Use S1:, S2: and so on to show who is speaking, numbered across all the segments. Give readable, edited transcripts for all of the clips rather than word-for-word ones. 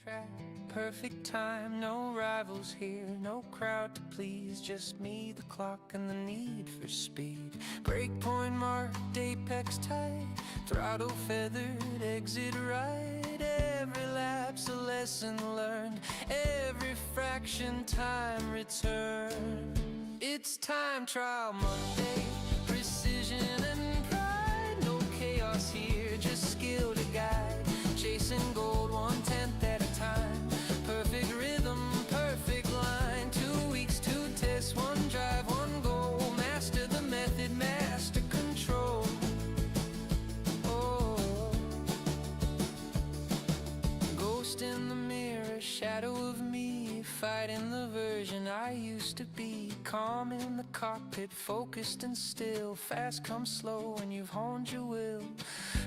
S1: Track, perfect time, no rivals here, no crowd to please, just me, the clock, and the need for speed. Breakpoint marked, apex tight, throttle feathered, exit right. Every lap's a lesson learned, every fraction time returned. It's time trial Monday, precision and pride, no chaos here, just skill to guide. Chasing gold 1/10 at a time, perfect rhythm, perfect line. 2 weeks, 2 tests, 1 drive, 1 goal. Master the method, master control. Oh, ghost in the mirror, shadow of me, fighting the version I used to be. Calm in the cockpit, focused and still. Fast comes slow when you've honed your will.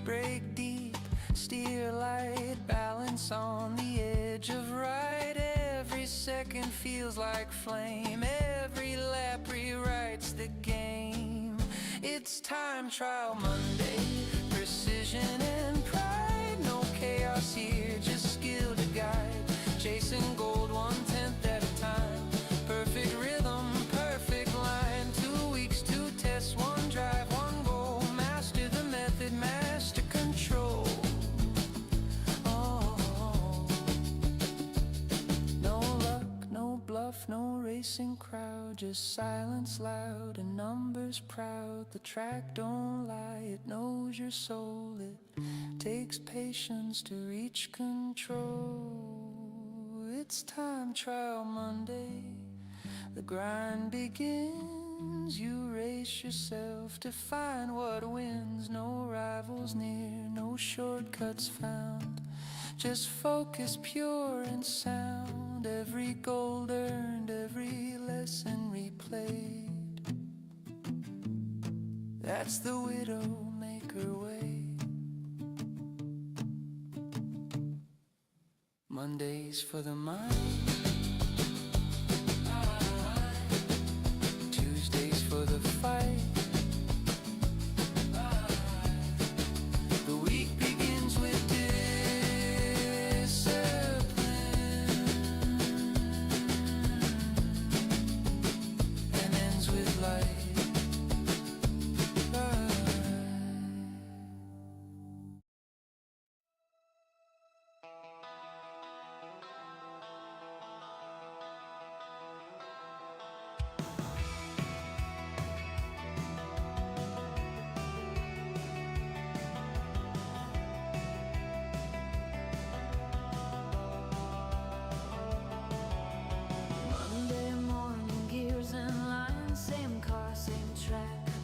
S1: Break deep, steer light, balance on the edge of right. Every second feels like flame, every lap rewrites the game. It's time trial Monday, precision and pride, no chaos here, just skill to guide. Chasing gold 1/10 at a time, perfect rhythm, perfect line. 2 weeks, 2 tests, 1 drive, 1 goal. Master the method, master control. No racing crowd, just silence loud and numbers proud. The track don't lie, it knows your soul. It takes patience to reach control. It's time trial Monday, the grind begins. You race yourself to find what wins. No rivals near, no shortcuts found, just focus pure and sound. Every gold earned, every lesson replayed. That's the Widdowmaker way. Mondays for the mind, Tuesdays for the fight. The week begins with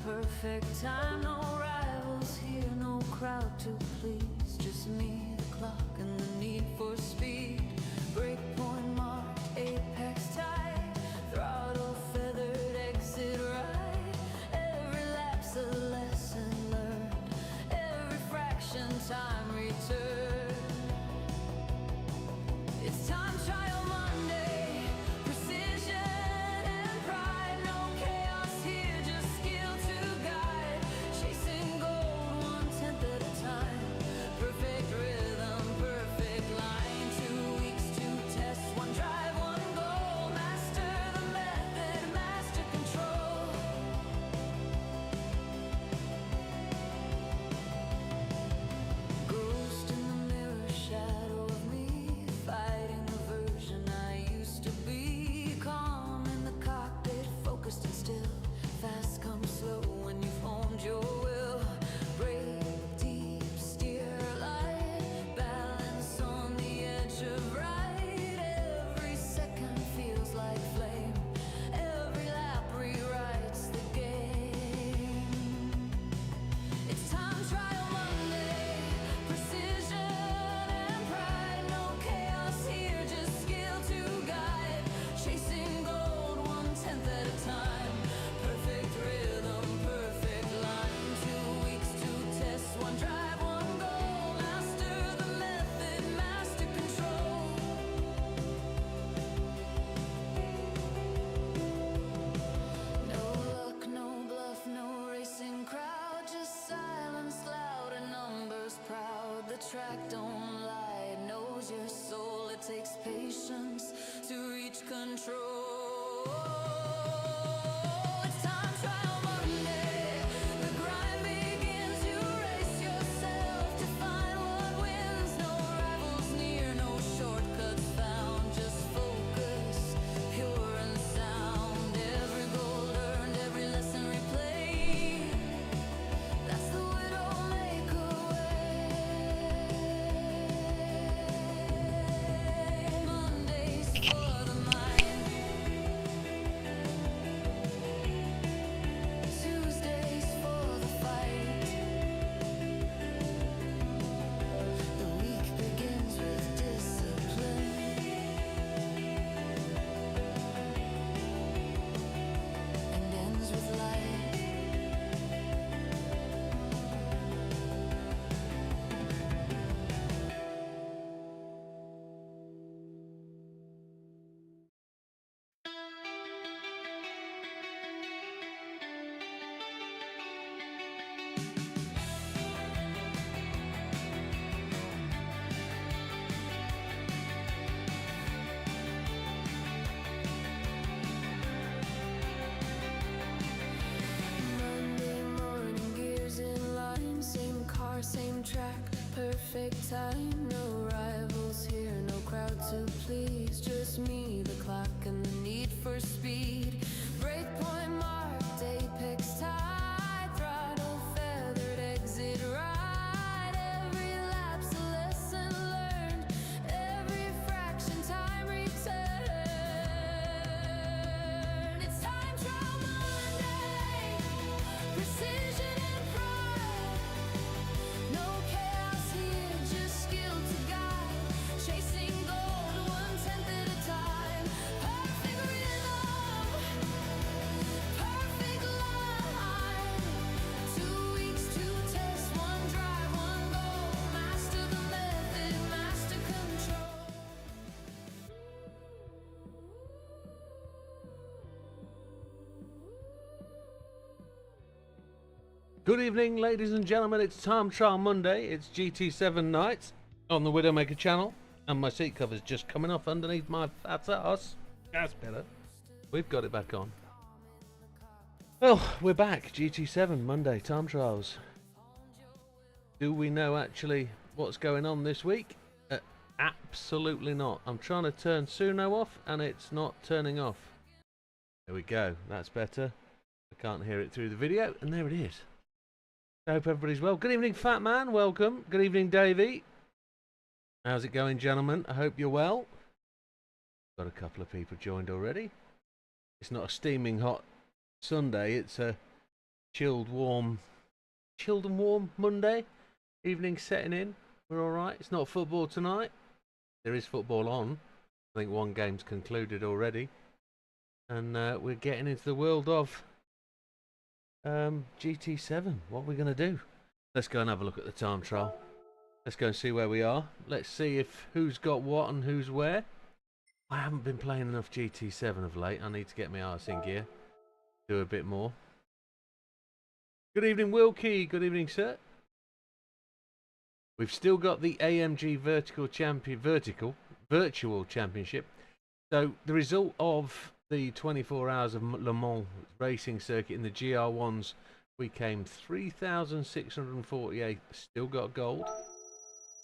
S1: perfect time, no rivals here, no crowd to please, just me, the clock, and the need for speed. Breakpoint marked, apex tight, throttle feathered, exit right. Every lap's a lesson learned, every fraction time returned. It's time trial Monday, precision and pride, no chaos here, just skill to guide. Chasing gold 1/10 at a time, perfect rhythm, perfect line. 2 weeks, 2 tests, 1 drive, 1 goal. Master the method, master control. Ghost in the mirror, shadow of me, fighting the version I used to be. Calm in the cockpit, focused and still. Fast comes slow when you've honed your will. Break deep, steer light, balance on the edge of right. Every second feels like flame, every lap rewrites the game. It's time trial Monday, precision and pride, no chaos here, just skill to guide. Chasing gold 1/10 at a time, perfect rhythm, perfect line. 2 weeks, 2 tests, 1 drive, 1 goal. Master the method, master control. No luck, no bluff, no racing crowd, just silence loud and numbers proud. The track don't lie, it knows your soul. It time, no rivals here, no crowd to please, just me, the clock, and the need for speed. Breakpoint marked, apex tide, throttle feathered, exit right. Every lap's a lesson learned, every fraction time return. It's time trial Monday, precision and pride. No chaos here, just skill to guide. Chasing gold, 1/10 at a time. Perfect rhythm, perfect line. 2 weeks to test, one drive, one goal. Master the method, master control.
S2: Good evening, ladies and gentlemen. It's Time Trial Monday. It's GT7 night on the Widdowmaker channel, and my seat cover's just coming off underneath my fat ass. That's better. We've got it back on. Well, we're back. GT7 Monday Time Trials. Do we know actually what's going on this week? Absolutely not. I'm trying to turn Suno off, and it's not turning off. There we go. That's better. I can't hear it through the video, and there it is. I hope everybody's well. Good evening, Fat Man. Welcome. Good evening, Davey. How's it going, gentlemen? I hope you're well. Got a couple of people joined already. It's not a steaming hot Sunday. It's a chilled and warm Monday. Evening setting in. We're all right. It's not football tonight. There is football on. I think one game's concluded already. And we're getting into the world of GT7. What are we going to do? Let's go and have a look at the time trial. Let's go and see where we are. Let's see if who's got what and who's where. I haven't been playing enough GT7 of late. I need to get my arse in gear. Do a bit more. Good evening, Wilkie. Good evening, sir. We've still got the AMG Virtual Championship. So the result of the 24 hours of Le Mans racing circuit in the GR1s, we came 3,648. Still got gold.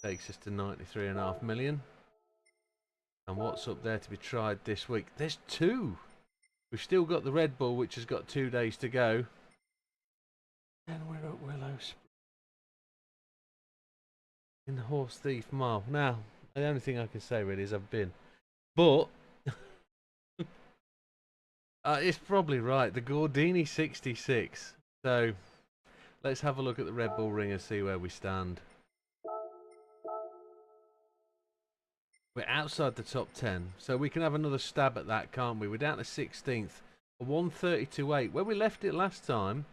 S2: Takes us to 93.5 million. And what's up there to be tried this week? There's two. We've still got the Red Bull, which has got 2 days to go. And we're at Willow in the Horse Thief Mile. Now, the only thing I can say really is I've been. But it's probably right. The Gordini 66. So let's have a look at the Red Bull Ring and see where we stand. We're outside the top 10, so we can have another stab at that, can't we? We're down to 16th, a 132.8. Where we left it last time,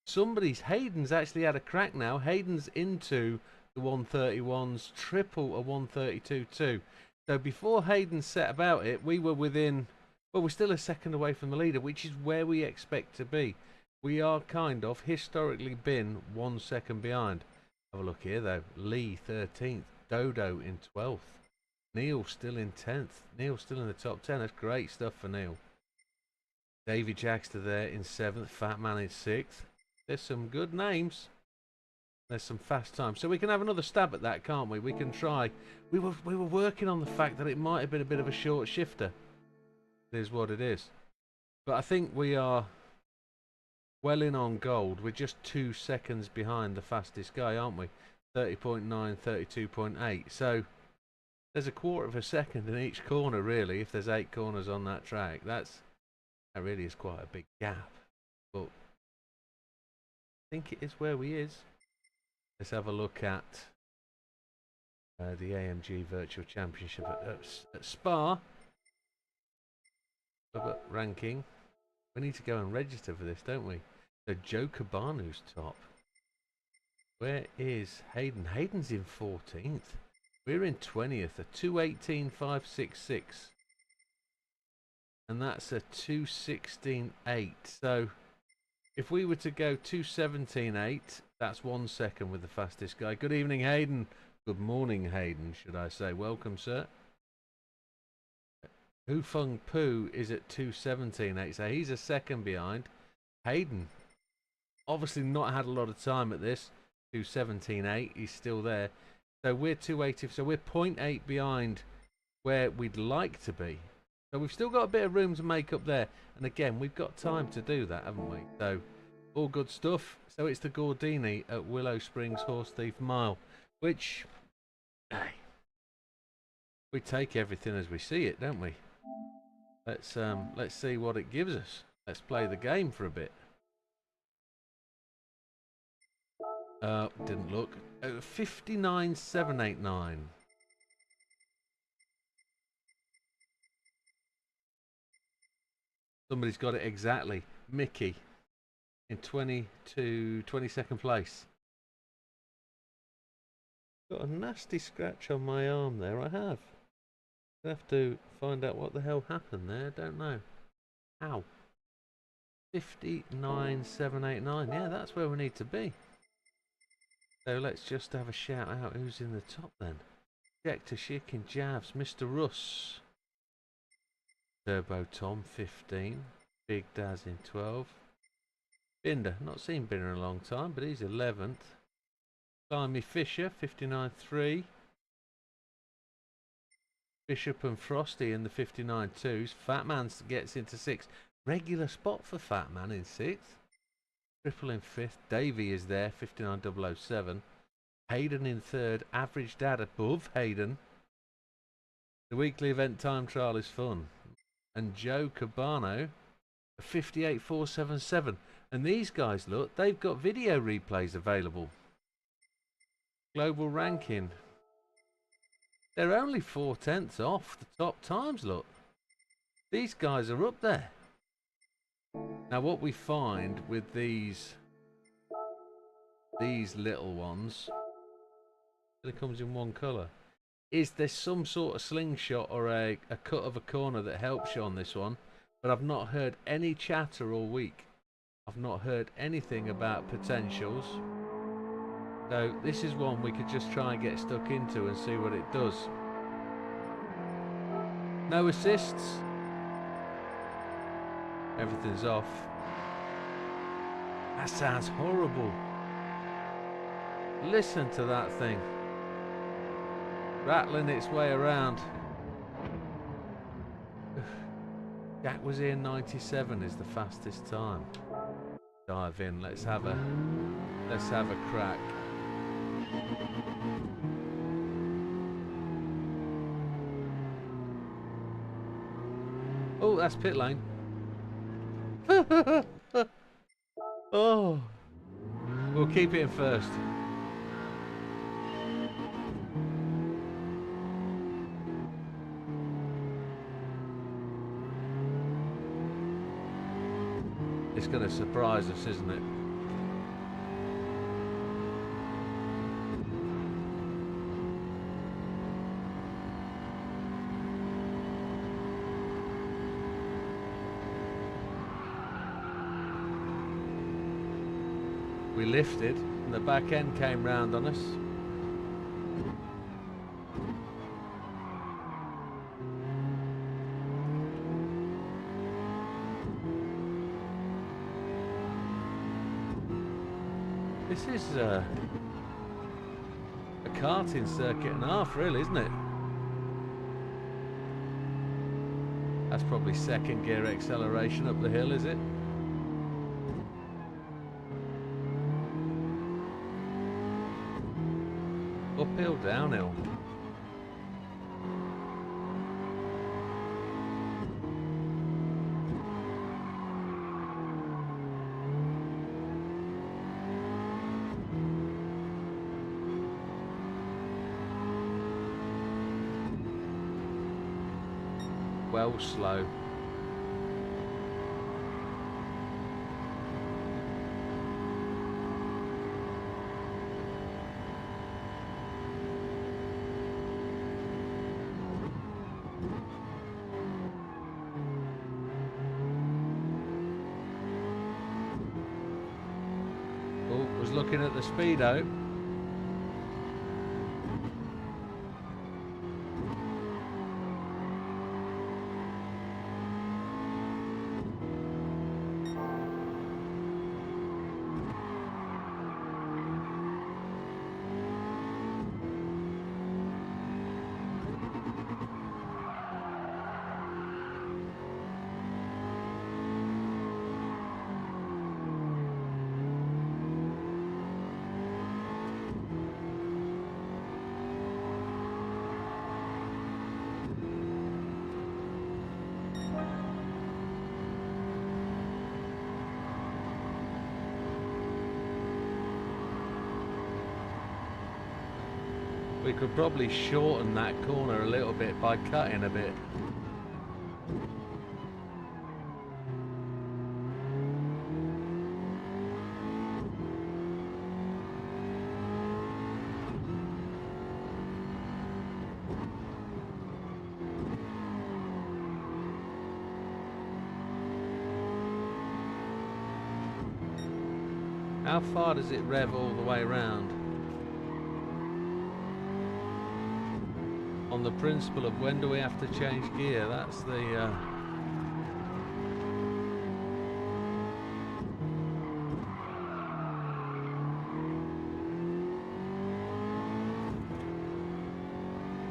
S2: Hayden's actually had a crack now. Hayden's into the 131s, triple a 132.2. So before Hayden set about it, we were within, well, we're still a second away from the leader, which is where we expect to be. We are kind of historically been 1 second behind. Have a look here though. Lee 13th, Dodo in 12th. Neil still in 10th. Neil still in the top 10. That's great stuff for Neil. Davey Jackster there in 7th. Fat Man in 6th. There's some good names. There's some fast times. So we can have another stab at that, can't we? We can try. We were working on the fact that it might have been a bit of a short shifter. It is what it is. But I think we are well in on gold. We're just 2 seconds behind the fastest guy, aren't we? 30.9, 32.8. So there's a quarter of a second in each corner, really, if there's 8 corners on that track. That really is quite a big gap. But I think it is where we is. Let's have a look at the AMG Virtual Championship at Spa. Ranking. We need to go and register for this, don't we? So Joe Cabanu's top. Where is Hayden? Hayden's in 14th. We're in 20th, a 218.566. And that's a 216.8. So if we were to go 217.8, that's 1 second with the fastest guy. Good evening, Hayden. Good morning, Hayden, should I say. Welcome, sir. Hu Feng Poo is at 217.8, so he's a second behind. Hayden, obviously not had a lot of time at this. 217.8, he's still there. So we're 280. So we're 0.8 behind where we'd like to be. So we've still got a bit of room to make up there. And again, we've got time to do that, haven't we? So all good stuff. So it's the Gordini at Willow Springs Horse Thief Mile, which, hey, we take everything as we see it, don't we? Let's see what it gives us. Let's play the game for a bit. Didn't look. 59,789. Somebody's got it exactly. Mickey in 22nd place. Got a nasty scratch on my arm there. I have. I have to find out what the hell happened there. Don't know. Ow. 59,789. Yeah, that's where we need to be. So let's just have a shout out. Who's in the top then? Jack to Chicken Javs. Mr. Russ. Turbo Tom 15. Big Daz in 12. Binder. Not seen Binder in a long time, but he's 11th. Climby Fisher 59.3. Bishop and Frosty in the 59.2s. Fat Man gets into 6th. Regular spot for Fat Man in 6th. Triple in 5th. Davey is there, 59.007. Hayden in 3rd. Average Dad above Hayden. The weekly event time trial is fun. And Joe Cabano, 58.477. And these guys, look, they've got video replays available. Global ranking. They're only 4/10 off the top times, look. These guys are up there. Now what we find with these little ones, it comes in one colour, is there's some sort of slingshot or a cut of a corner that helps you on this one, but I've not heard any chatter all week. I've not heard anything about potentials. So this is one we could just try and get stuck into and see what it does. No assists. Everything's off. That sounds horrible. Listen to that thing. Rattling its way around. Jack was here 97 is the fastest time. Dive in. Let's have a crack. Oh, that's pit lane. Oh, we'll keep it in first. It's going to surprise us, isn't it? We lifted and the back end came round on us. This is a karting circuit and a half, really, isn't it? That's probably second gear acceleration up the hill, is it? Uphill, downhill. Well slow. Oh, was looking at the speedo. We could probably shorten that corner a little bit by cutting a bit. How far does it rev all the way around? On the principle of when do we have to change gear, that's the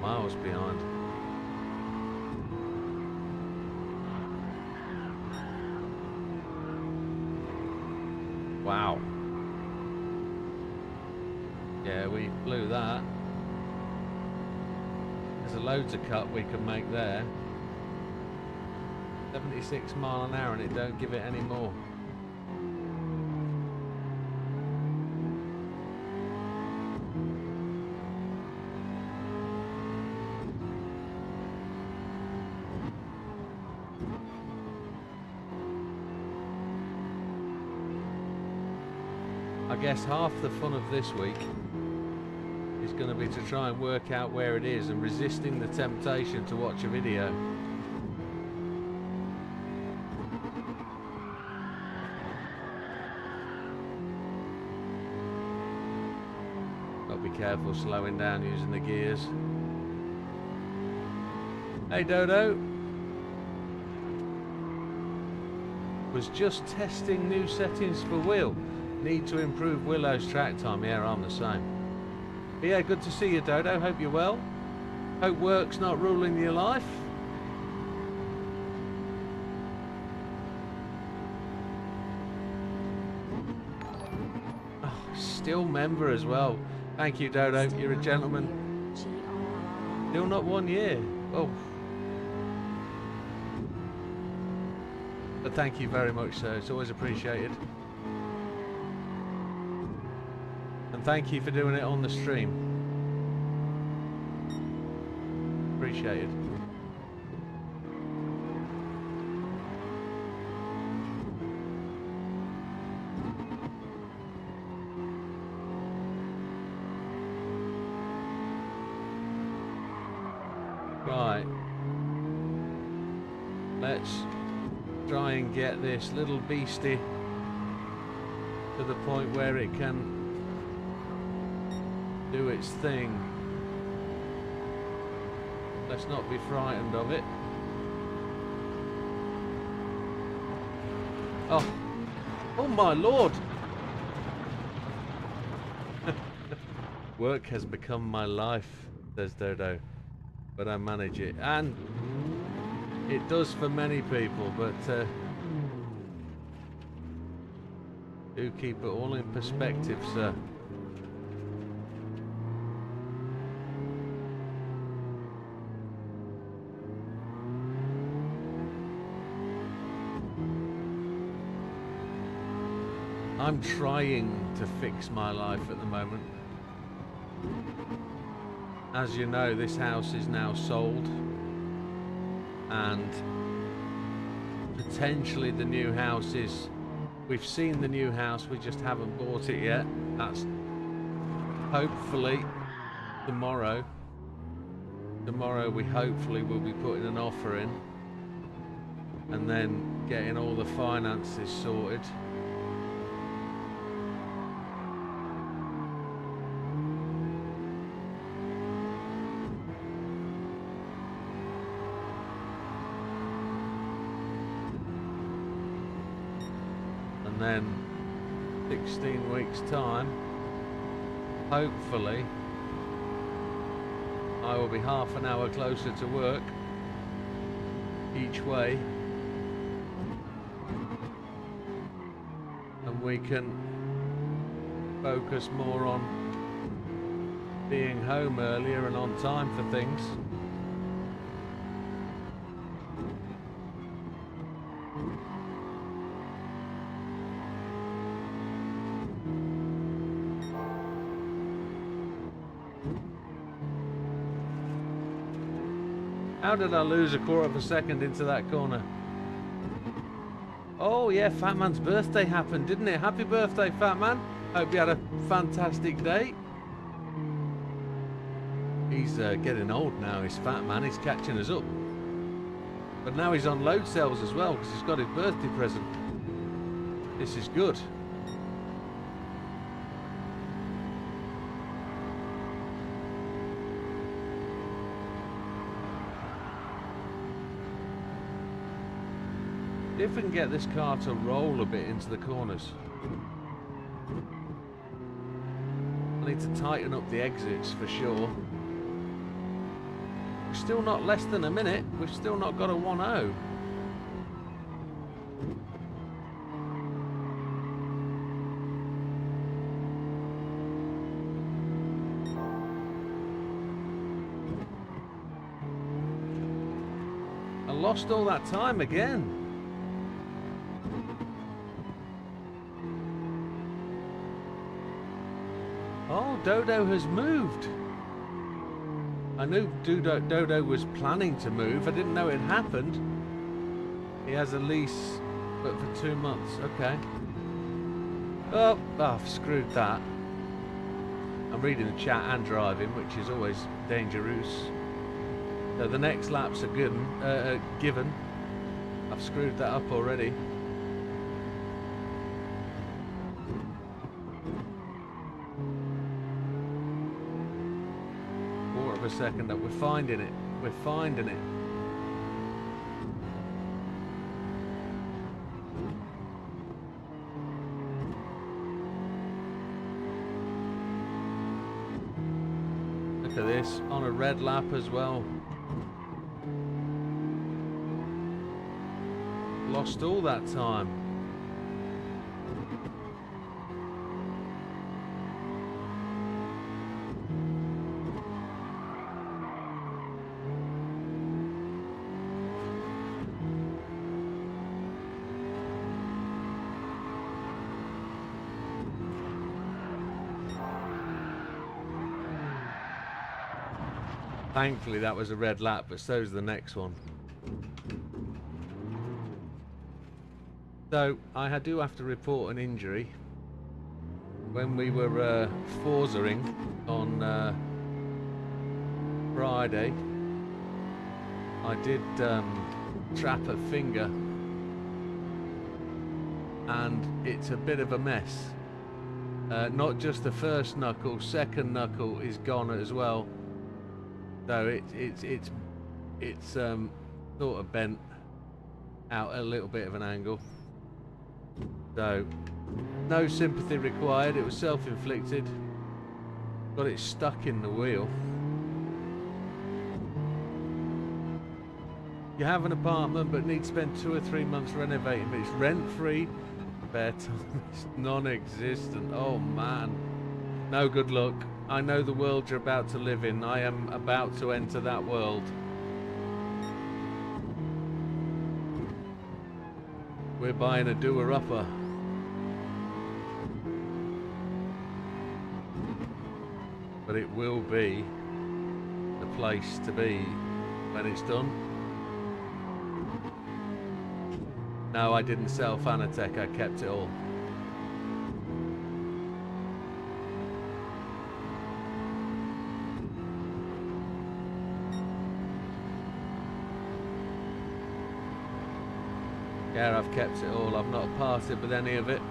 S2: miles behind. Wow. Yeah, we blew that. There's loads of cut we can make there. 76 mile an hour and it don't give it any more. I guess half the fun of this week is going to be to try and work out where it is and resisting the temptation to watch a video. Got to be careful slowing down using the gears. Hey Dodo. Was just testing new settings for Will. Need to improve Willow's track time. Yeah, I'm the same. But yeah, good to see you, Dodo. Hope you're well. Hope work's not ruling your life. Oh, still member as well. Thank you, Dodo. You're a gentleman. Still not 1 year. Oh. But thank you very much, sir. It's always appreciated. Thank you for doing it on the stream. Appreciate it. Right. Let's try and get this little beastie to the point where it can do its thing. Let's not be frightened of it. Oh, oh my lord! Work has become my life, says Dodo, but I manage it, and it does for many people, but do keep it all in perspective, sir. I'm trying to fix my life at the moment. As you know, this house is now sold, and potentially the new house is... We've seen the new house, we just haven't bought it yet. That's hopefully tomorrow. Tomorrow we hopefully will be putting an offer in and then getting all the finances sorted. And then 16 weeks time, hopefully I will be half an hour closer to work each way, and we can focus more on being home earlier and on time for things. How did I lose a quarter of a second into that corner? Oh yeah, Fat Man's birthday happened, didn't it? Happy birthday, Fat Man. Hope you had a fantastic day. He's getting old now, he's Fat Man. He's catching us up. But now he's on load cells as well because he's got his birthday present. This is good. If we can get this car to roll a bit into the corners. I need to tighten up the exits for sure. We're still not less than a minute. We've still not got a 1-0. I lost all that time again. Oh, Dodo has moved. I knew Dodo was planning to move. I didn't know it happened. He has a lease, but for 2 months. Okay. Oh, I've screwed that. I'm reading the chat and driving, which is always dangerous. So the next laps are given. I've screwed that up already. A second up, we're finding it. We're finding it. Look at this, on a red lap as well. Lost all that time. Thankfully that was a red lap, but so's the next one. So I do have to report an injury. When we were Forzaing on Friday, I did trap a finger, and it's a bit of a mess. Not just the first knuckle, second knuckle is gone as well. So it's sort of bent out a little bit of an angle. So no sympathy required. It was self-inflicted. Got it stuck in the wheel. You have an apartment but need to spend 2 or 3 months renovating, but it's rent-free. Spare time is non-existent. Oh man, no good luck. I know the world you're about to live in. I am about to enter that world. We're buying a doer-upper. But it will be the place to be when it's done. No, I didn't sell Fanatec. I kept it all. Yeah, I've kept it all. I've not parted with any of it.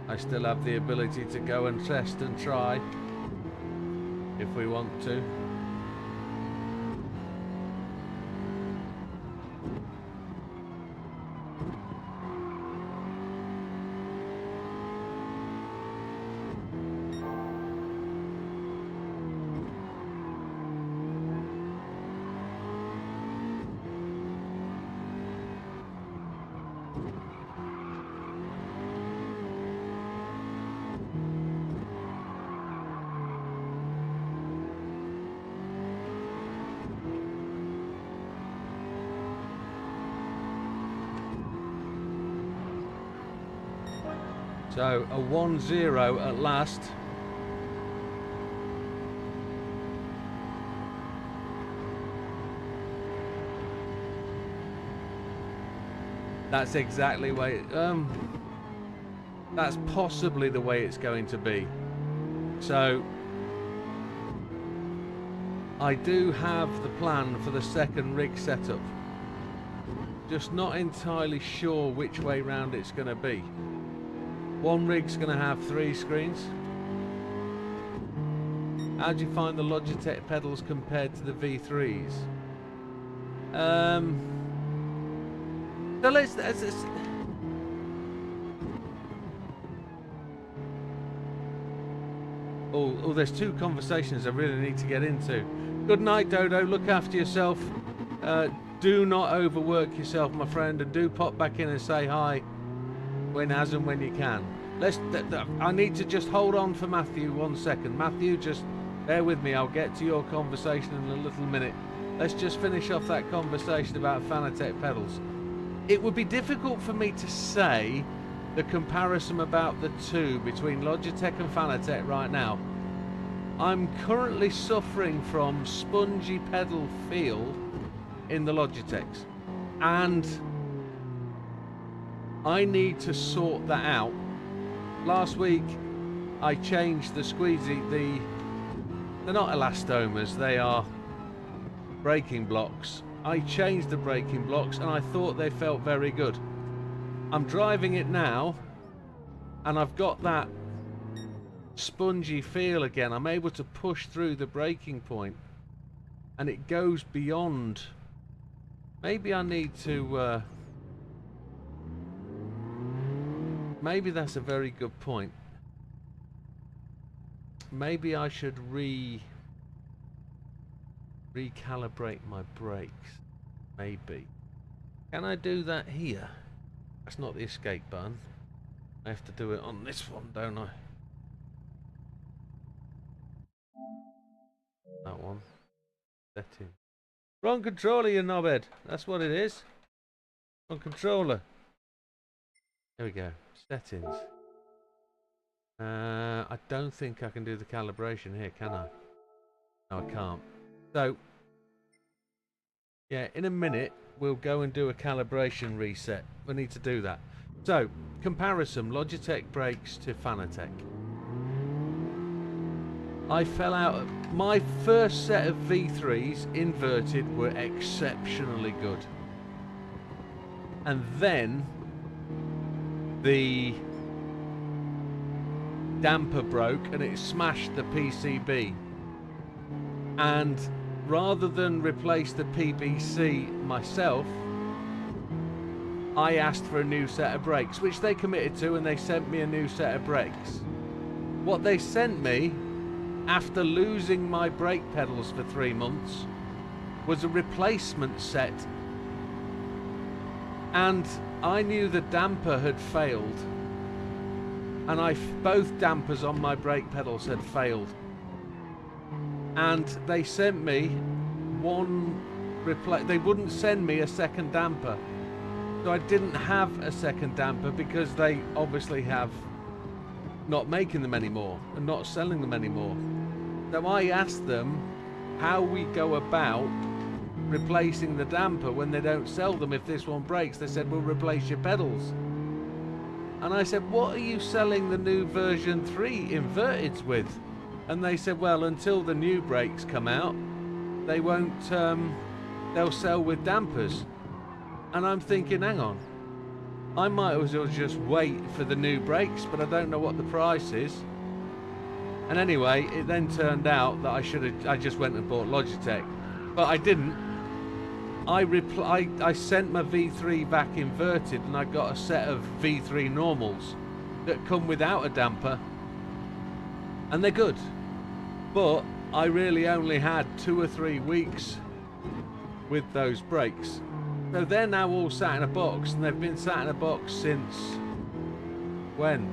S2: I still have the ability to go and test and try if we want to. So a 1-0 at last. That's exactly the way that's possibly the way it's going to be. So I do have the plan for the second rig setup. Just not entirely sure which way round it's going to be. One rig's going to have 3 screens. How do you find the Logitech pedals compared to the V3s? So let's oh, there's 2 conversations I really need to get into. Good night, Dodo. Look after yourself. Do not overwork yourself, my friend, and do pop back in and say hi as and when you can. I need to just hold on for Matthew 1 second. Matthew, just bear with me. I'll get to your conversation in a little minute. Let's just finish off that conversation about Fanatec pedals. It would be difficult for me to say the comparison about the two between Logitech and Fanatec right now. I'm currently suffering from spongy pedal feel in the Logitechs, and I need to sort that out. Last week I changed the squeezy, they're not elastomas, they are braking blocks. I changed the braking blocks and I thought they felt very good. I'm driving it now and I've got that spongy feel again. I'm able to push through the braking point and it goes beyond. Maybe I need to maybe that's a very good point. Maybe I should recalibrate my brakes. Maybe. Can I do that here? That's not the escape button. I have to do it on this one, don't I? That one. Setting. Wrong controller, you knobhead. That's what it is. Wrong controller. There we go. Settings. I don't think I can do the calibration here, can I? No, I can't. So, yeah, in a minute we'll go and do a calibration reset. We need to do that. So, comparison, Logitech brakes to Fanatec. I fell out. My first set of V3s inverted were exceptionally good. And then the damper broke and it smashed the PCB. And rather than replace the PBC myself, I asked for a new set of brakes, which they committed to, and they sent me a new set of brakes. What they sent me, after losing my brake pedals for 3 months, was a replacement set. And I knew the damper had failed. And both dampers on my brake pedals had failed. And they sent me they wouldn't send me a second damper. So I didn't have a second damper because they obviously have not making them anymore and not selling them anymore. So I asked them how we go about replacing the damper when they don't sell them. If this one breaks, they said, we'll replace your pedals. And I said, what are you selling the new version 3 inverteds with? And they said, well, until the new brakes come out, they won't, they'll sell with dampers. And I'm thinking, hang on, I might as well just wait for the new brakes, but I don't know what the price is. And anyway, it then turned out that I just went and bought Logitech, but I didn't. I sent my V3 back inverted, and I got a set of V3 normals that come without a damper, and they're good. But I really only had 2 or 3 weeks with those brakes. So they're now all sat in a box, and they've been sat in a box since when?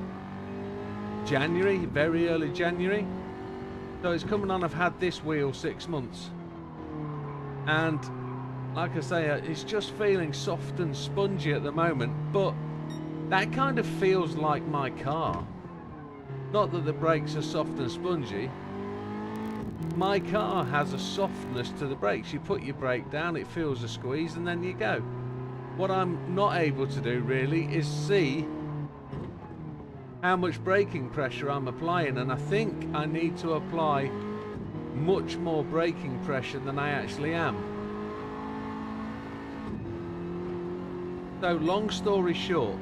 S2: January, very early January. So it's coming on, I've had this wheel 6 months. And like I say, it's just feeling soft and spongy at the moment, but That kind of feels like my car. Not that the brakes are soft and spongy. My car has a softness to the brakes. You put your brake down, it feels a squeeze, and then you go. What I'm not able to do really is see how much braking pressure I'm applying, and I think I need to apply much more braking pressure than I actually am. So long story short,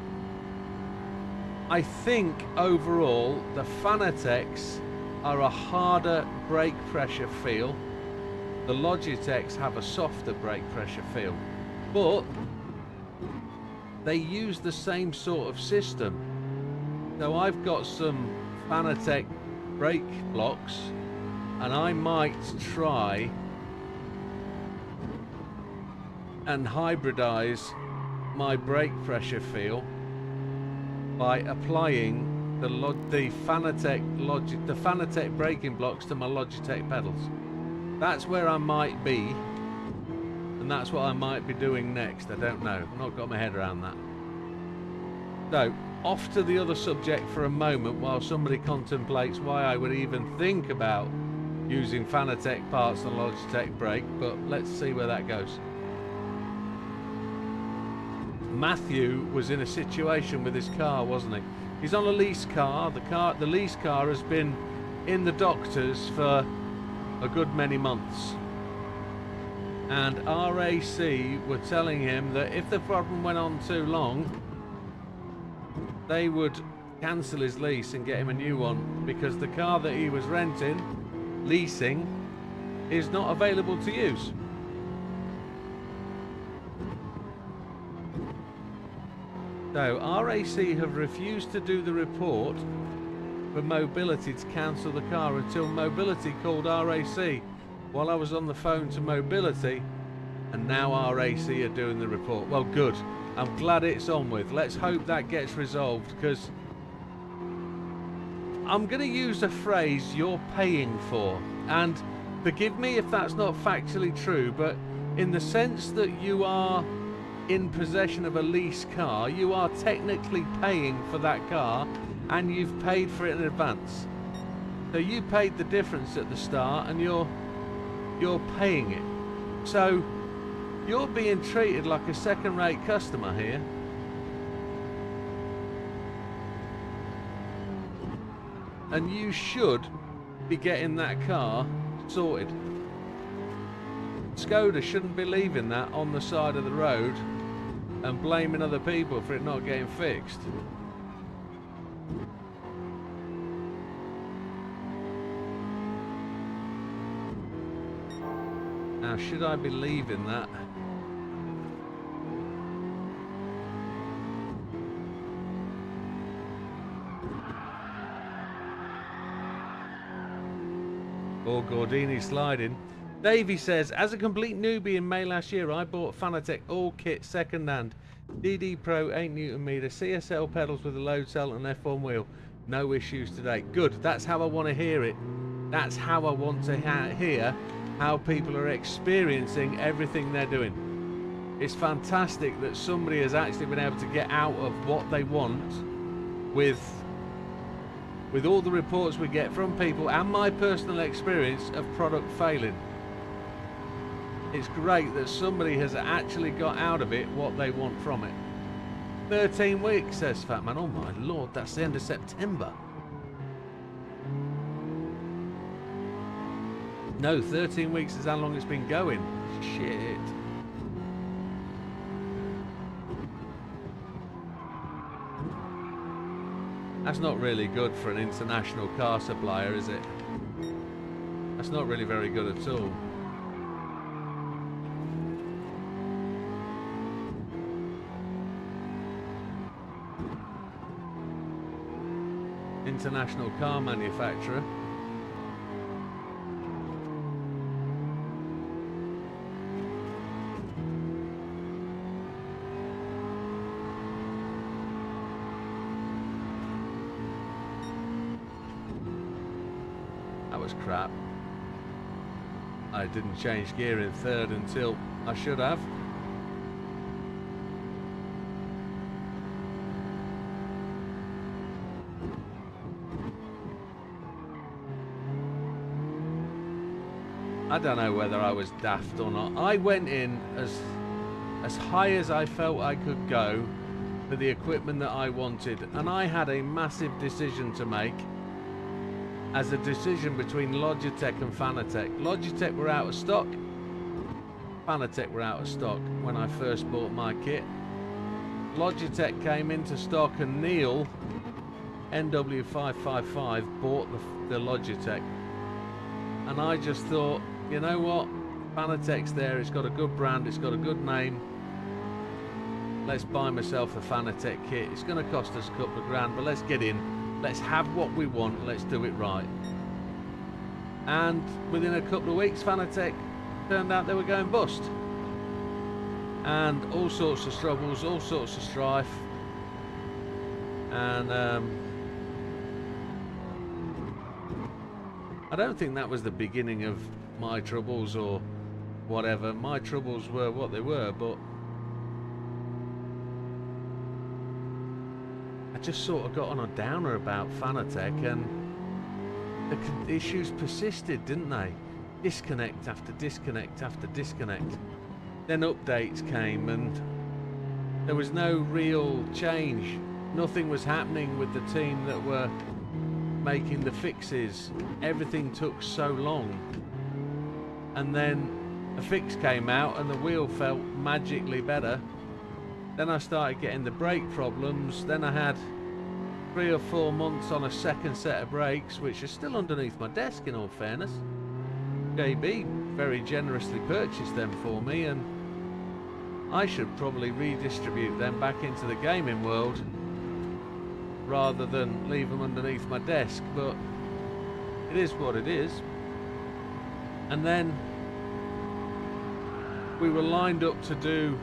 S2: I think overall the Fanatec's are a harder brake pressure feel. The Logitech's have a softer brake pressure feel, but they use the same sort of system. So I've got some Fanatec brake blocks, and I might try and hybridize my brake pressure feel by applying the Fanatec braking blocks to my Logitech pedals. That's where I might be, and that's what I might be doing next. I don't know. I've not got my head around that. So, off to the other subject for a moment while somebody contemplates why I would even think about using Fanatec parts on Logitech brake, but let's see where that goes. Matthew was in a situation with his car, wasn't he? He's on a lease car. The lease car has been in the doctors for a good many months. And RAC were telling him that if the problem went on too long, they would cancel his lease and get him a new one, because the car that he was leasing, is not available to use. So RAC have refused to do the report for Mobility to cancel the car until Mobility called RAC while I was on the phone to Mobility, and now RAC are doing the report. Well, good. I'm glad it's on with. Let's hope that gets resolved, because I'm going to use a phrase you're paying for, and forgive me if that's not factually true, but in the sense that you are in possession of a lease car, you are technically paying for that car, and you've paid for it in advance. So you paid the difference at the start, and you're paying it. So you're being treated like a second-rate customer here. And you should be getting that car sorted. Skoda shouldn't be leaving that on the side of the road and blaming other people for it not getting fixed. Now, should I be leaving that? Or Gordini sliding. Davey says, as a complete newbie in May last year, I bought Fanatec all kit second hand. DD Pro 8 Nm, CSL pedals with a load cell and F1 wheel. No issues today. Good, that's how I want to hear it. That's how I want to hear how people are experiencing everything they're doing. It's fantastic that somebody has actually been able to get out of what they want with all the reports we get from people and my personal experience of product failing. It's great that somebody has actually got out of it what they want from it. 13 weeks, says Fatman. Oh my lord, that's the end of September. No, 13 weeks is how long it's been going. Shit. That's not really good for an international car supplier, is it? That's not really very good at all. International car manufacturer. That was crap. I didn't change gear in third until I should have. I don't know whether I was daft or not. I went in as high as I felt I could go for the equipment that I wanted, and I had a massive decision to make, as a decision between Logitech and Fanatec. Logitech were out of stock, Fanatec were out of stock when I first bought my kit. Logitech came into stock and Neil, NW555, bought the Logitech. And I just thought, you know what, Fanatec's there, it's got a good brand, it's got a good name. Let's buy myself a Fanatec kit. It's going to cost us a couple of grand, but let's get in. Let's have what we want, let's do it right. And within a couple of weeks, Fanatec turned out they were going bust. And all sorts of struggles, all sorts of strife. And I don't think that was the beginning of my troubles or whatever. My troubles were what they were, but I just sort of got on a downer about Fanatec, and the issues persisted, didn't they? Disconnect after disconnect after disconnect. Then updates came and there was no real change. Nothing was happening with the team that were making the fixes. Everything took so long. And then a fix came out and the wheel felt magically better. Then I started getting the brake problems. Then I had 3 or 4 months on a second set of brakes, which are still underneath my desk in all fairness. JB very generously purchased them for me, and I should probably redistribute them back into the gaming world rather than leave them underneath my desk, but it is what it is. And then we were lined up to do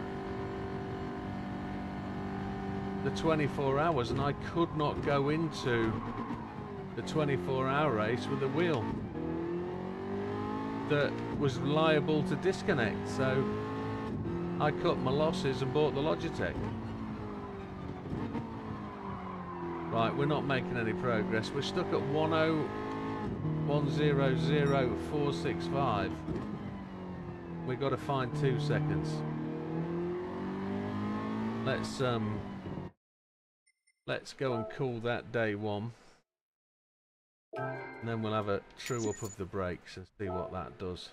S2: the 24 hours, and I could not go into the 24-hour race with a wheel that was liable to disconnect, so I cut my losses and bought the Logitech. Right, we're not making any progress. We're stuck at 10100,465. We've got to find 2 seconds. Let's go and call that day 1. And then we'll have a true up of the brakes and see what that does.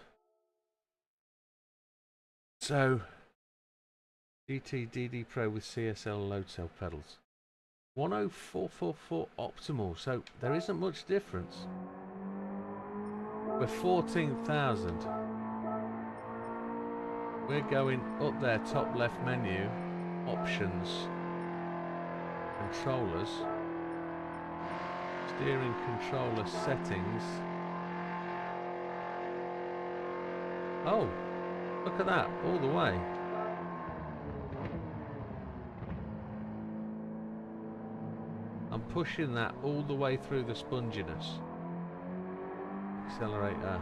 S2: So, GT DD Pro with CSL load cell pedals. 10444 optimal, so there isn't much difference. We're 14,000. We're going up there, top left menu, options, controllers, steering controller settings. Oh, look at that, all the way. I'm pushing that all the way through the sponginess. Accelerator.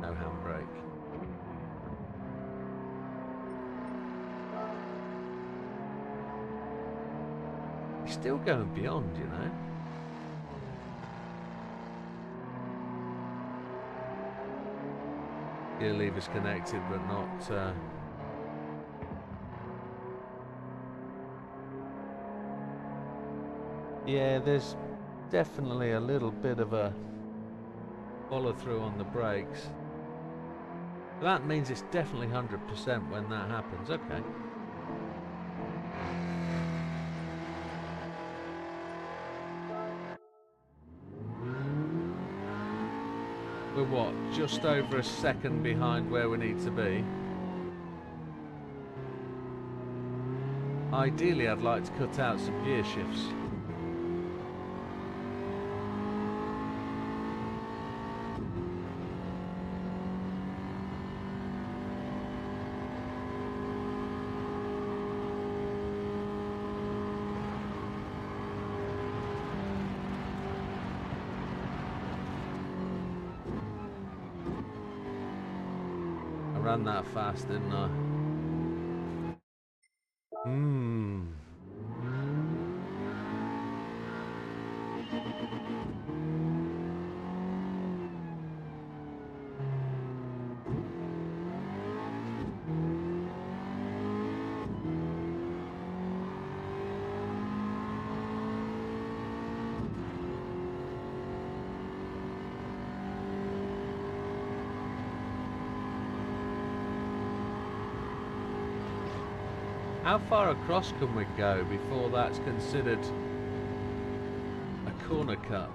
S2: No handbrake. It's still going beyond, you know. Gear lever's connected, but not. Yeah, there's definitely a little bit of a follow through on the brakes. That means it's definitely 100% when that happens. Okay. We're what? Just over a second behind where we need to be. Ideally, I'd like to cut out some gear shifts. Ran that fast, didn't I? How far across can we go before that's considered a corner cut?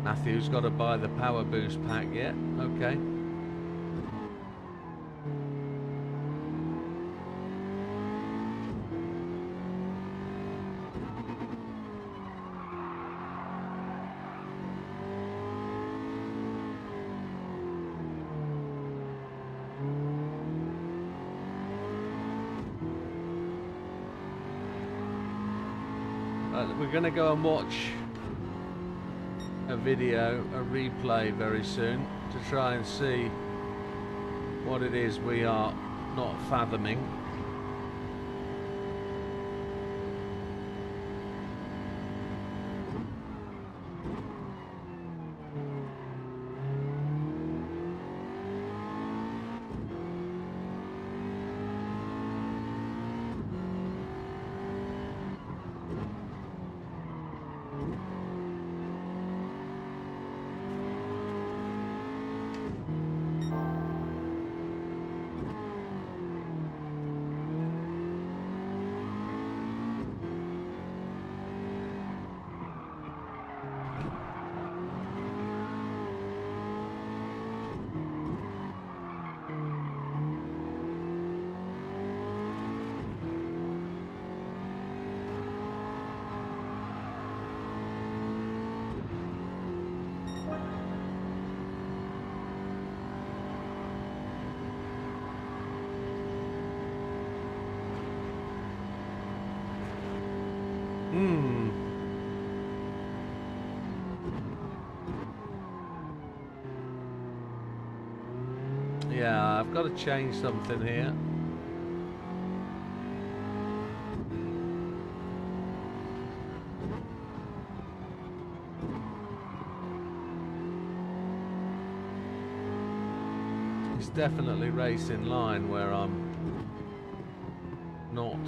S2: Matthew's got to buy the power boost pack yet. Okay. We're going to go and watch a video, a replay very soon to try and see what it is we are not fathoming. Yeah, I've got to change something here. It's definitely racing line where I'm not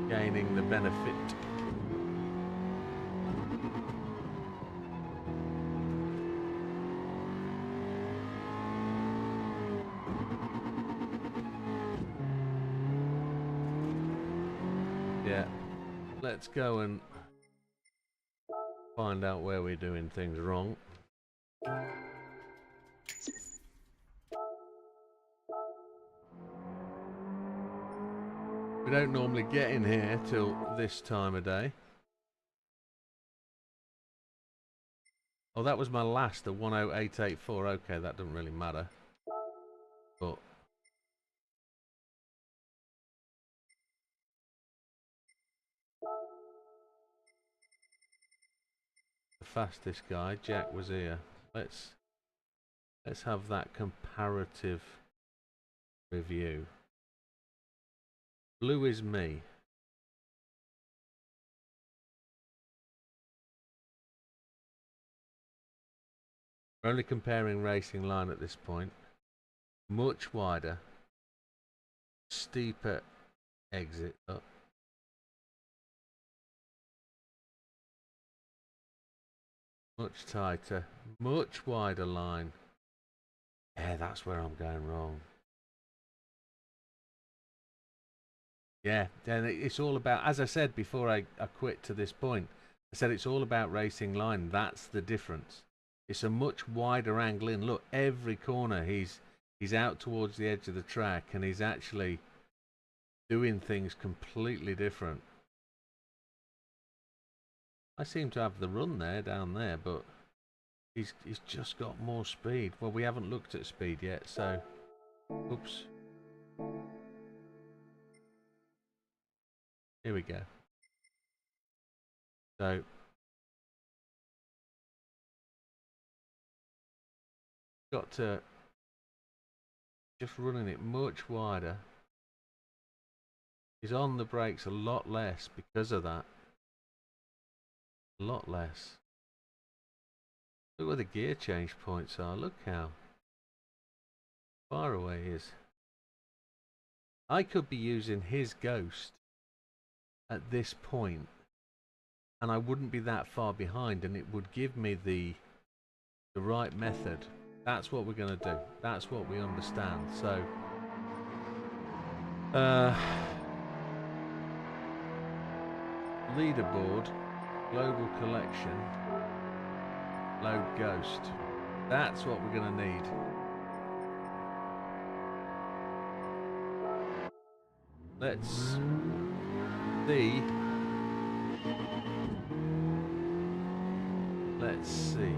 S2: gaining the benefit. Yeah, let's go and find out where we're doing things wrong. We don't normally get in here till this time of day. Oh, that was my last, the 10884. Okay, that doesn't really matter. But the fastest guy, Jack, was here. Let's have that comparative review. Blue is me. We're only comparing racing line at this point. Much wider, steeper exit up. Much tighter, much wider line. Yeah, that's where I'm going wrong. Yeah, then it's all about, as I said before I quit to this point, I said it's all about racing line. That's the difference. It's a much wider angle in. Look, every corner he's out towards the edge of the track and he's actually doing things completely different. I seem to have the run there down there, but he's just got more speed. Well, we haven't looked at speed yet, so oops. Here we go. So got to just running it much wider. He's on the brakes a lot less because of that. A lot less. Look where the gear change points are. Look how far away he is. I could be using his ghost at this point, and I wouldn't be that far behind, and it would give me the right method. That's what we're going to do. That's what we understand. So, leaderboard, global collection, load ghost. That's what we're going to need. Let's see. Let's see.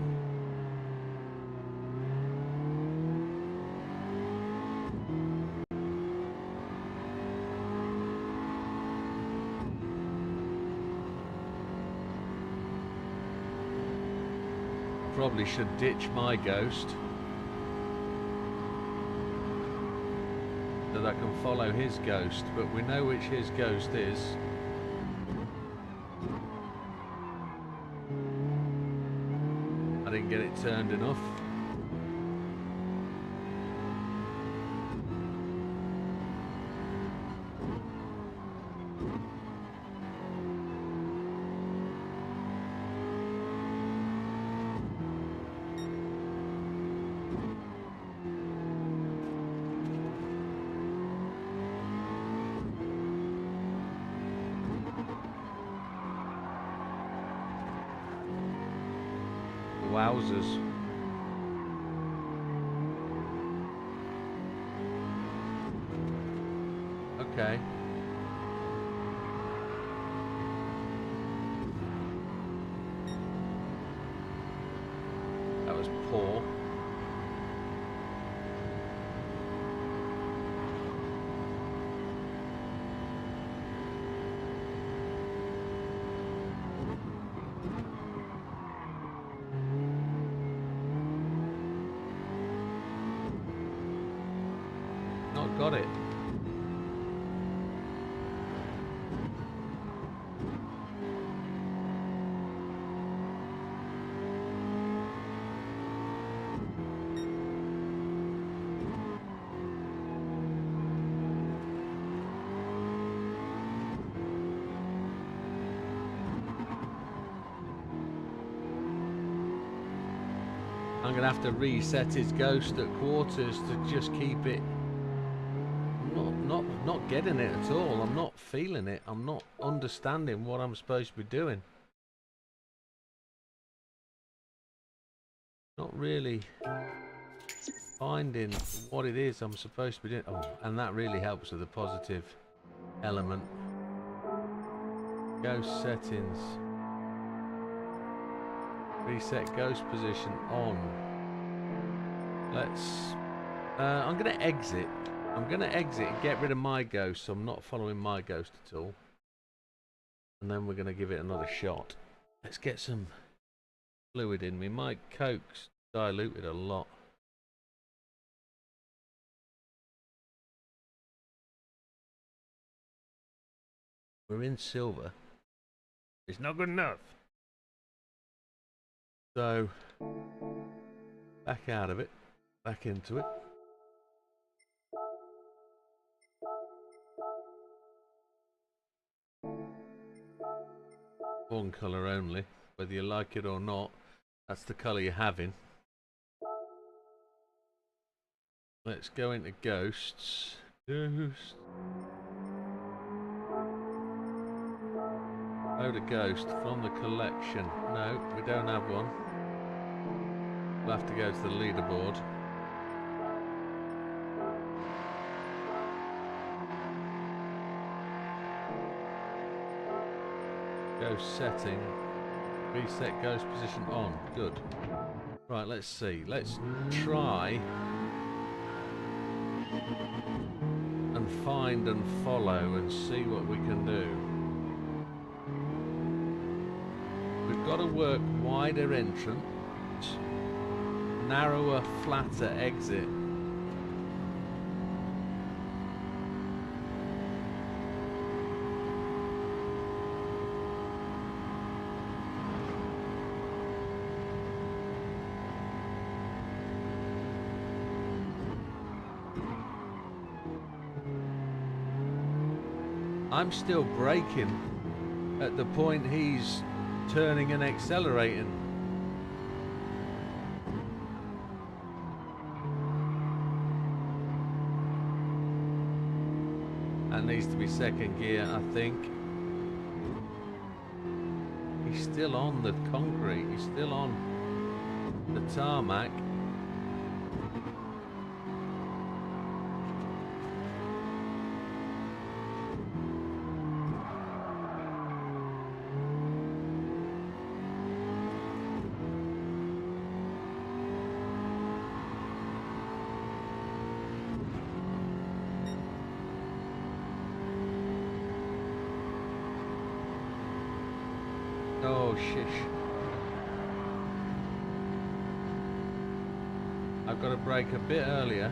S2: Probably should ditch my ghost so that I can follow his ghost, but we know which his ghost is. I didn't get it turned enough. Wowzers. Okay. That was poor. Not got it. I'm gonna have to reset his ghost at quarters to just keep it. Not getting it at all. I'm not feeling it. I'm not understanding what I'm supposed to be doing. Not really finding what it is I'm supposed to be doing. Oh, and that really helps with the positive element. Ghost settings. Reset ghost position on. Let's. I'm going to exit. I'm going to exit and get rid of my ghost, so I'm not following my ghost at all. And then we're going to give it another shot. Let's get some fluid in me. My Coke's diluted a lot. We're in silver. It's not good enough. So, back out of it. Back into it. One colour only, whether you like it or not. That's the colour you're having. Let's go into ghosts. Ghost. Load a ghost from the collection. No, we don't have one. We'll have to go to the leaderboard. Ghost setting. Reset ghost position on. Good. Right, let's see. Let's try and find and follow and see what we can do. We've got to work wider entrance, narrower, flatter exit. I'm still braking at the point he's turning and accelerating. That needs to be second gear, I think. He's still on the concrete, he's still on the tarmac. Oh, shish. I've got to brake a bit earlier.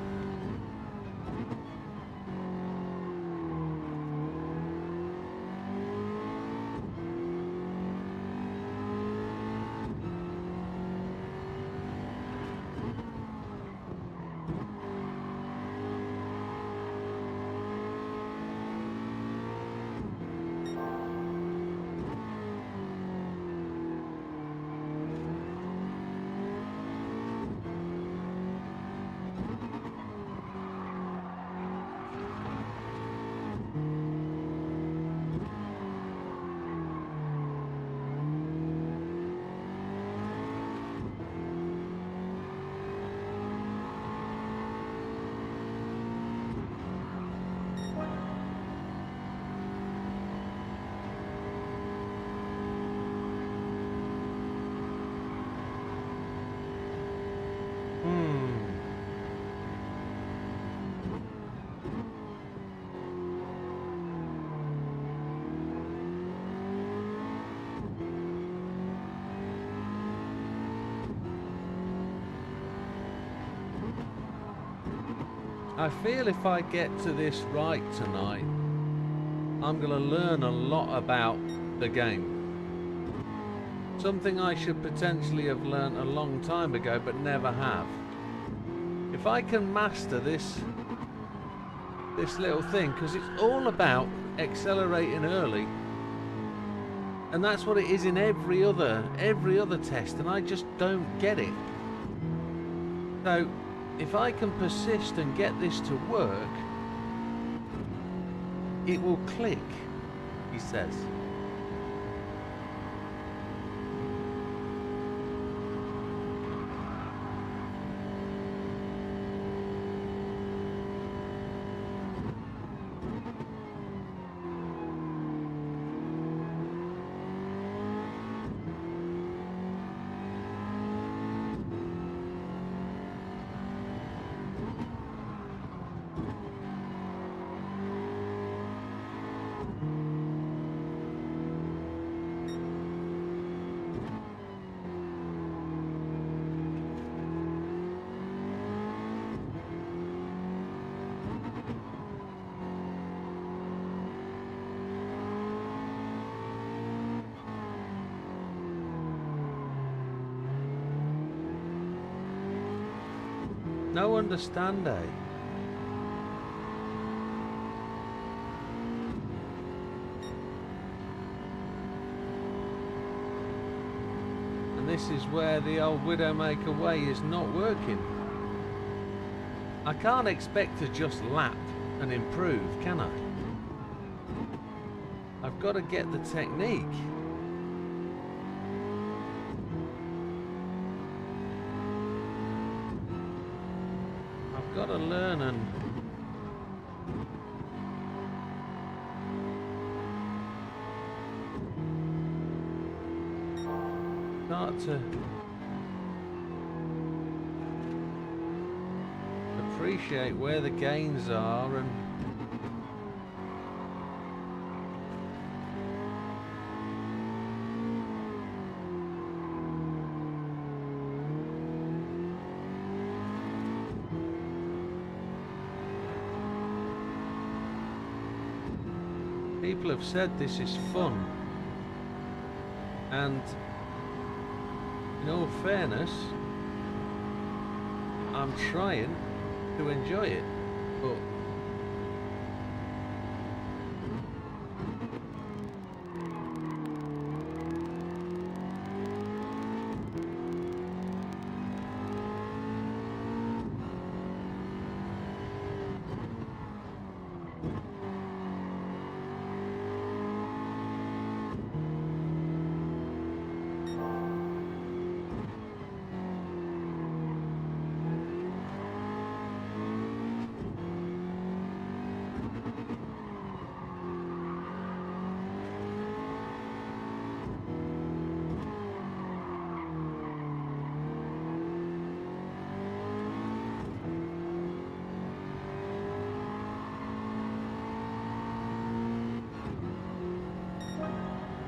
S2: I feel if I get to this right tonight, I'm going to learn a lot about the game. Something I should potentially have learned a long time ago, but never have. If I can master this little thing, because it's all about accelerating early, and that's what it is in every other test, and I just don't get it. So if I can persist and get this to work, it will click, he says. No understand, eh? And this is where the old Widdowmaker way is not working. I can't expect to just lap and improve, can I? I've got to get the technique. Got to learn and start to appreciate where the gains are and people have said this is fun, and in all fairness, I'm trying to enjoy it, but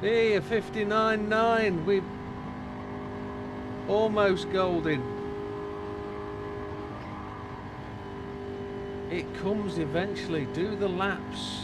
S2: Hey, a 59.9. We almost golden. It comes eventually. Do the laps.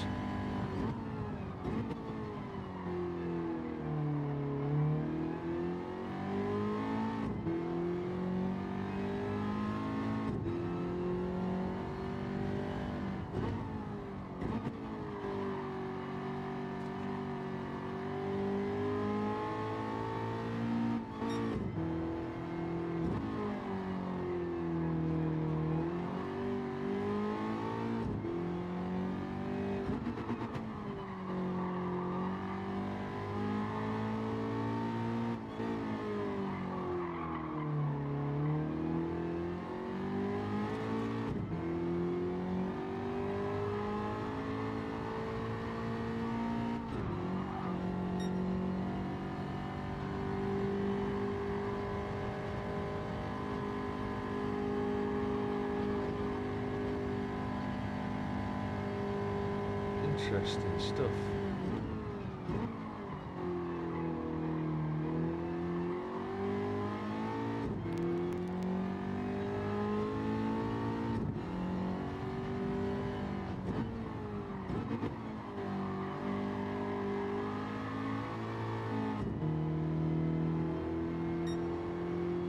S2: Interesting stuff.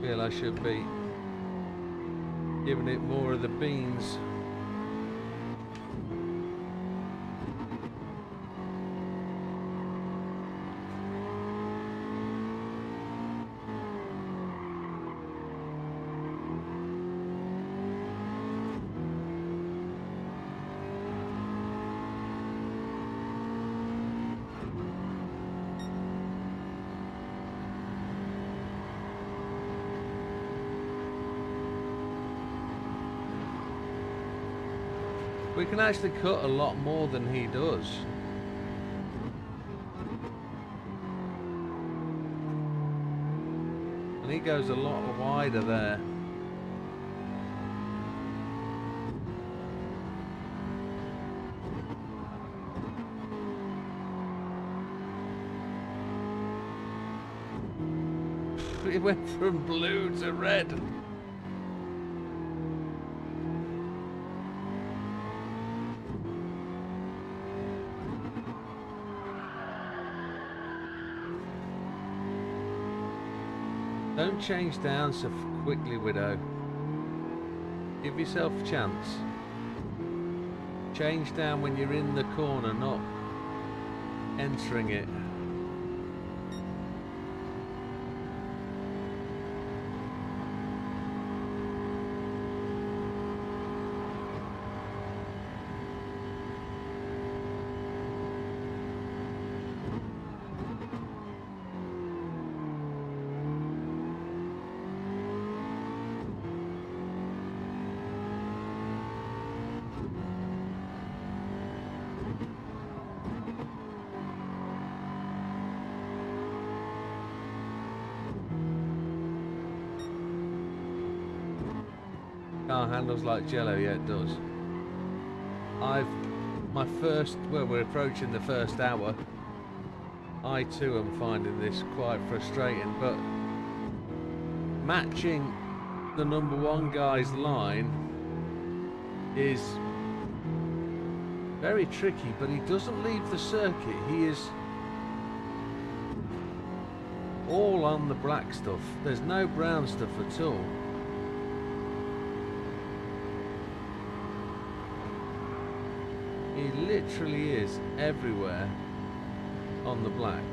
S2: Feel I should be giving it more of the beans. We can actually cut a lot more than he does. And he goes a lot wider there. He went from blue to red. Don't change down so quickly, Widow. Give yourself a chance. Change down when you're in the corner, not entering it. Car handles like jello, yeah it does. We're approaching the first hour. I too am finding this quite frustrating, but matching the number one guy's line is very tricky, but he doesn't leave the circuit. He is all on the black stuff. There's no brown stuff at all. He literally is everywhere on the black.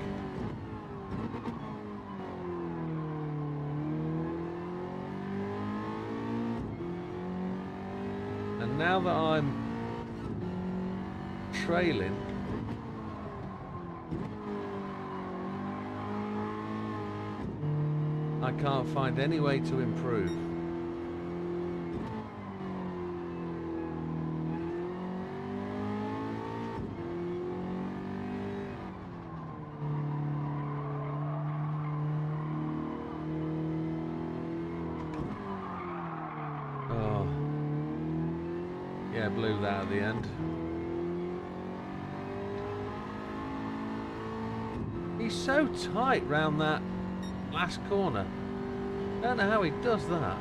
S2: And now that I'm trailing, I can't find any way to improve. Yeah, blew that at the end. He's so tight round that last corner. I don't know how he does that.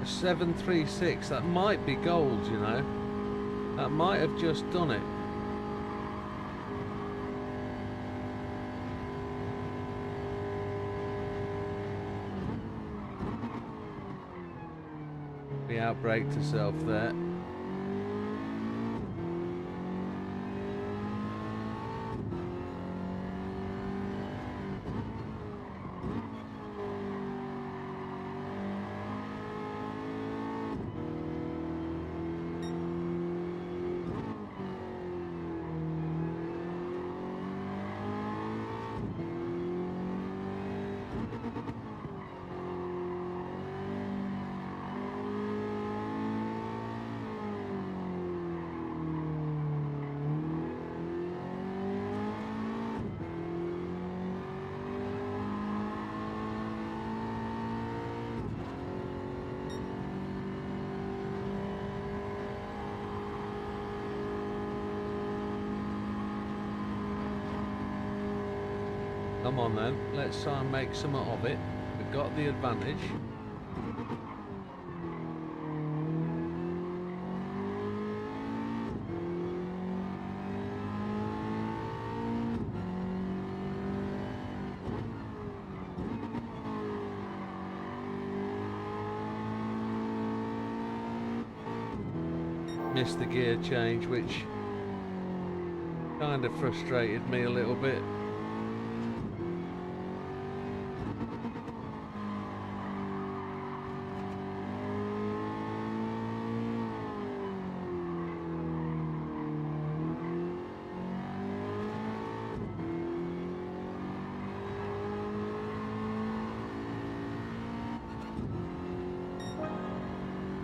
S2: A 736, that might be gold, you know. That might have just done it. He outbraked herself there. Come on then, let's try and make something of it. We've got the advantage. Missed the gear change, which kind of frustrated me a little bit.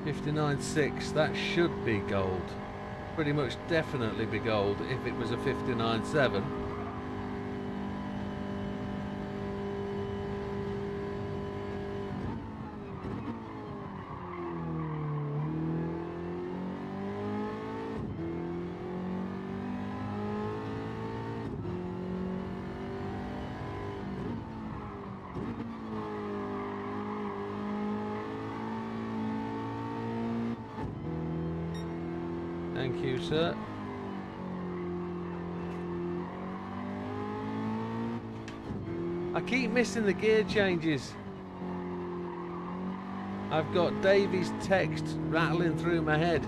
S2: .59.6, that should be gold. Pretty much definitely be gold if it was a 59.7. Thank you, sir. I keep missing the gear changes. I've got Davy's text rattling through my head.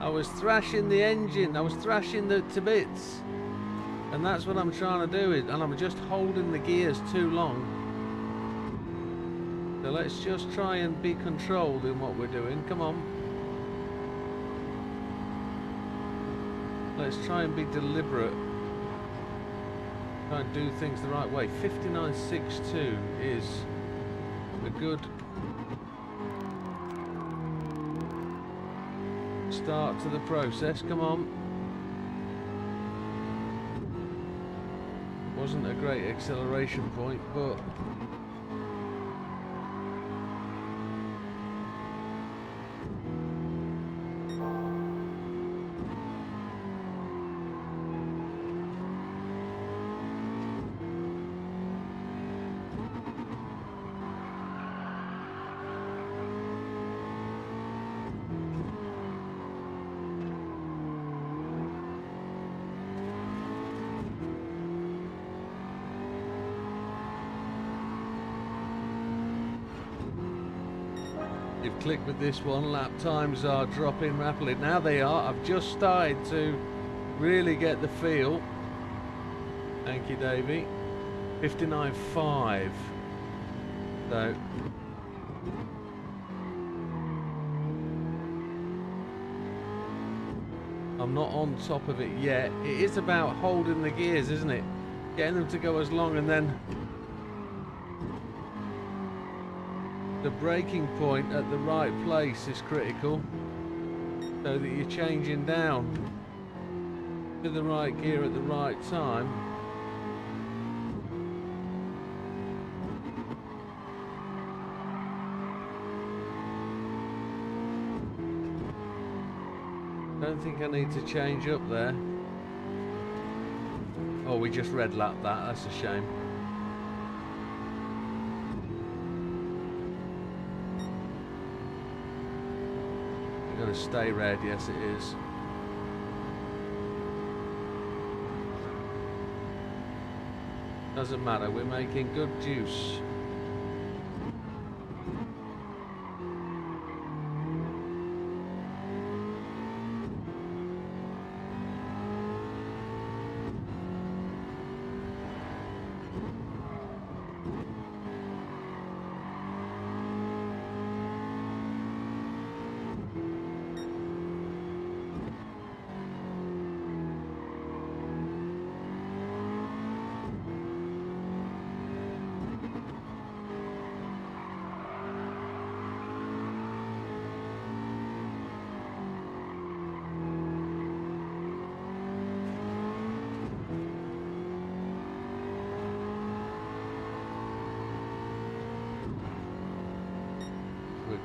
S2: I was thrashing the engine, I was thrashing the to bits. And that's what I'm trying to do, and I'm just holding the gears too long. So let's just try and be controlled in what we're doing. Come on. Let's try and be deliberate. Try and do things the right way. 59.62 is a good start to the process. Come on. Wasn't a great acceleration point, but You've clicked with this one. Lap times are dropping rapidly. Now they are. I've just started to really get the feel. Thank you, Davey. 59.5. So I'm not on top of it yet. It is about holding the gears, isn't it? Getting them to go as long, and then the braking point at the right place is critical, so that you're changing down to the right gear at the right time. Don't think I need to change up there. Oh, we just red lapped that. That's a shame. We're going to stay red. Yes, it is. Doesn't matter. We're making good juice.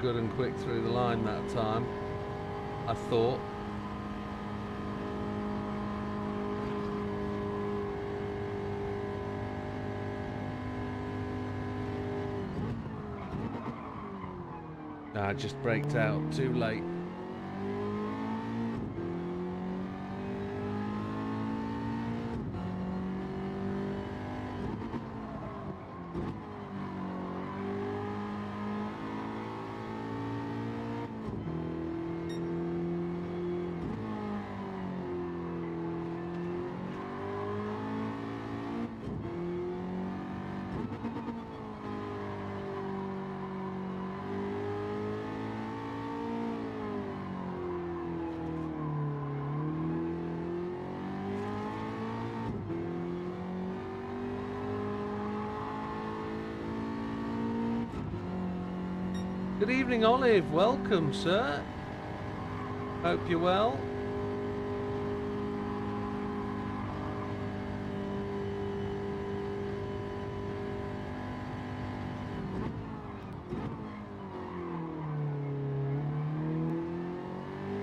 S2: Good and quick through the line that time, I thought. I just braked out too late. Good evening, Olive. Welcome, sir. Hope you're well.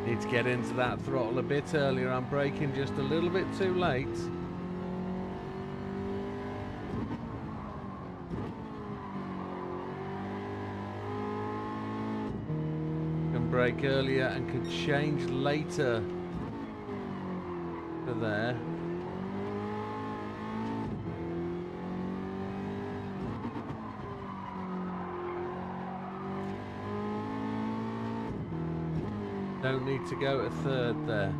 S2: Need to get into that throttle a bit earlier. I'm braking just a little bit too late. Brake earlier and could change later to there. Don't need to go to third there.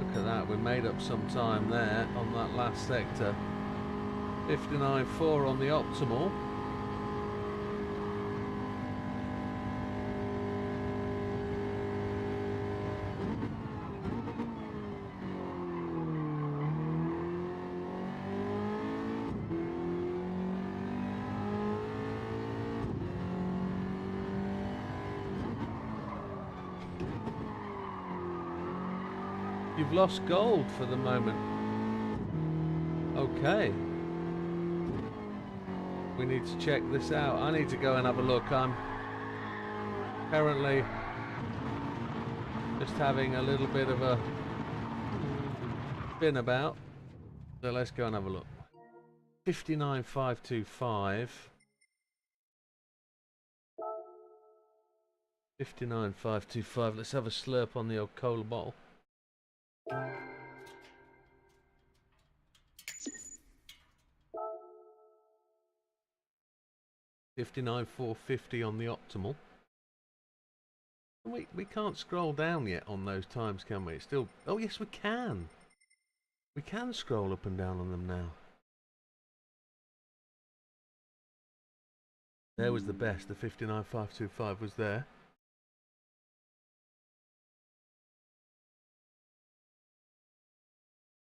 S2: Look at that, we made up some time there on that last sector. 59.4 on the optimal. You've lost gold for the moment. Okay. We need to check this out. I need to go and have a look. I'm currently just having a little bit of a spin about. So let's go and have a look. 59.525. 59.525. Let's have a slurp on the old cola bottle. 59,450 on the optimal. And we can't scroll down yet on those times, can we? It's still... Oh, yes, we can. We can scroll up and down on them now. There was the best. The 59,525 was there.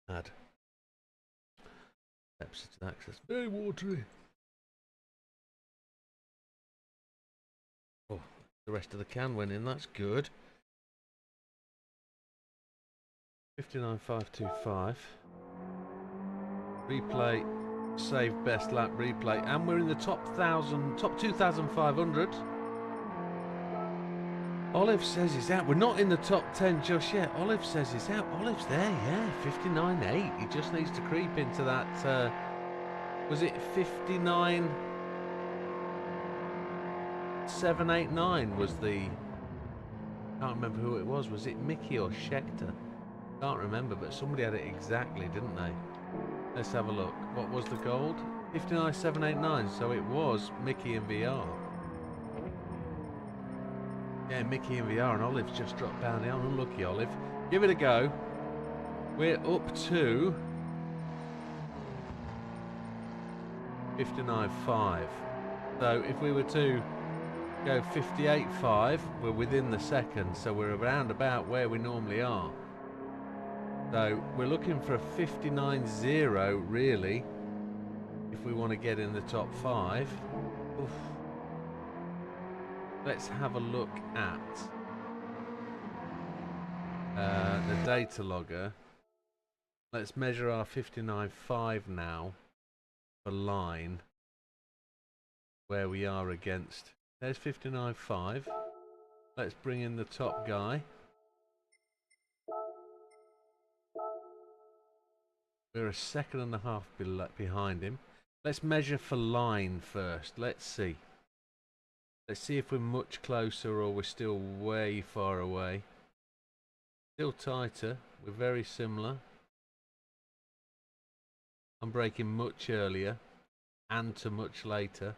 S2: Add. Pepsi to access. Very watery. Oh, the rest of the can went in. That's good. 59,525. Replay. Save best lap replay. And we're in the top 2,500. Olive says he's out. We're not in the top 10 just yet. Olive says he's out. Olive's there, yeah. 59.8. He just needs to creep into that. Was it 59.789 was the... Can't remember who it was. Was it Mickey or Schechter? Can't remember, but somebody had it exactly, didn't they? Let's have a look. What was the gold? 59.789. So it was Mickey and VR. Yeah, Mickey and VR, and Olive's just dropped down down. Unlucky, Olive. Give it a go. We're up to 59.5. So if we were to go 58.5, we're within the second. So we're around about where we normally are. So we're looking for a 59.0 really, if we want to get in the top 5. Oof. Let's have a look at the data logger. Let's measure our 59.5 now for line, where we are against. There's 59.5. Let's bring in the top guy. We're a second and a half behind him. Let's measure for line first. Let's see. Let's see if we're much closer or we're still way far away. Still tighter. We're very similar. I'm braking much earlier and to much later.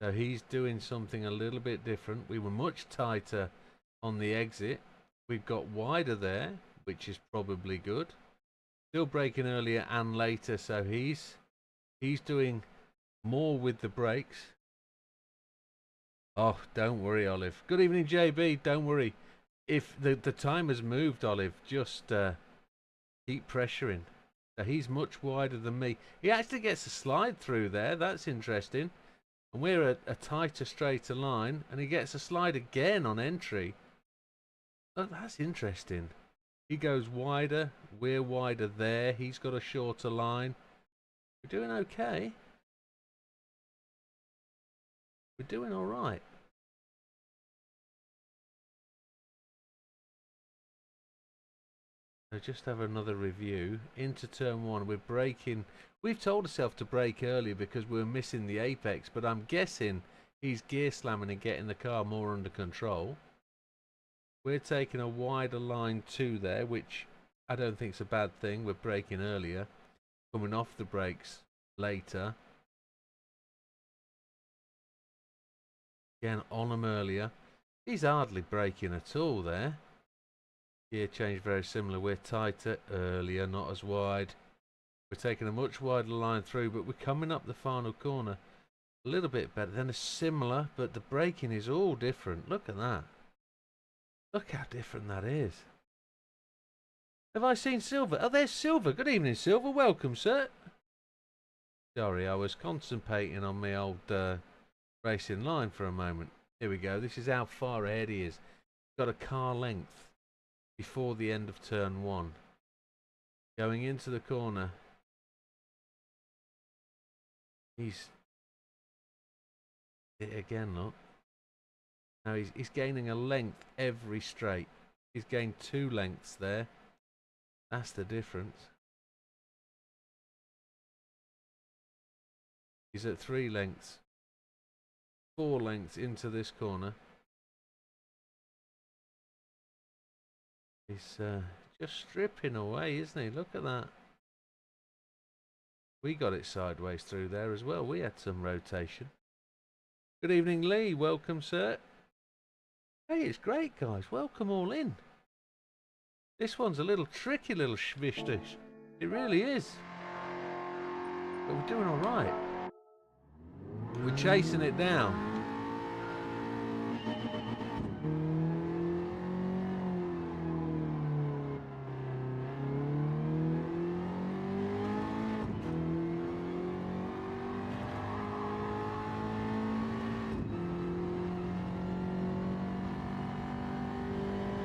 S2: So he's doing something a little bit different. We were much tighter on the exit. We've got wider there, which is probably good. Still braking earlier and later, so he's doing more with the brakes. Oh, don't worry, Olive. Good evening, JB. Don't worry. If the time has moved, Olive, just keep pressuring. So he's much wider than me. He actually gets a slide through there. That's interesting. And we're a tighter, straighter line, and he gets a slide again on entry. Oh, that's interesting. He goes wider. We're wider there. He's got a shorter line. We're doing okay. We're doing all right. So just have another review. Into turn 1, we're braking. We've told ourselves to brake earlier because we were missing the apex, but I'm guessing he's gear slamming and getting the car more under control. We're taking a wider line too there, which I don't think is a bad thing. We're braking earlier, coming off the brakes later. Again, on them earlier. He's hardly braking at all there. Gear change very similar. We're tighter earlier, not as wide. We're taking a much wider line through, but we're coming up the final corner a little bit better. Then a similar, but the braking is all different. Look at that. Look how different that is. Have I seen Silver? Oh, there's Silver. Good evening, Silver. Welcome, sir. Sorry, I was concentrating on my old racing line for a moment. Here we go. This is how far ahead he is. Got a car length before the end of turn 1. Going into the corner. He's it again, look. Now he's gaining a length every straight. He's gained 2 lengths there. That's the difference. He's at 3 lengths. 4 lengths into this corner. He's just stripping away, isn't he? Look at that. We got it sideways through there as well. We had some rotation. Good evening, Lee. Welcome, sir. Hey, it's great, guys. Welcome all in. This one's a little tricky little schvishtish. It really is. But we're doing all right. We're chasing it down.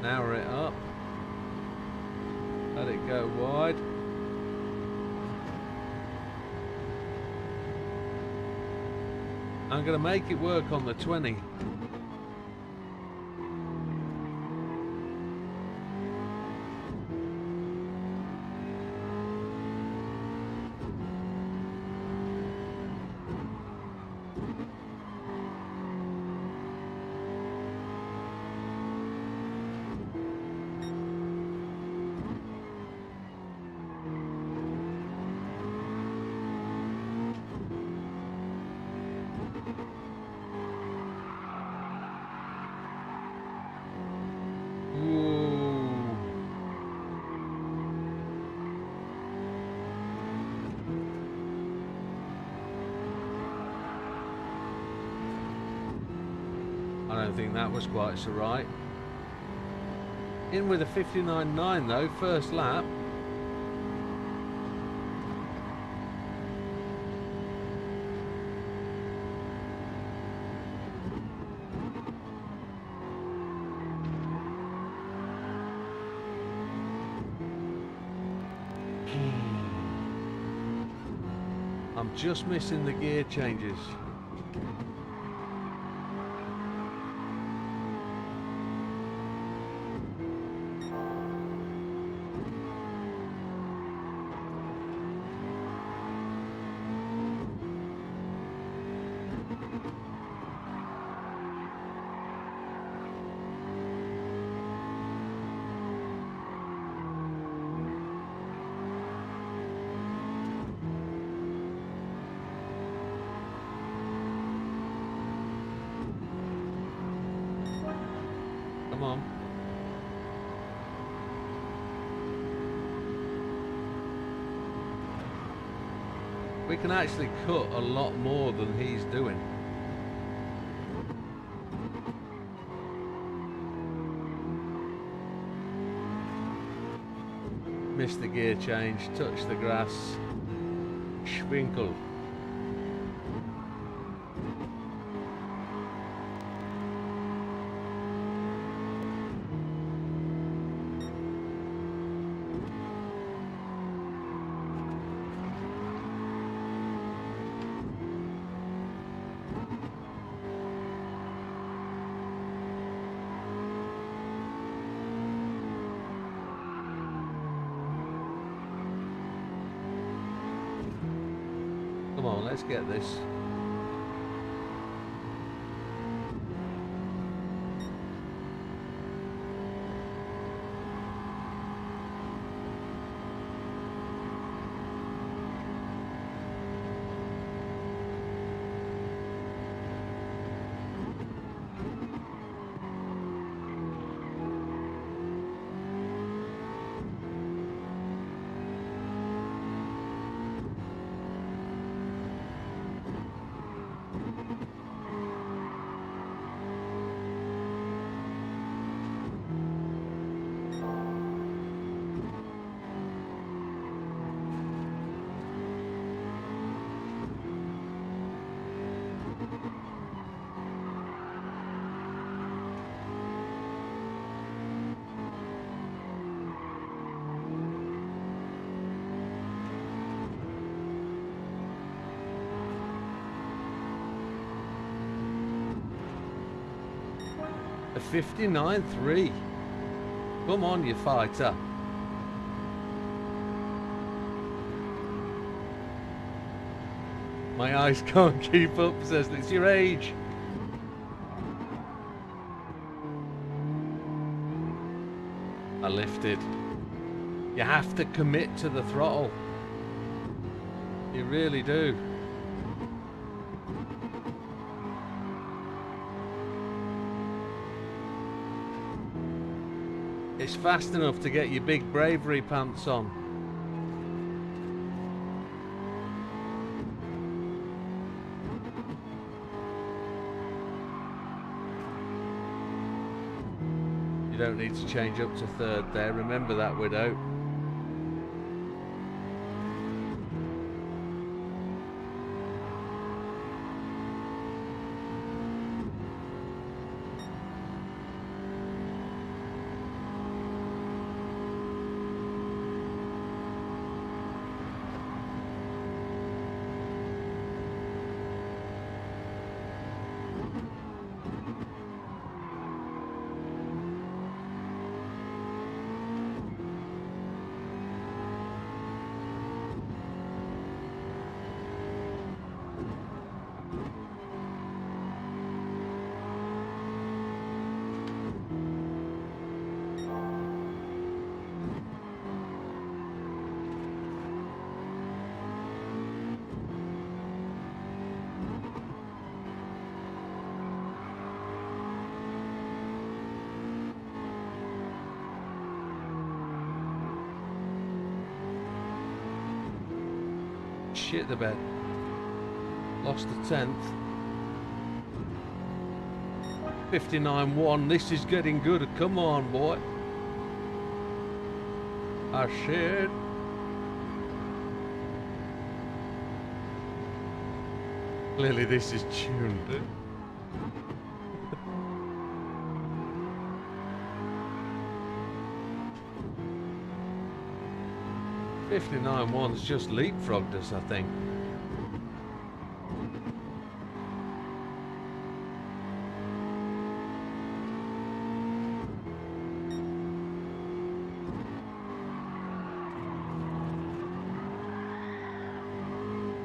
S2: Narrow it up. Let it go wide. I'm going to make it work on the 20. I don't think that was quite so right. In with a 59.9 though, first lap. I'm just missing the gear changes. Come on. We can actually cut a lot more than he's doing. Missed the gear change, touched the grass, schwinkle. Come on, let's get this. A 59.3. Come on, you fighter. My eyes can't keep up, says it's your age. I lifted. You have to commit to the throttle. You really do. it's fast enough to get your big bravery pants on. You don't need to change up to third there. Remember that, Widow. Shit the bed. Lost the 10th. 59.1. This is getting good. Come on, boy. I said. Clearly this is tuned. 59.1's just leapfrogged us, I think.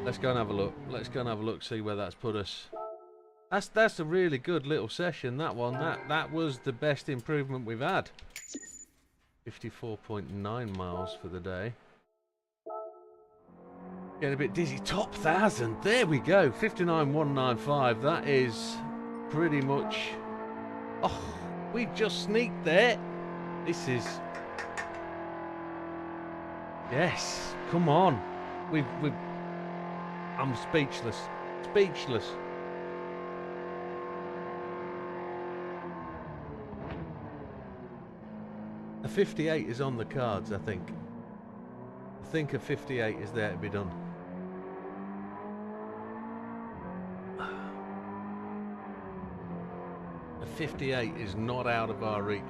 S2: Let's go and have a look. Let's go and have a look, see where that's put us. That's a really good little session, that one. That was the best improvement we've had. 54.9 miles for the day. Getting a bit dizzy. Top 1,000. There we go. 59.195. That is pretty much... Oh, we just sneaked there. This is... Yes. Come on. We've... I'm speechless. Speechless. A 58 is on the cards, I think. I think a 58 is there to be done. A 58 is not out of our reach.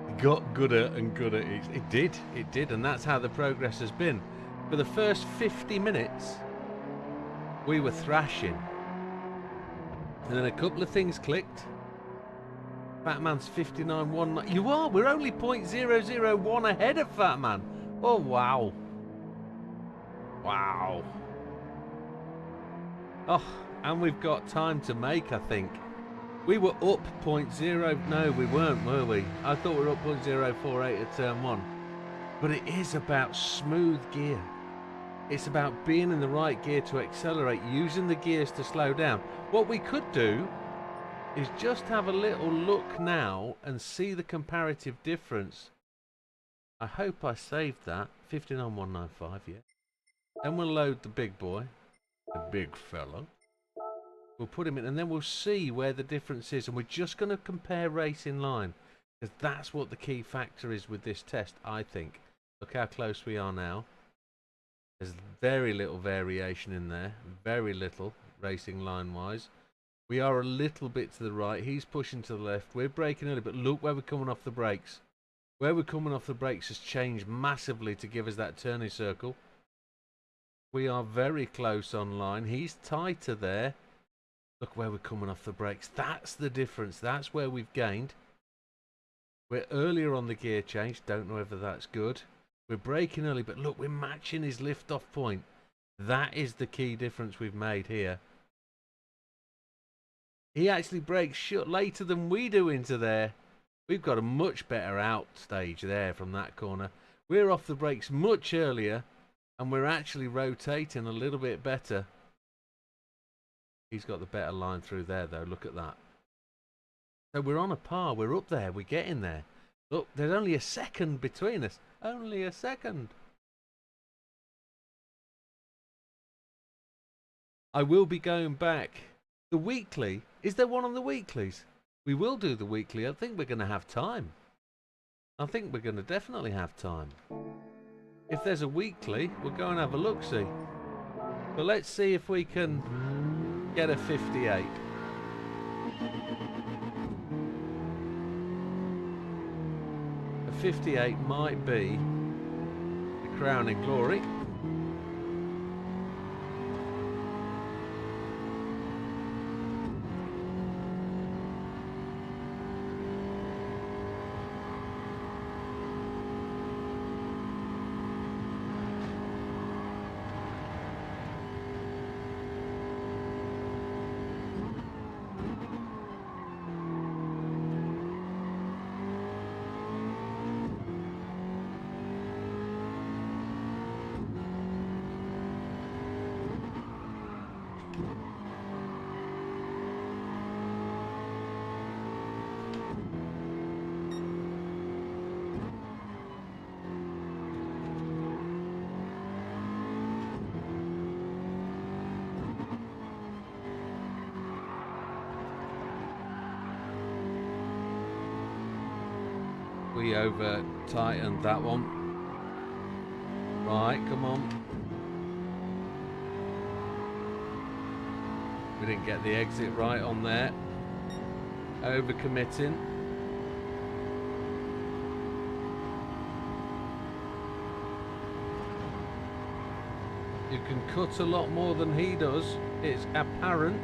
S2: It got gooder and gooder. It did, and that's how the progress has been. For the first 50 minutes, we were thrashing. And then a couple of things clicked. Fatman's 59.1. You are. We're only 0.001 ahead of Fatman. Oh, wow. Wow. Oh, and we've got time to make, I think. We were up 0.0... No, we weren't, were we? I thought we were up 0.048 at turn 1. But it is about smooth gear. It's about being in the right gear to accelerate, using the gears to slow down. What we could do is just have a little look now and see the comparative difference. I hope I saved that. 59.195, yeah. Then we'll load the big boy, the big fella. We'll put him in and then we'll see where the difference is. And we're just going to compare race in line, because that's what the key factor is with this test, I think. Look how close we are now. There's very little variation in there. Very little racing line-wise. We are a little bit to the right. He's pushing to the left. We're braking early, but look where we're coming off the brakes. Where we're coming off the brakes has changed massively to give us that turning circle. We are very close on line. He's tighter there. Look where we're coming off the brakes. That's the difference. That's where we've gained. We're earlier on the gear change. Don't know whether that's good. We're braking early, but look, we're matching his lift-off point. That is the key difference we've made here. He actually brakes later than we do into there. We've got a much better out stage there from that corner. We're off the brakes much earlier, and we're actually rotating a little bit better. He's got the better line through there, though. Look at that. So we're on a par. We're up there. We're getting there. Look, there's only a second between us. Only a second. I will be going back. The weekly. Is there one on the weeklies? We will do the weekly. I think we're going to have time. I think we're going to definitely have time. If there's a weekly, we'll go and have a look-see. But let's see if we can get a 58. A 58 might be the crowning glory. We over tightened that one. Right, come on. We didn't get the exit right on there. Over committing. You can cut a lot more than he does. It's apparent.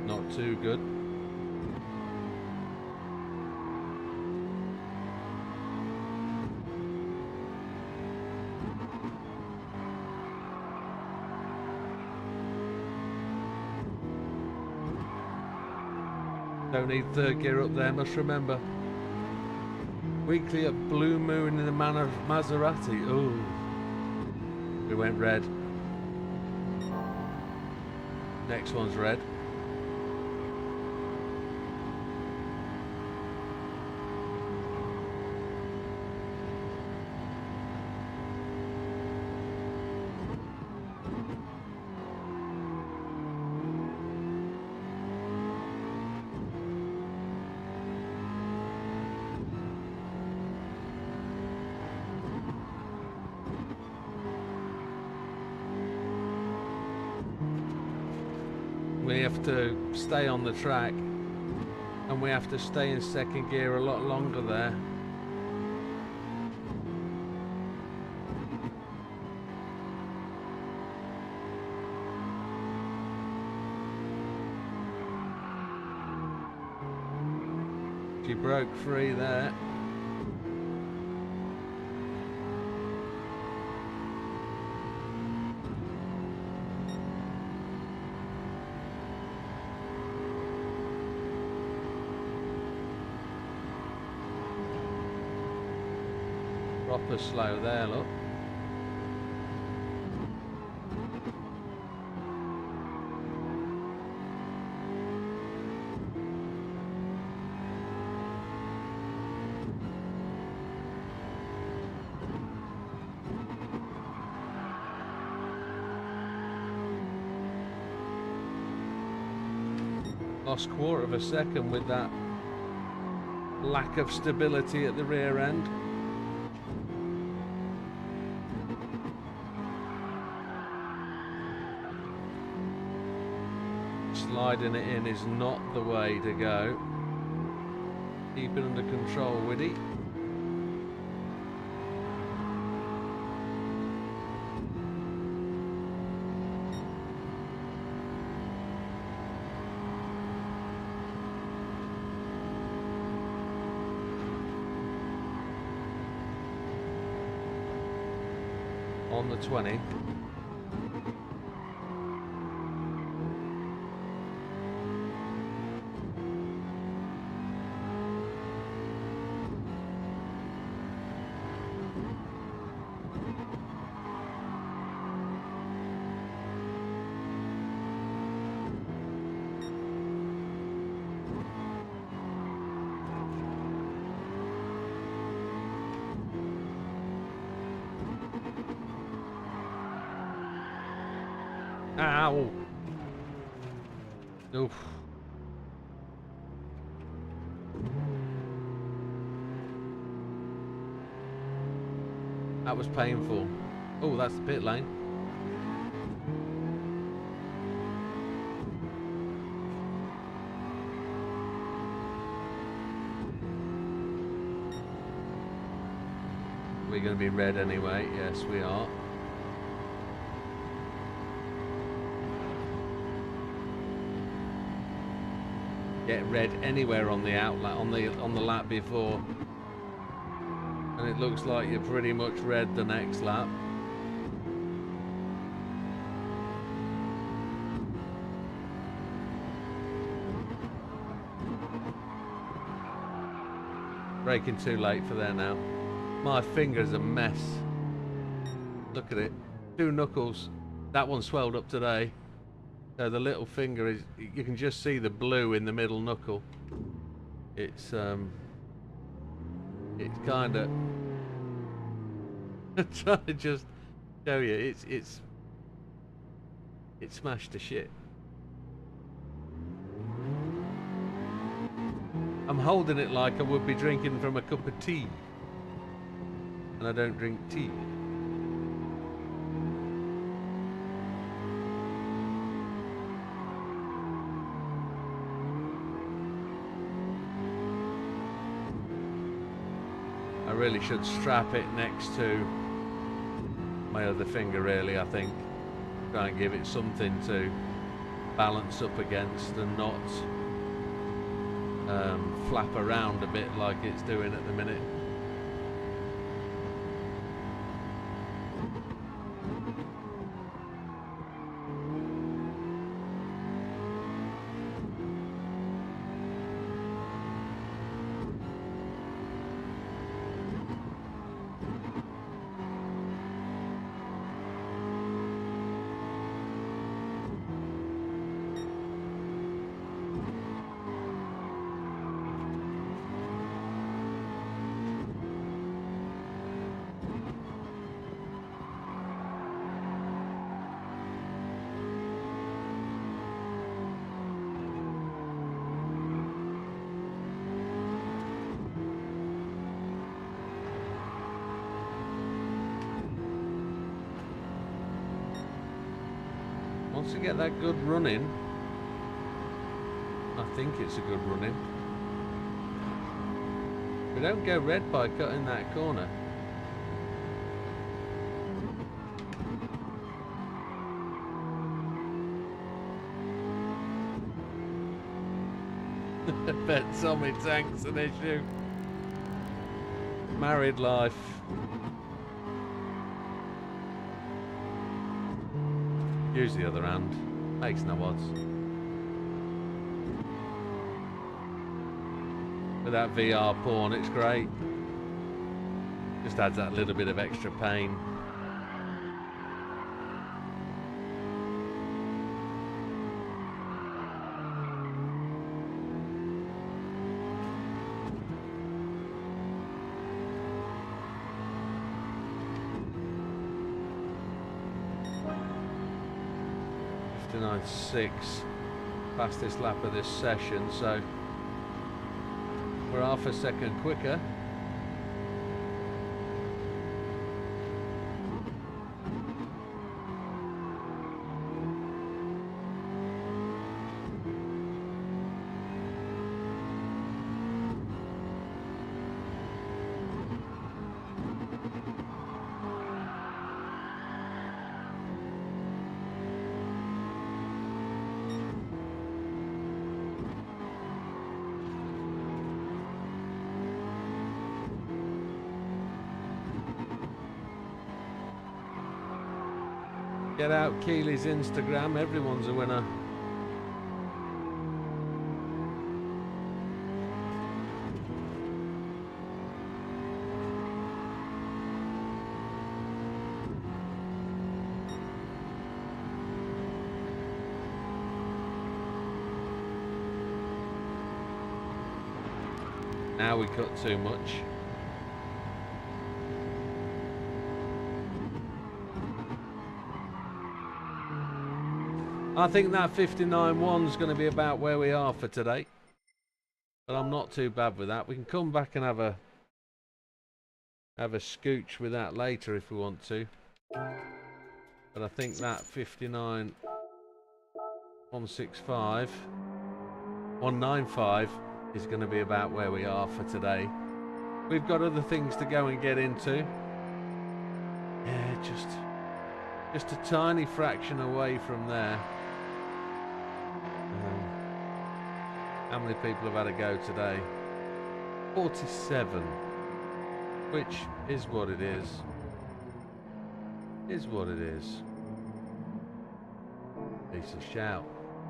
S2: Not too good. Don't need third gear up there, must remember. Weekly at Blue Moon in the manner of Maserati. Ooh. We went red. Next one's red. We have to stay on the track and we have to stay in second gear a lot longer there. She broke free there. Proper slow there, look. Lost quarter of a second with that lack of stability at the rear end. Sliding it in is not the way to go. Keep it under control, Widdy. On the 20. Ow! Oof. That was painful. Oh, that's the pit lane. We're going to be red anyway. Yes, we are. Get red anywhere on the outlet on the lap before, and it looks like you're pretty much red the next lap. Braking too late for there now. My finger's a mess. Look at it. 2 knuckles. That one swelled up today. So the little finger is, you can just see the blue in the middle knuckle. It's kind of trying to just show you. It's smashed to shit. I'm holding it like I would be drinking from a cup of tea, and I don't drink tea. I really should strap it next to my other finger, really, I think. Try and give it something to balance up against and not flap around a bit like it's doing at the minute. Once you get that good running, I think it's a good running. We don't go red by cutting that corner. I bet Tommy Tank's an issue. Married life. Use the other hand. Makes no odds. With that VR porn, it's great. Just adds that little bit of extra pain. .6, fastest lap of this session, so we're half a second quicker. Get out Keely's Instagram, everyone's a winner. Now we cut too much. I think that 59.1 is going to be about where we are for today. But I'm not too bad with that. We can come back and have a scooch with that later if we want to. But I think that 59.165, 195 is going to be about where we are for today. We've got other things to go and get into. Yeah, just a tiny fraction away from there. How many people have had a go today? 47. Which is what it is. Is what it is. Decent shout.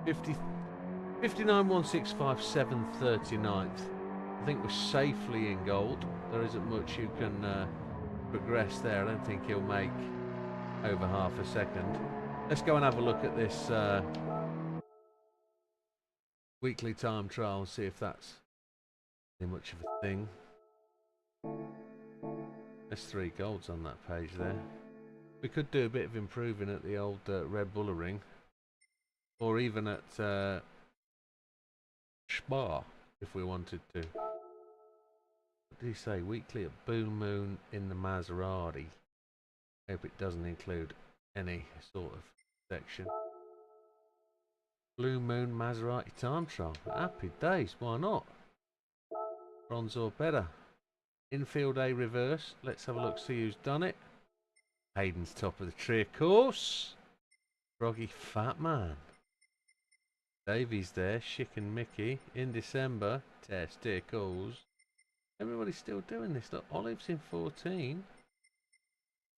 S2: 59.165, 739th. I think we're safely in gold. There isn't much you can progress there. I don't think he'll make over half a second. Let's go and have a look at this weekly time trial and see if that's any much of a thing. There's 3 golds on that page there. We could do a bit of improving at the old Red Bull Ring, or even at Spa if we wanted to. What did he say? Weekly at Blue Moon in the Maserati. Hope it doesn't include any sort of section. Blue Moon Maserati time trial. Happy days, why not? Bronze or better. Infield A reverse. Let's have a look, see who's done it. Hayden's top of the tree, of course. Froggy Fat Man. Davey's there. Chic and Mickey. In December. Testicles. Everybody's still doing this. Look, Olive's in 14.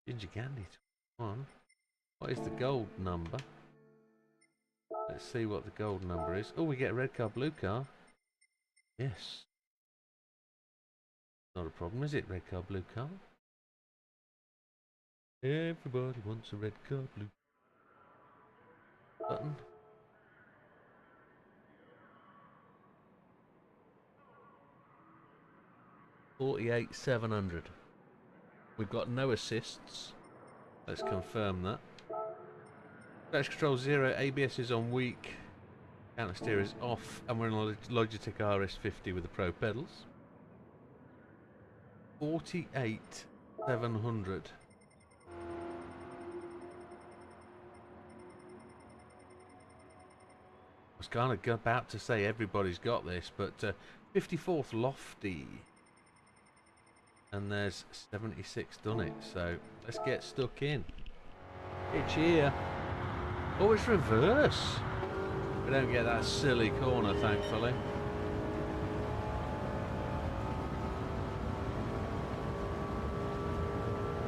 S2: Ginger Candy 21. What is the gold number? Let's see what the gold number is. Oh, we get a red car, blue car. Yes. Not a problem, is it? Red car, blue car. Everybody wants a red car, blue button. $48,700. We've got no assists. Let's confirm that. Traction control 0. ABS is on weak. Counter steer is off, and we're in a Logitech RS50 with the Pro pedals. 48,700. I was kind of about to say everybody's got this, but 54th Lofty. And there's 76 done it, so let's get stuck in. It's here. Oh, it's reverse. We don't get that silly corner, thankfully.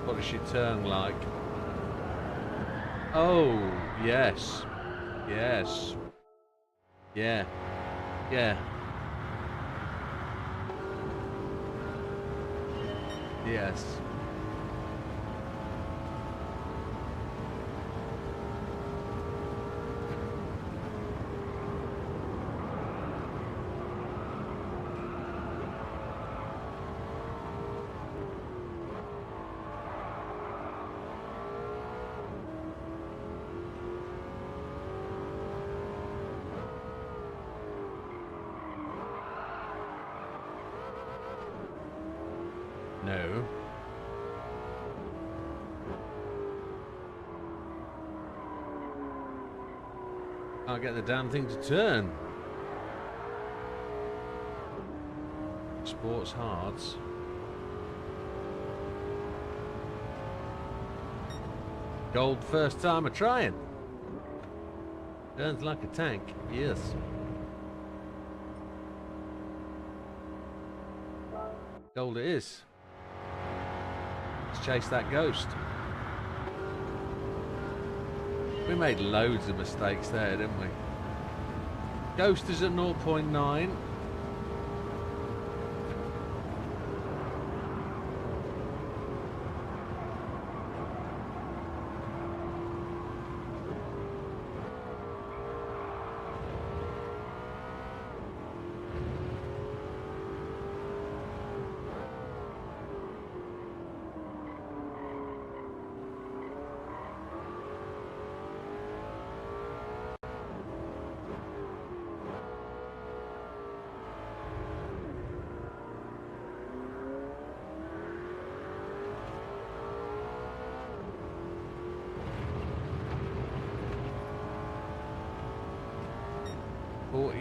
S2: What does she turn like? Oh, yes. Yes. Yeah. Yeah. Yes. No. Can't get the damn thing to turn. Sports hards. Gold first time of trying. Turns like a tank. Yes. Gold it is. Let's chase that ghost. We made loads of mistakes there, didn't we? Ghost is at 0.9.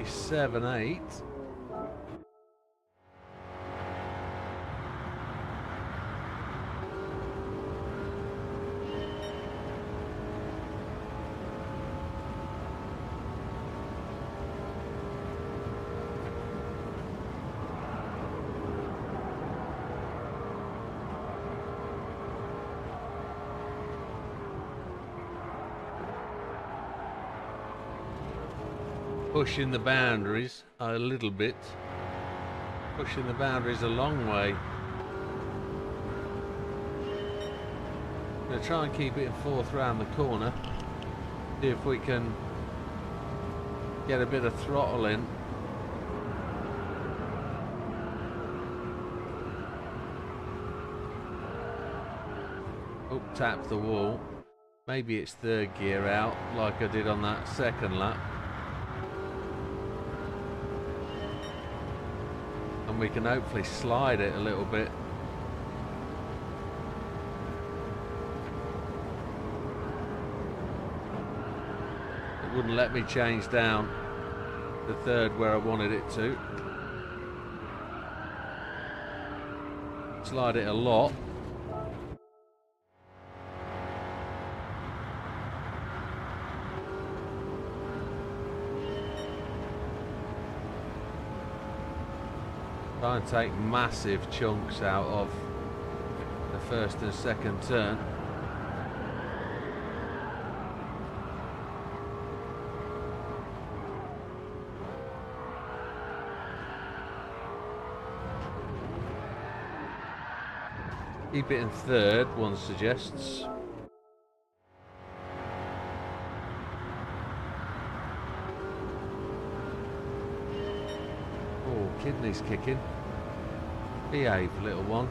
S2: 37.8. Pushing the boundaries a little bit. Pushing the boundaries a long way. I'm going to try and keep it in fourth round the corner. See if we can get a bit of throttle in. Oh, tap the wall. Maybe it's third gear out like I did on that second lap. And we can hopefully slide it a little bit. It wouldn't let me change down the third where I wanted it to. Slide it a lot. Try and take massive chunks out of the first and second turn. Keep it in third, one suggests. Oh, kidney's kicking. Behave, little one.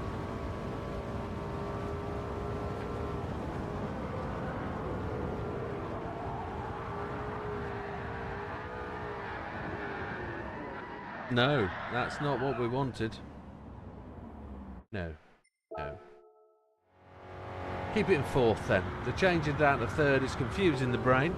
S2: No, that's not what we wanted. No, no. Keep it in fourth then. The changing down to third is confusing the brain.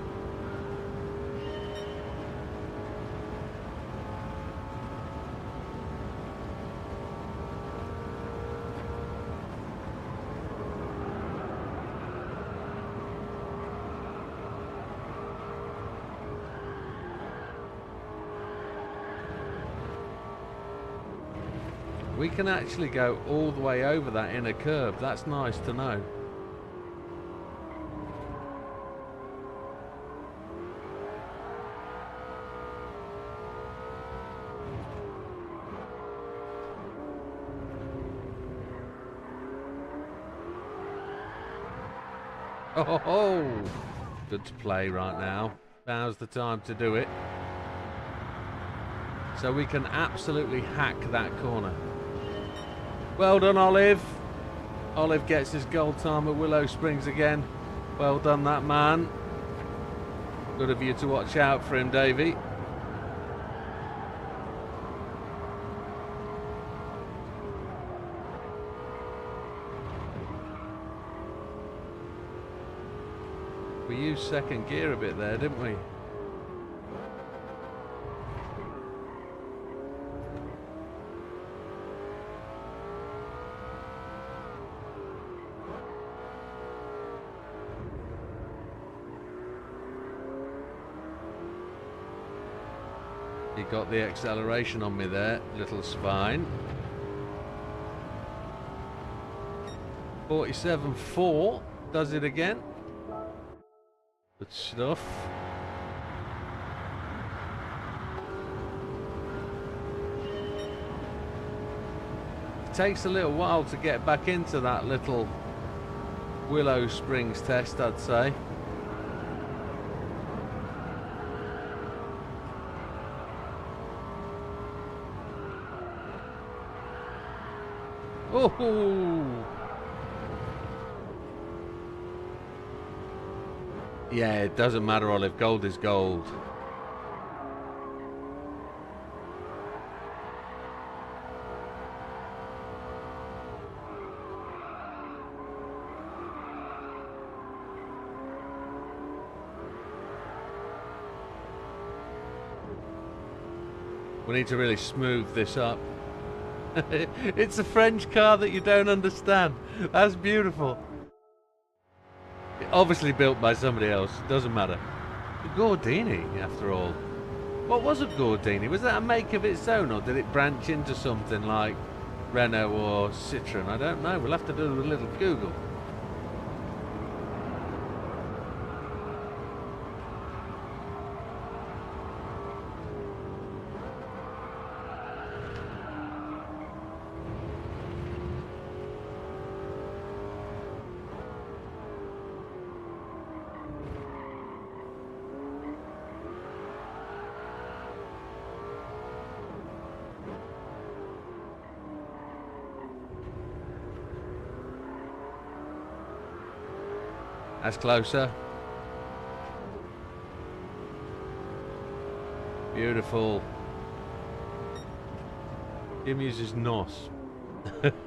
S2: We can actually go all the way over that inner curve. That's nice to know. Oh, good to play right now. Now's the time to do it. So we can absolutely hack that corner. Well done, Olive. Olive gets his gold time at Willow Springs again. Well done, that man. Good of you to watch out for him, Davey. We used second gear a bit there, didn't we? He got the acceleration on me there, little spine. 47.4 does it again. Good stuff. It takes a little while to get back into that little Willow Springs test, I'd say. Oh! Yeah, it doesn't matter, Olive. Gold is gold. We need to really smooth this up. It's a French car that you don't understand. That's beautiful. Obviously built by somebody else. Doesn't matter. A Gordini, after all. What was a Gordini? Was that a make of its own, or did it branch into something like Renault or Citroën? I don't know. We'll have to do a little Google. That's closer. Beautiful. Jim uses NOS.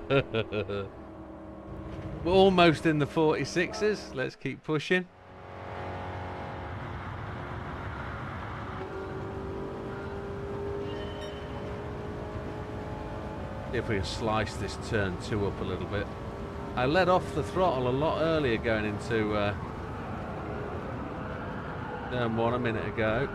S2: We're almost in the 46s. Let's keep pushing. See if we can slice this turn 2 up a little bit. I let off the throttle a lot earlier going into turn 1 a minute ago.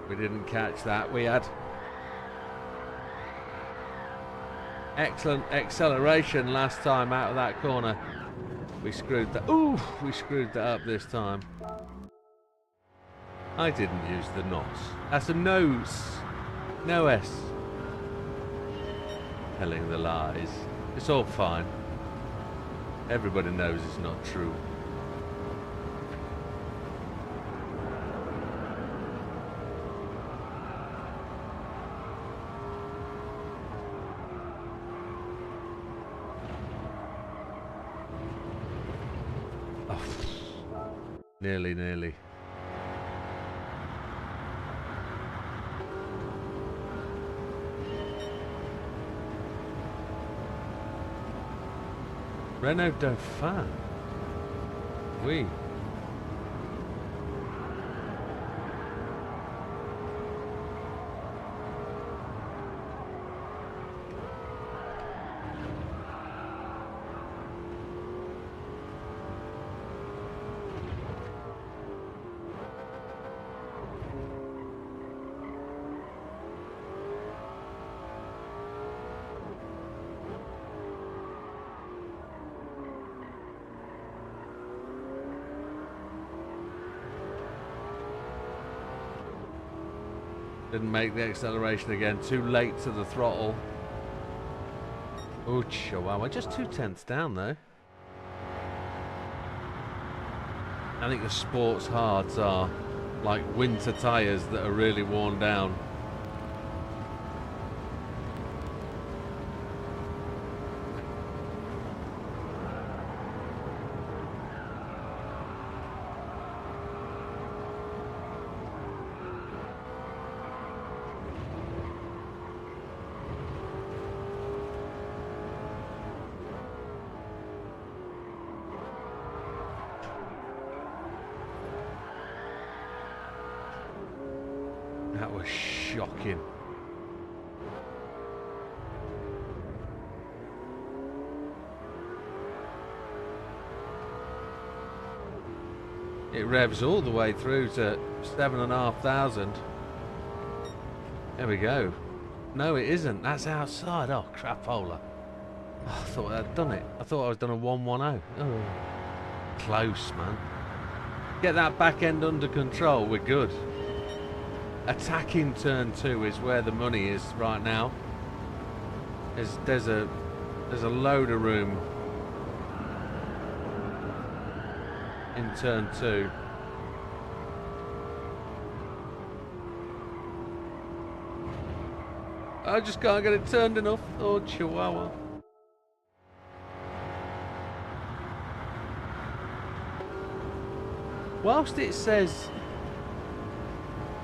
S2: We didn't catch that. We had excellent acceleration last time out of that corner. We screwed that. Ooh, we screwed that up this time. I didn't use the NOS. That's a nose. No S. Telling the lies. It's all fine. Everybody knows it's not true. Nearly. Renault Dauphin. Oui. Didn't make the acceleration again. Too late to the throttle. Oh, chihuahua. Just 2/10 down, though. I think the sports hards are like winter tyres that are really worn down. That was shocking. It revs all the way through to 7,500. There we go. No, it isn't. That's outside. Oh, crapola. Oh, I thought I'd done it. I thought I was done a 110. Oh, close, man. Get that back end under control. We're good. Attacking turn 2 is where the money is right now. There's a load of room in turn 2. I just can't get it turned enough. Oh, chihuahua. whilst it says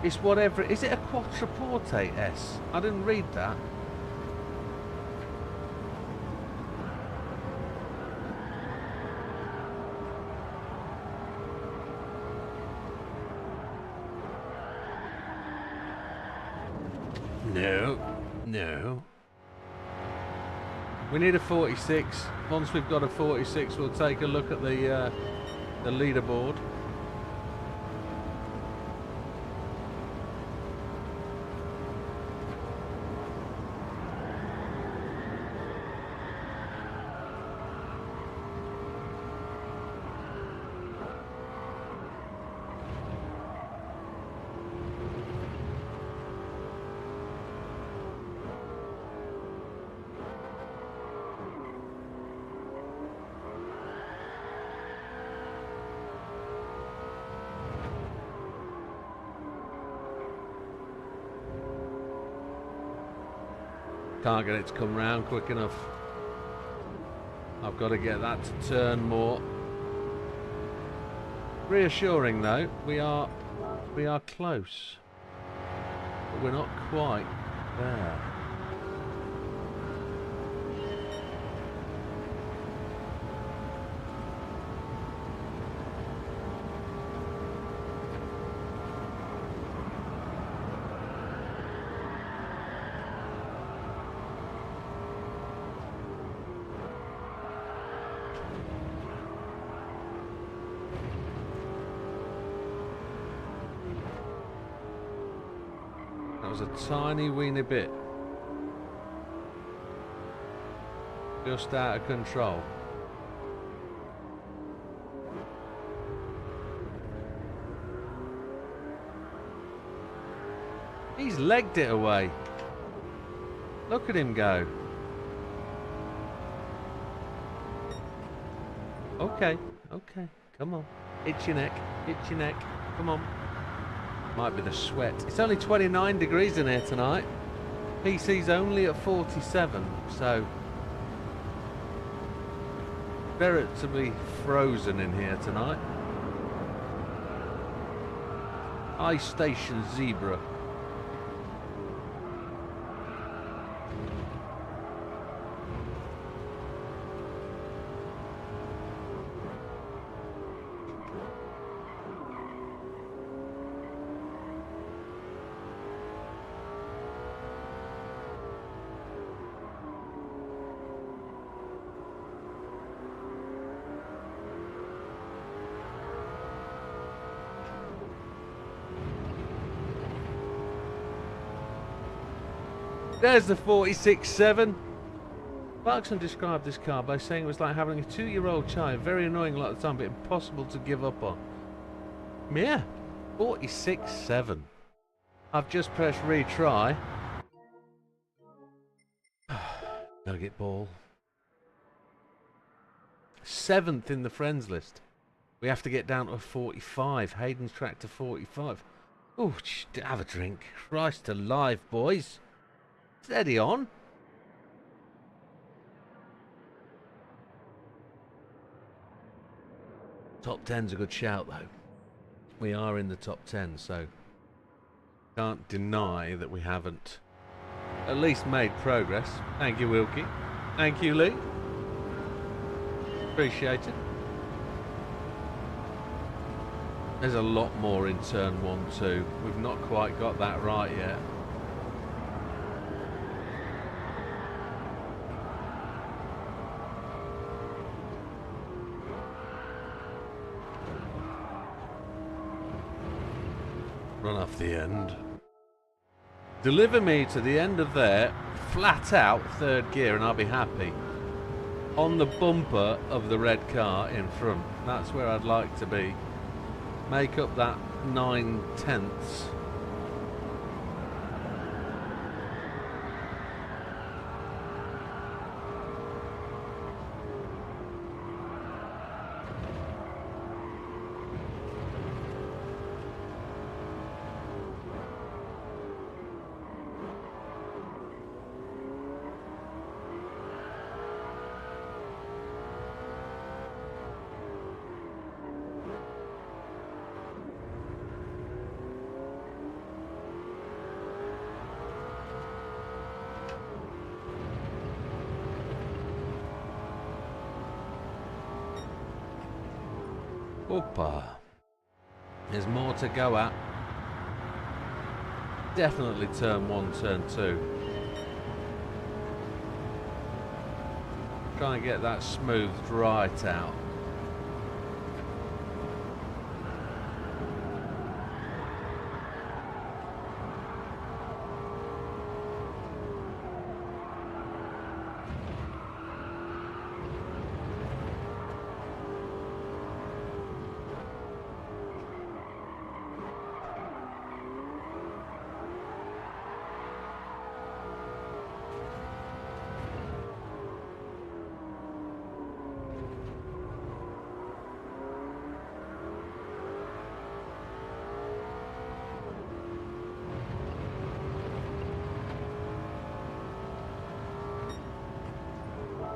S2: it's whatever, is it a Quattroporte S? I didn't read that. No, no. We need a 46. Once we've got a 46, we'll take a look at the leaderboard. Can't get it to come round quick enough. I've got to get that to turn more. Reassuring though, we are close, but we're not quite there. Was a tiny weeny bit, just out of control. He's legged it away. Look at him go. Okay, okay, come on. Itch your neck, itch your neck, come on. Might be the sweat. It's only 29 degrees in here tonight. PC's only at 47, so veritably frozen in here tonight. Ice Station Zebra. There's the 46.7. Clarkson described this car by saying it was like having a 2-year-old child. Very annoying a lot of the time, but impossible to give up on. Yeah, 46.7. I've just pressed retry. Nugget ball. 7th in the friends list. We have to get down to a 45. Hayden's track to 45. Oh, have a drink. Christ alive, boys. Steady on. Top 10's a good shout, though. We are in the top 10, so can't deny that we haven't at least made progress. Thank you, Wilkie. Thank you, Lee. Appreciate it. There's a lot more in turn 1, 2. We've not quite got that right yet. Run off the end. Deliver me to the end of there, flat out 3rd gear, and I'll be happy. On the bumper of the red car in front. That's where I'd like to be. Make up that 9/10. Opa. There's more to go at. Definitely turn 1, turn 2. Try and get that smoothed right out.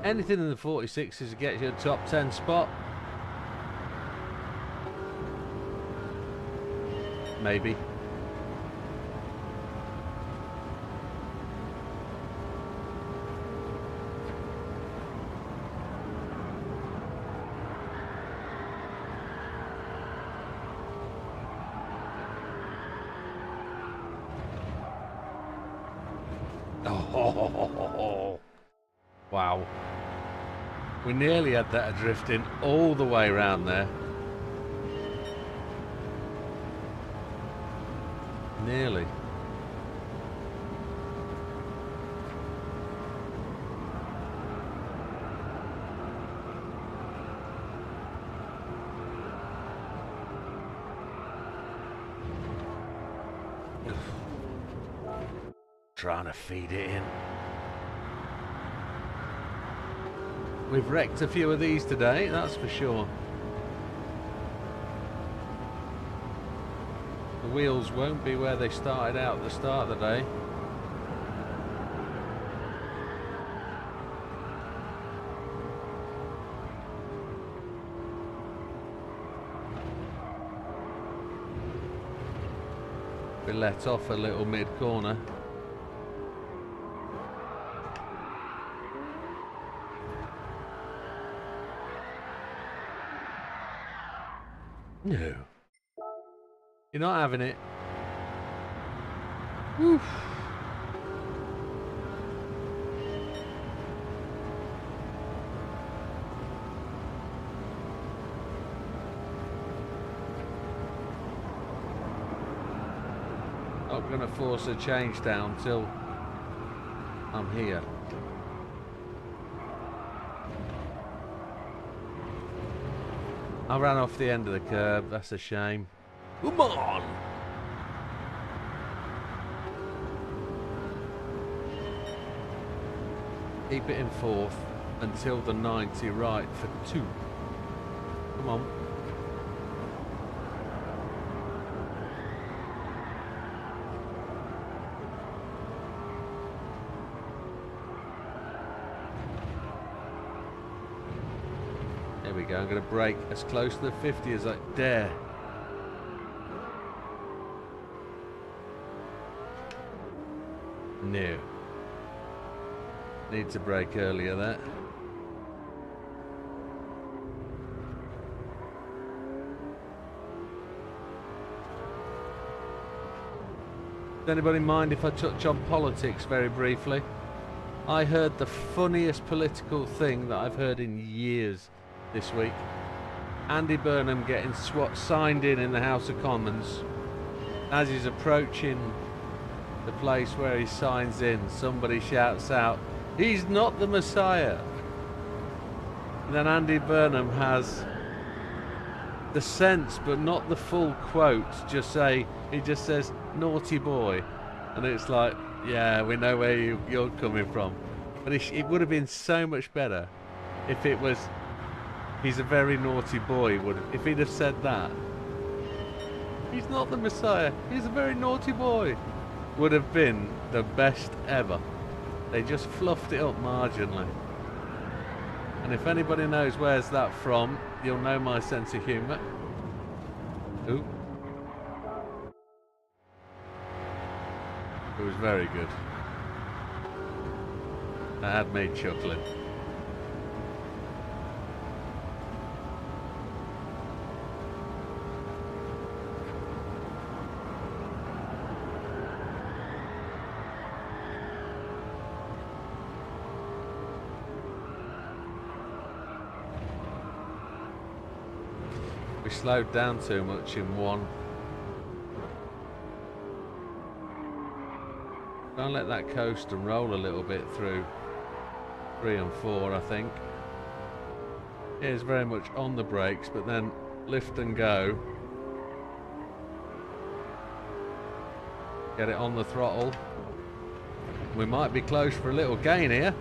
S2: Anything in the 46s gets you a top 10 spot. Maybe. Oh, wow. We nearly had that drifting all the way around there. Nearly. Trying to feed it in. We've wrecked a few of these today, that's for sure. The wheels won't be where they started out at the start of the day. We let off a little mid-corner. No. You're not having it. Woof. Not going to force a change down till I'm here. I ran off the end of the curb, that's a shame. Come on! Keep it in 4th until the 90 right for 2. Come on. There we go, I'm going to brake as close to the 50 as I dare. No. Need to brake earlier there. Does anybody mind if I touch on politics very briefly? I heard the funniest political thing that I've heard in years this week. Andy Burnham getting signed in the House of Commons. As he's approaching the place where he signs in, somebody shouts out, "He's not the Messiah." And then Andy Burnham has the sense, but not the full quote, he just says, "Naughty boy." And it's like, yeah, we know where you're coming from. But it would have been so much better if it was, "He's a very naughty boy." If he'd have said that, "He's not the Messiah, he's a very naughty boy," would have been the best ever. They just fluffed it up marginally. And if anybody knows where's that from, you'll know my sense of humour. Ooh. It was very good. That had me chuckling. slowed down too much in 1. Don't let that coast and roll a little bit through 3 and 4, I think. It is very much on the brakes, but then lift and go. Get it on the throttle. We might be close for a little gain here.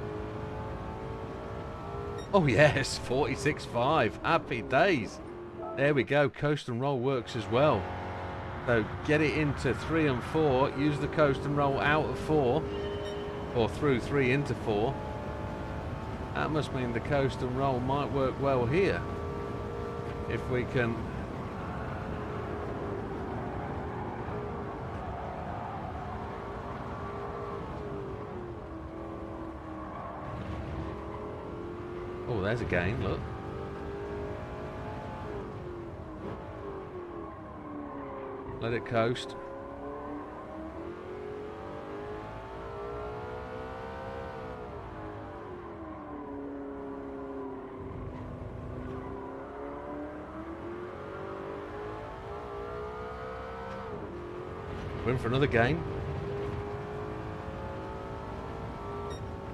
S2: Oh yes, 46.5. Happy days. There we go. Coast and roll works as well. So get it into 3 and 4. Use the coast and roll out of 4. Or through 3 into 4. That must mean the coast and roll might work well here. If we can... Oh, there's a gain, look. Let it coast. We're in for another gain.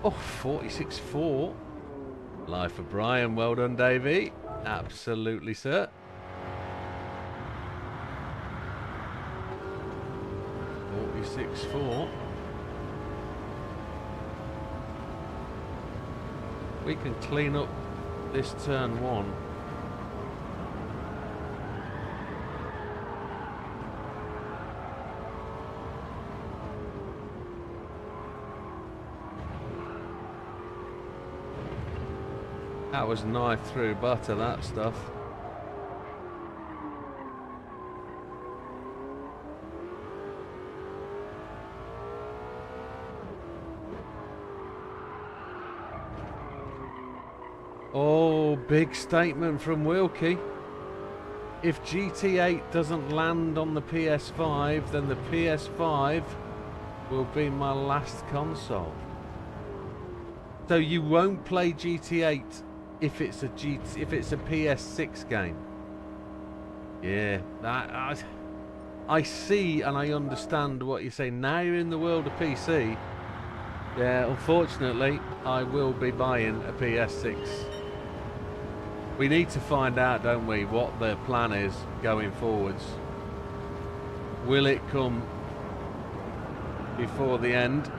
S2: Oh, 46.4. Life for Brian. Well done, Davey. Absolutely, sir. .4. We can clean up this turn 1. That was knife through butter, that stuff. Oh, big statement from Wilkie. If GT8 doesn't land on the PS5, then the PS5 will be my last console. So you won't play GT8 if it's a PS6 game. Yeah, that I see and I understand what you're saying. Now you're in the world of PC. Yeah, unfortunately, I will be buying a PS6. We need to find out, don't we, what the plan is going forwards. Will it come before the end?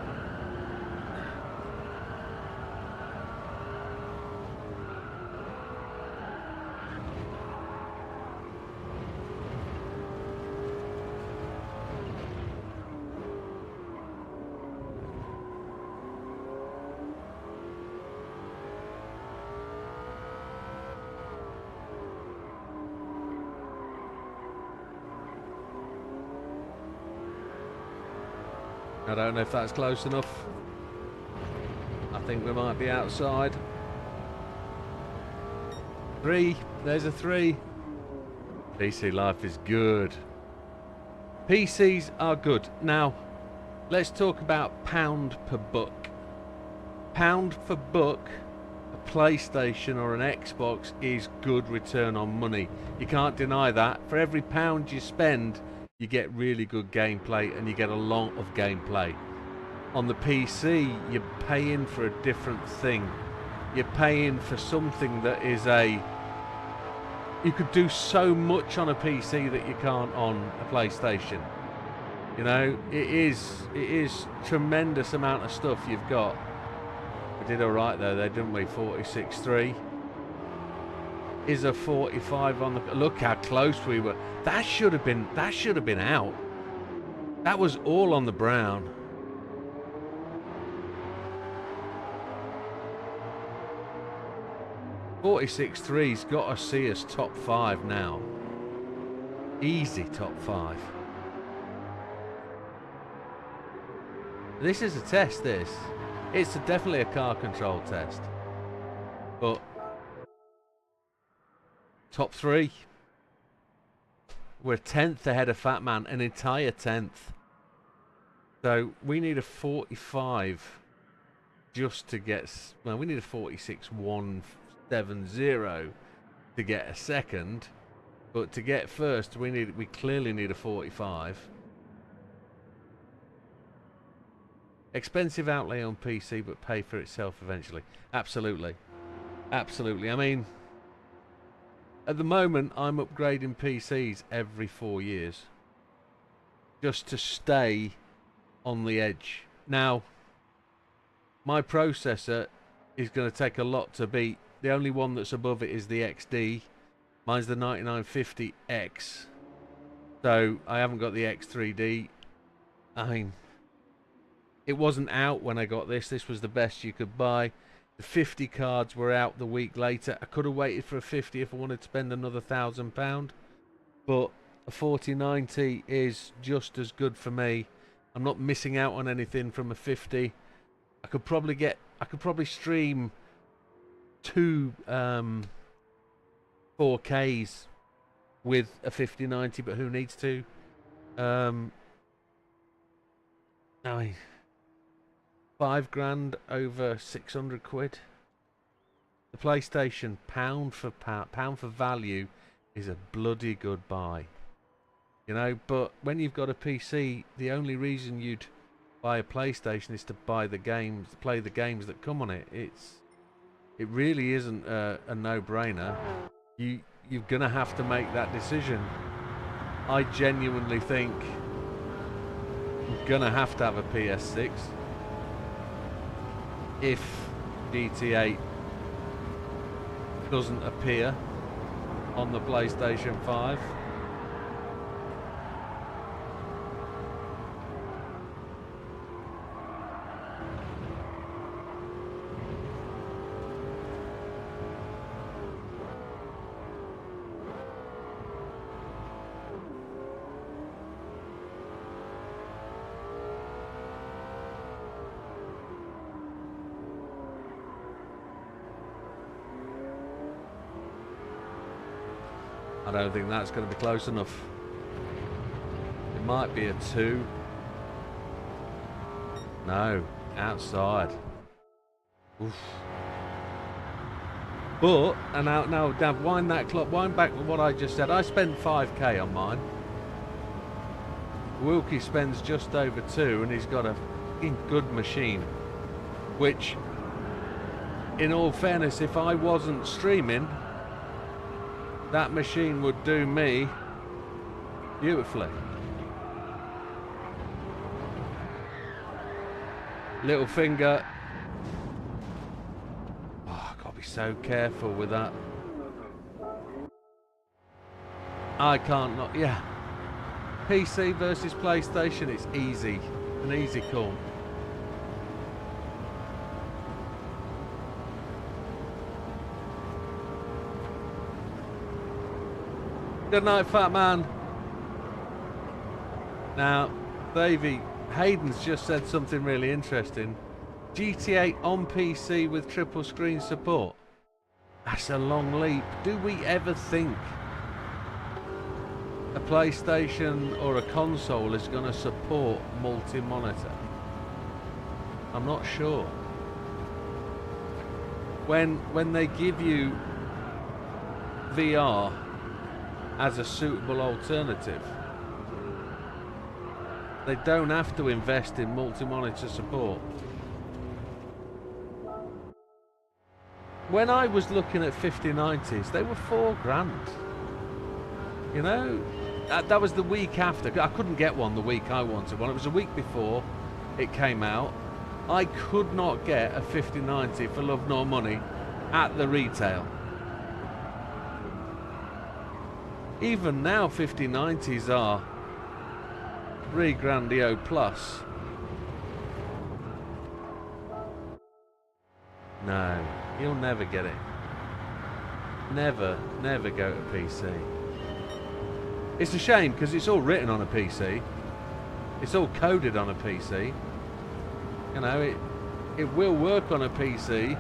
S2: I don't know if that's close enough. I think we might be outside. 3. There's a 3. PC life is good. PCs are good. Now, let's talk about pound per buck. Pound for buck, a PlayStation or an Xbox is good return on money. You can't deny that. For every pound you spend, you get really good gameplay and you get a lot of gameplay. On the PC, you're paying for a different thing. You're paying for something that is you could do so much on a PC that you can't on a PlayStation. You know, it is tremendous amount of stuff you've got. We did alright though, didn't we? 46.3. Is a 45 on the... Look how close we were. That should have been out. That was all on the brown. .46.3's got to see us top 5 now. Easy top 5. This is a test, this. It's definitely a car control test. But top 3. We're 10th ahead of Fat Man, an entire 10th. So we need a 45 just to get... Well, we need a 46.170 to get a second. But to get first, we clearly need a 45. Expensive outlay on PC, but pay for itself eventually. Absolutely. Absolutely. I mean, at the moment, I'm upgrading PCs every 4 years. Just to stay on the edge. Now, my processor is going to take a lot to beat. The only one that's above it is the XD. Mine's the 9950X. So, I haven't got the X3D. I mean, it wasn't out when I got this. This was the best you could buy. The 50 cards were out the week later. I could have waited for a 50 if I wanted to spend another £1,000. But a 4090 is just as good for me. I'm not missing out on anything from a 50. I could probably stream 2 4Ks with a 5090, but who needs to? I mean, £5,000 over 600 quid. The PlayStation, pound for value, is a bloody good buy. You know, but when you've got a PC, the only reason you'd buy a PlayStation is to buy the games, play the games that come on it. It really isn't a no-brainer. You're gonna have to make that decision. I genuinely think I'm gonna have to have a PS6 if GT8 doesn't appear on the PlayStation 5. I don't think that's going to be close enough. It might be a 2. No, outside. Oof. But, and now, Dav, wind that clock, wind back with what I just said. I spent 5k on mine. Wilkie spends just over 2, and he's got a fucking good machine. Which, in all fairness, if I wasn't streaming, that machine would do me beautifully. Little finger. Oh, I've got to be so careful with that. I can't not. Yeah. PC versus PlayStation, it's easy. An easy call. Good night, fat man. Now, Davey, Hayden's just said something really interesting. GTA on PC with triple screen support. That's a long leap. Do we ever think a PlayStation or a console is going to support multi-monitor? I'm not sure. When they give you VR as a suitable alternative, they don't have to invest in multi-monitor support. When I was looking at 5090s, they were £4,000. You know, that was the week after. I couldn't get one the week I wanted one. It was a week before it came out. I could not get a 5090 for love nor money at the retail. Even now, 5090s are $3,000 plus. No, you'll never get it. Never go to PC. It's a shame because it's all written on a PC. It's all coded on a PC. You know, it will work on a PC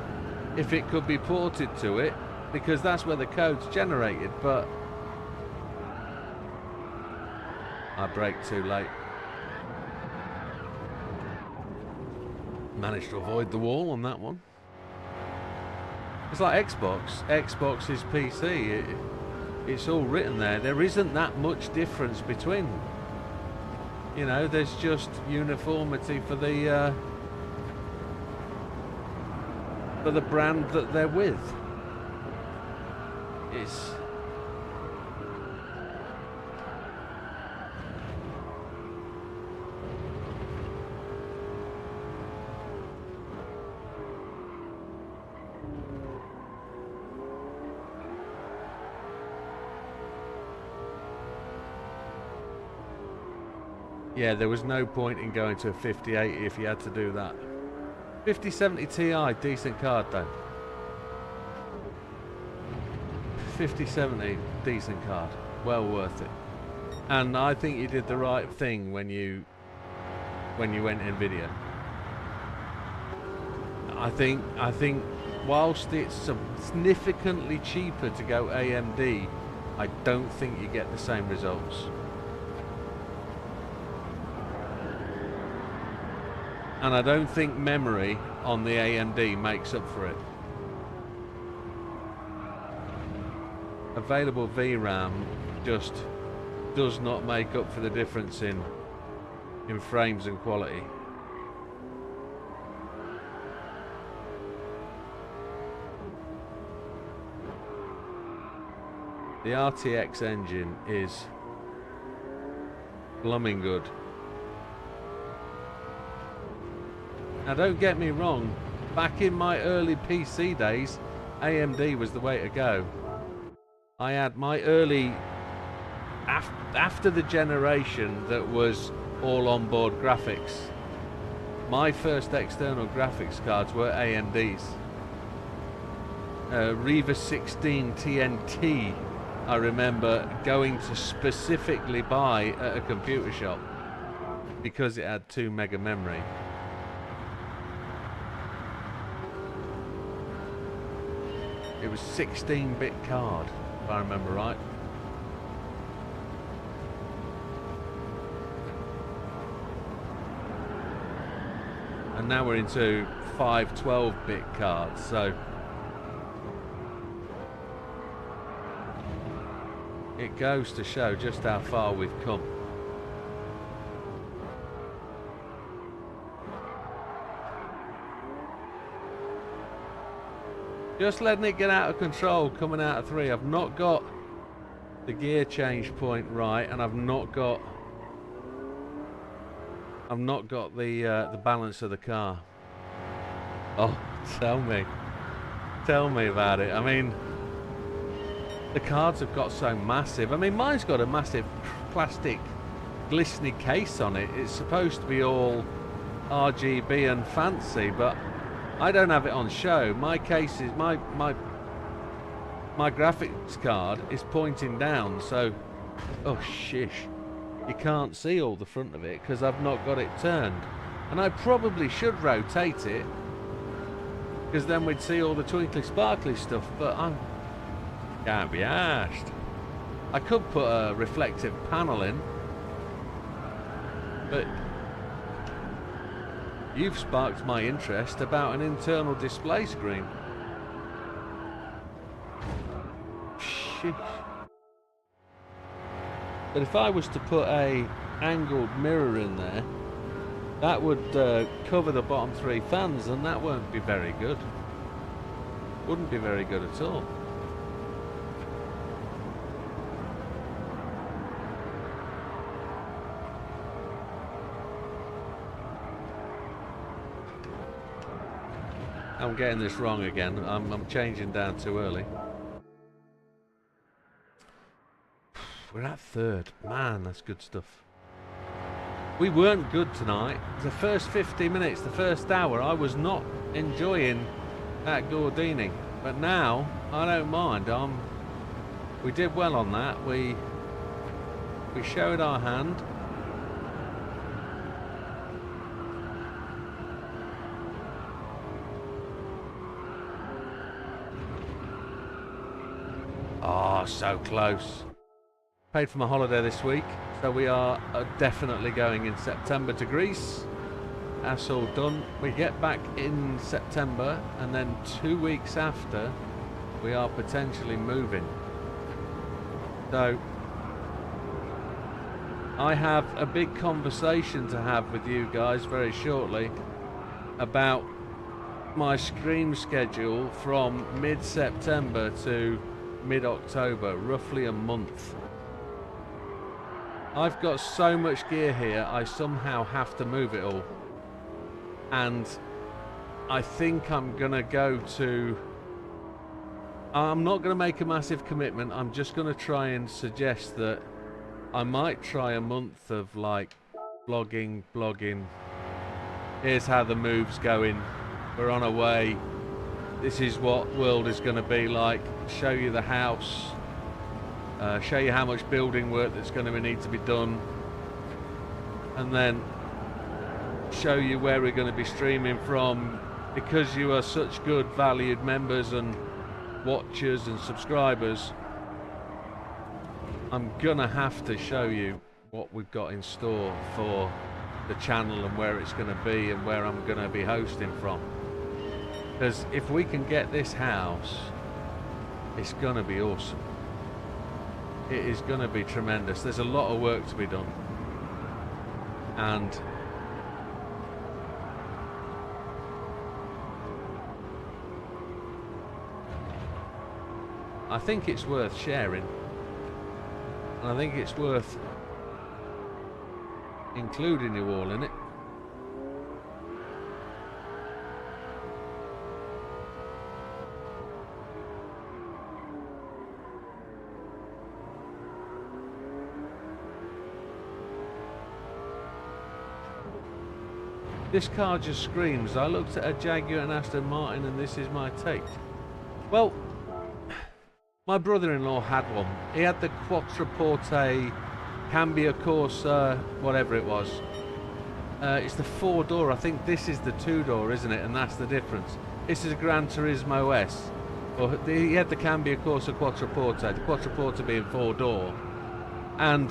S2: if it could be ported to it, because that's where the code's generated, but I braked too late. Managed to avoid the wall on that one. It's like Xbox. Xbox is PC. It's all written there. There isn't that much difference between them. You know, there's just uniformity for the brand that they're with. It's yeah, there was no point in going to a 5080 if you had to do that. 5070 Ti, decent card though. 5070, decent card, well worth it. And I think you did the right thing when you went Nvidia. I think whilst it's significantly cheaper to go AMD, I don't think you get the same results. And I don't think memory on the AMD makes up for it. Available VRAM just does not make up for the difference in frames and quality. The RTX engine is blooming good. Now don't get me wrong, back in my early PC days, AMD was the way to go. I had my early, after the generation that was all onboard graphics, my first external graphics cards were AMDs. Reva 16 TNT, I remember going to specifically buy at a computer shop because it had 2 mega memory. It was 16-bit card, if I remember right. And now we're into 5 12-bit cards, so it goes to show just how far we've come. Just letting it get out of control coming out of 3. I've not got the gear change point right, and I've not got the balance of the car. Oh, tell me about it. I mean, the cards have got so massive. I mean, mine's got a massive plastic glistening case on it. It's supposed to be all RGB and fancy, but I don't have it on show. My case is my graphics card is pointing down, so oh shish, you can't see all the front of it because I've not got it turned. And I probably should rotate it because then we'd see all the twinkly sparkly stuff, but I can't be arsed. I could put a reflective panel in, but you've sparked my interest about an internal display screen. Sheesh. But if I was to put a angled mirror in there, that would cover the bottom 3 fans, and that won't be very good. Wouldn't be very good at all. I'm getting this wrong again. I'm changing down too early. We're at 3rd. Man, that's good stuff. We weren't good tonight. The first 50 minutes, the first hour, I was not enjoying that Gordini. But now, I don't mind. We did well on that. We showed our hand. Oh, so close. Paid for my holiday this week, so we are definitely going in September to Greece. That's all done. We get back in September, and then 2 weeks after, we are potentially moving. So I have a big conversation to have with you guys very shortly about my stream schedule from mid-September to mid-October, roughly a month. I've got so much gear here, I somehow have to move it all. And I think I'm gonna go to... I'm not gonna make a massive commitment, I'm just gonna try and suggest that I might try a month of like blogging. Here's how the move's going. We're on our way. This is what world is going to be like. Show you the house. Show you how much building work that's going to need to be done. And then show you where we're going to be streaming from. Because you are such good valued members and watchers and subscribers, I'm going to have to show you what we've got in store for the channel and where it's going to be and where I'm going to be hosting from. Because if we can get this house, it's going to be awesome. It is going to be tremendous. There's a lot of work to be done. And I think it's worth sharing. And I think it's worth including you all in it. This car just screams. I looked at a Jaguar and Aston Martin and this is my take. Well, my brother-in-law had one. He had the Quattroporte Cambia Corsa, whatever it was. It's the 4-door. I think this is the 2-door, isn't it? And that's the difference. This is a Gran Turismo S. Well, he had the Cambia Corsa Quattroporte, the Quattroporte being 4-door. And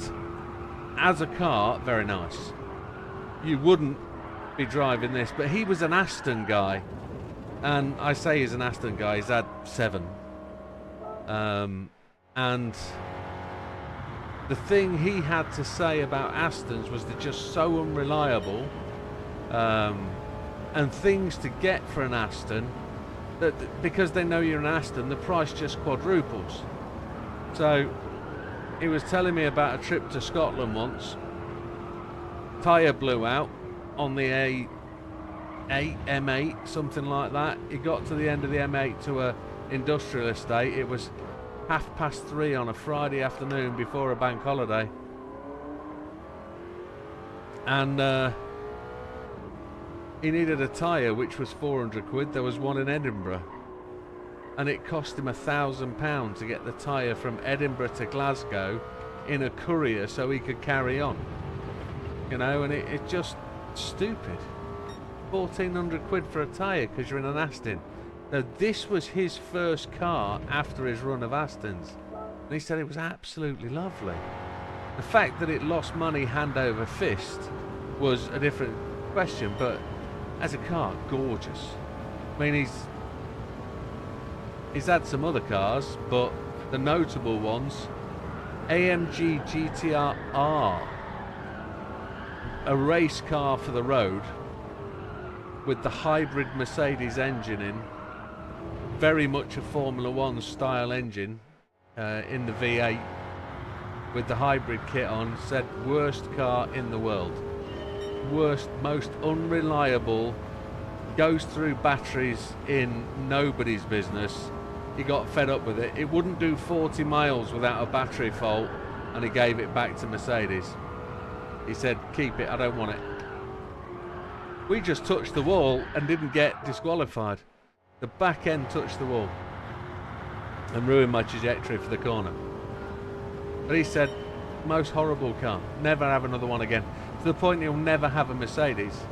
S2: as a car, very nice. You wouldn't be driving this, but he was an Aston guy. And I say he's an Aston guy, he's had 7. And the thing he had to say about Astons was they're just so unreliable, and things to get for an Aston, that because they know you're an Aston, the price just quadruples. So he was telling me about a trip to Scotland once. Tyre blew out on the M8, something like that. He got to the end of the M8 to a industrial estate. It was 3:30 on a Friday afternoon before a bank holiday, and he needed a tyre which was 400 quid. There was one in Edinburgh, and it cost him £1,000 to get the tyre from Edinburgh to Glasgow in a courier so he could carry on, you know. And it's just stupid. 1,400 quid for a tyre because you're in an Aston. Now, this was his first car after his run of Astons, and he said it was absolutely lovely. The fact that it lost money hand over fist was a different question, but as a car, gorgeous. I mean, he's had some other cars, but the notable ones: AMG GTR R, a race car for the road with the hybrid Mercedes engine in. Very much a Formula 1 style engine in the V8 with the hybrid kit on. Said worst car in the world. Worst, most unreliable, goes through batteries in nobody's business. He got fed up with it. It wouldn't do 40 miles without a battery fault, and he gave it back to Mercedes. He said, keep it, I don't want it. We just touched the wall and didn't get disqualified. The back end touched the wall and ruined my trajectory for the corner. But he said, most horrible car. Never have another one again. To the point he'll never have a Mercedes.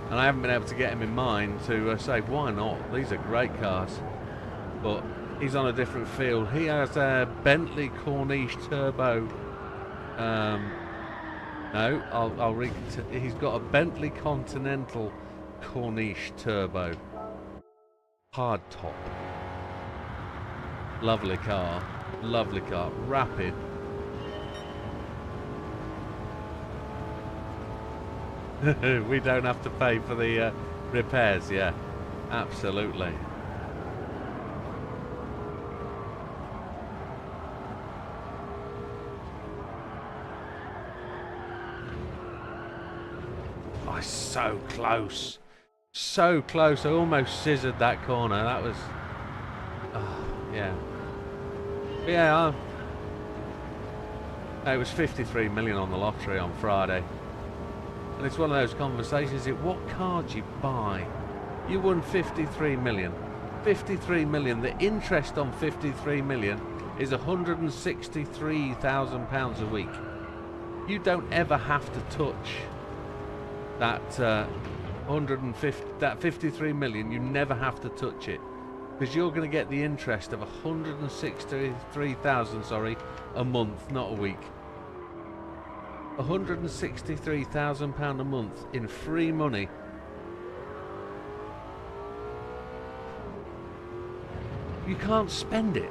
S2: And I haven't been able to get him in mind to say, why not? These are great cars. But he's on a different field. He has a Bentley Corniche Turbo. No, I'll read. He's got a Bentley Continental Corniche Turbo. Hard top. Lovely car. Lovely car, rapid. We don't have to pay for the repairs, yeah, absolutely. Oh, so close. So close. I almost scissored that corner. That was... Oh, yeah. But yeah, it was 53 million on the lottery on Friday. And it's one of those conversations, what car do you buy? You won 53 million. 53 million. The interest on 53 million is £163,000 a week. You don't ever have to touch that 53 million. You never have to touch it, because you're going to get the interest of 163,000, sorry, a month, not a week. £163,000 a month in free money. You can't spend it.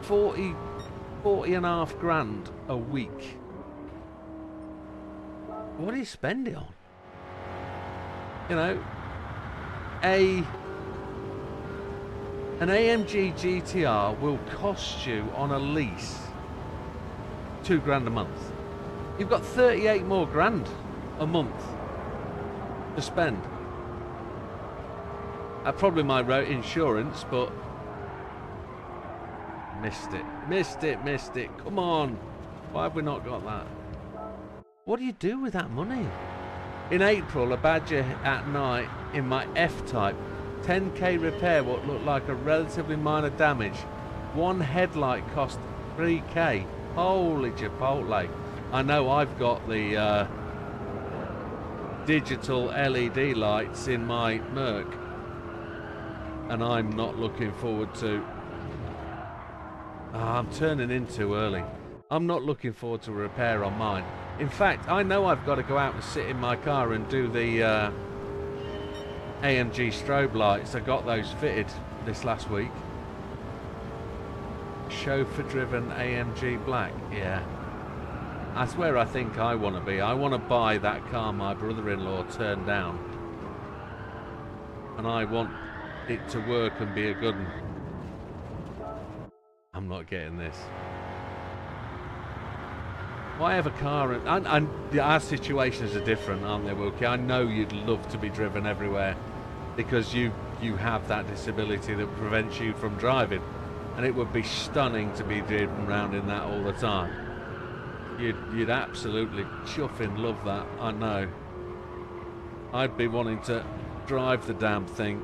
S2: 40 and a half grand a week. What do you spend it on? You know, an AMG GTR will cost you on a lease £2 grand a month. You've got 38 more grand a month to spend. I probably might wrote insurance, but missed it. Come on, why have we not got that? What do you do with that money? In April, a Badger at night in my F-Type, 10k repair what looked like a relatively minor damage. One headlight cost 3k. Holy Chipotle. I know I've got the digital LED lights in my Merc, and I'm not looking forward to... I'm turning in too early. I'm not looking forward to a repair on mine. In fact, I know I've got to go out and sit in my car and do the AMG strobe lights. I got those fitted this last week. Chauffeur driven AMG black, yeah. That's where I think I want to be. I want to buy that car my brother-in-law turned down, and I want it to work and be a good one. I'm not getting this. Why have a car? And our situations are different, aren't they, Wilkie? I know you'd love to be driven everywhere because you have that disability that prevents you from driving, and it would be stunning to be driven around in that all the time. You'd absolutely chuffing love that, I know. I'd be wanting to drive the damn thing.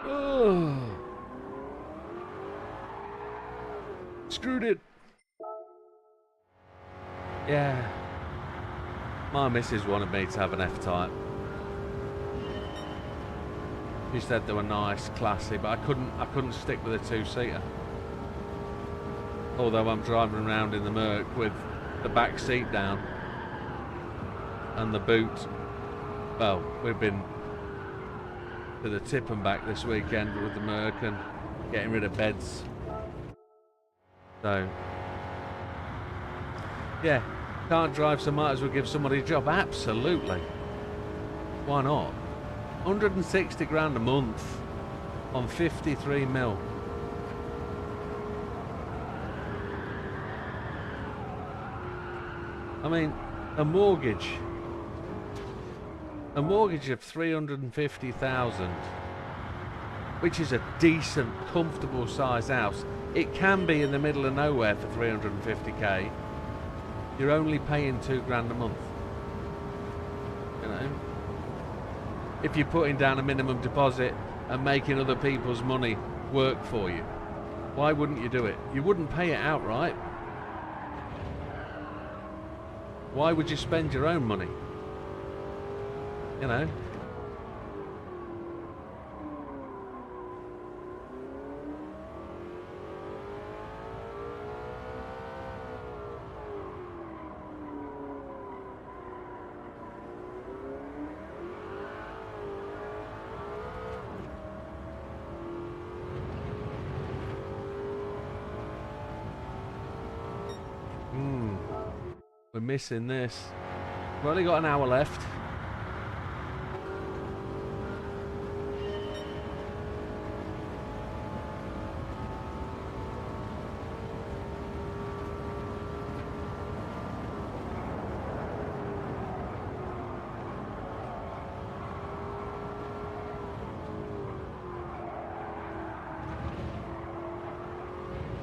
S2: Oh. Screwed it. Yeah. My missus wanted me to have an F-Type. She said they were nice, classy, but I couldn't stick with a two-seater. Although I'm driving around in the Merc with the back seat down and the boot. Well, we've been to the tip and back this weekend with the Merc and getting rid of beds. So, yeah, can't drive, so might as well give somebody a job. Absolutely. Why not? 160 grand a month on 53 mil. I mean, a mortgage of 350,000, which is a decent, comfortable size house. It can be in the middle of nowhere for 350k. You're only paying £2 grand a month. You know, if you're putting down a minimum deposit and making other people's money work for you, why wouldn't you do it? You wouldn't pay it outright. Why would you spend your own money? You know? We're missing this. We've only got an hour left.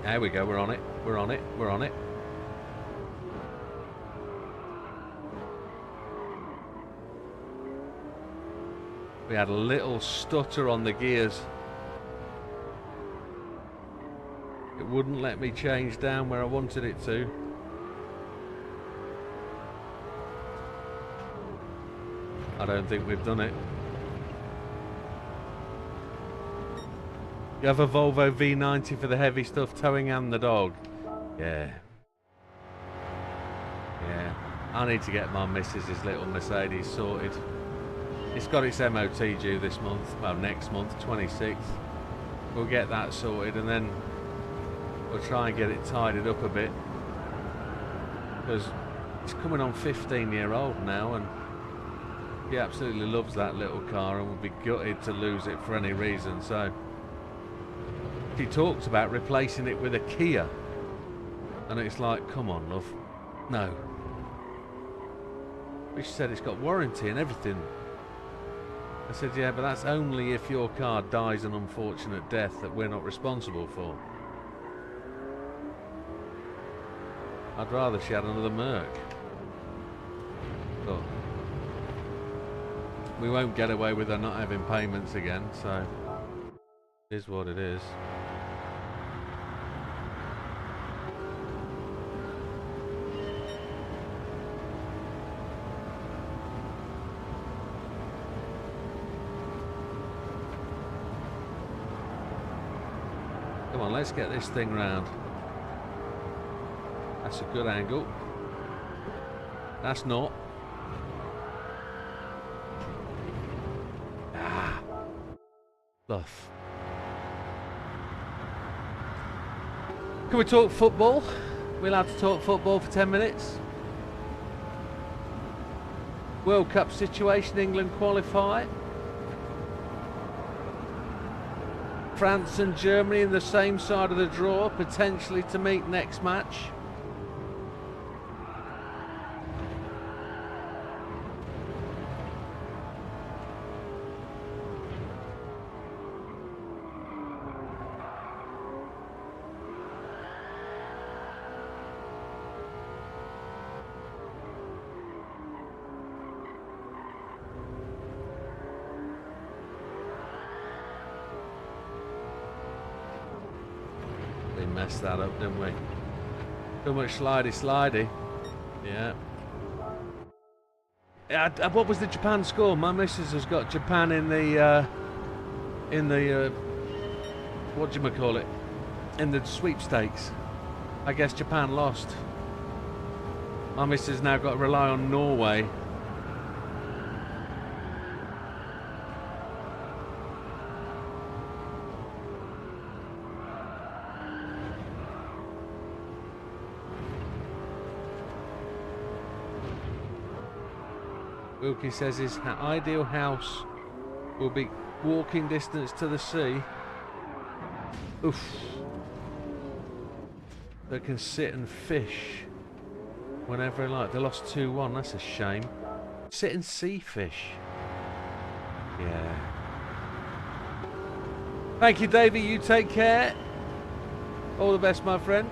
S2: There we go, we're on it, we're on it, we're on it. We had a little stutter on the gears. It wouldn't let me change down where I wanted it to. I don't think we've done it. You have a Volvo V90 for the heavy stuff, towing and the dog. Yeah. Yeah. I need to get my missus's little Mercedes sorted. It's got its MOT due this month. Well, next month, 26th. We'll get that sorted and then we'll try and get it tidied up a bit. Because it's coming on 15-year-old now and he absolutely loves that little car and would be gutted to lose it for any reason. So he talked about replacing it with a Kia, and it's like, come on, love, no. But she said it's got warranty and everything. I said, yeah, but that's only if your car dies an unfortunate death that we're not responsible for. I'd rather she had another Merc. But we won't get away with her not having payments again, so it is what it is. Come on, let's get this thing round. That's a good angle. That's not. Ah. Bluff. Can we talk football? We're allowed to talk football for 10 minutes. World Cup situation, England qualify. France and Germany in the same side of the draw, potentially to meet next match. Messed that up, didn't we? Too much slidey. Yeah. What was the Japan score? My missus has got Japan in the what do you call it? In the sweepstakes. I guess Japan lost. My missus now got to rely on Norway. Wilkie says his ideal house will be walking distance to the sea. Oof. They can sit and fish whenever they like. They lost 2-1, that's a shame. Sit and sea fish. Yeah. Thank you, Davey, you take care. All the best, my friend.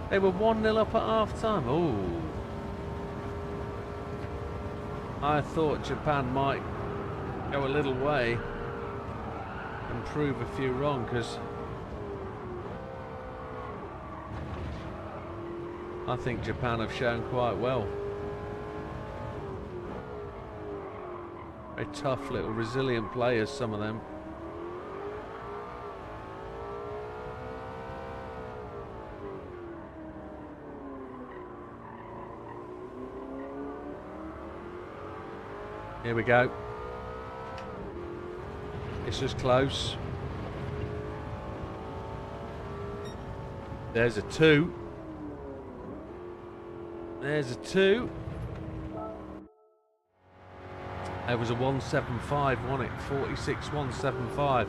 S2: They were 1-0 up at half time. Oh. I thought Japan might go a little way and prove a few wrong, because I think Japan have shown quite well. Very tough little resilient players, some of them. Here we go. This is close. There's a 2. There's a 2. There was a 175, wasn't it? 46 175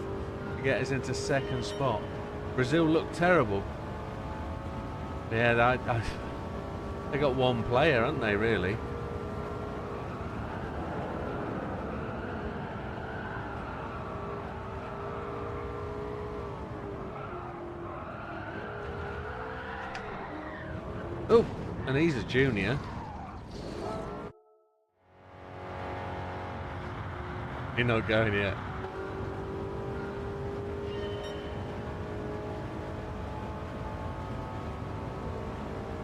S2: to get us into second spot. Brazil looked terrible. Yeah, they got one player, haven't they, really? Oh, and he's a junior. You're not going yet.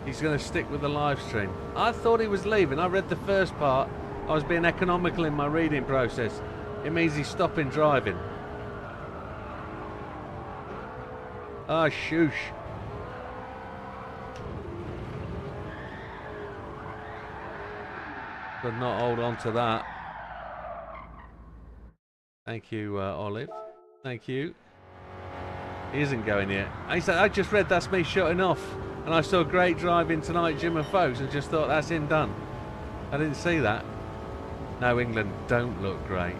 S2: He's going to stick with the live stream. I thought he was leaving. I read the first part. I was being economical in my reading process. It means he's stopping driving. Ah, shoosh. Could not hold on to that. Thank you, Olive. Thank you. He isn't going yet. I just read that's me shutting off. And I saw great driving tonight, Jim and folks, and just thought that's him done. I didn't see that. No, England don't look great.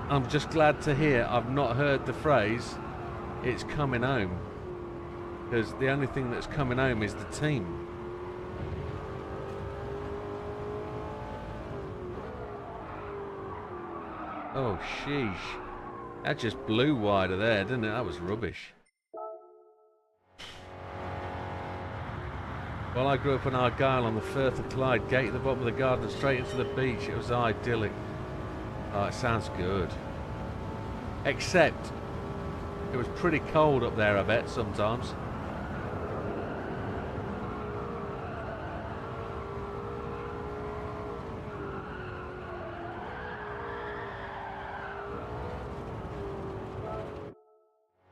S2: I'm just glad to hear I've not heard the phrase, it's coming home. Because the only thing that's coming home is the team. Oh, sheesh. That just blew wider there, didn't it? That was rubbish. Well, I grew up in Argyll on the Firth of Clyde, gate at the bottom of the garden, straight into the beach. It was idyllic. Oh, it sounds good. Except, it was pretty cold up there, I bet, sometimes.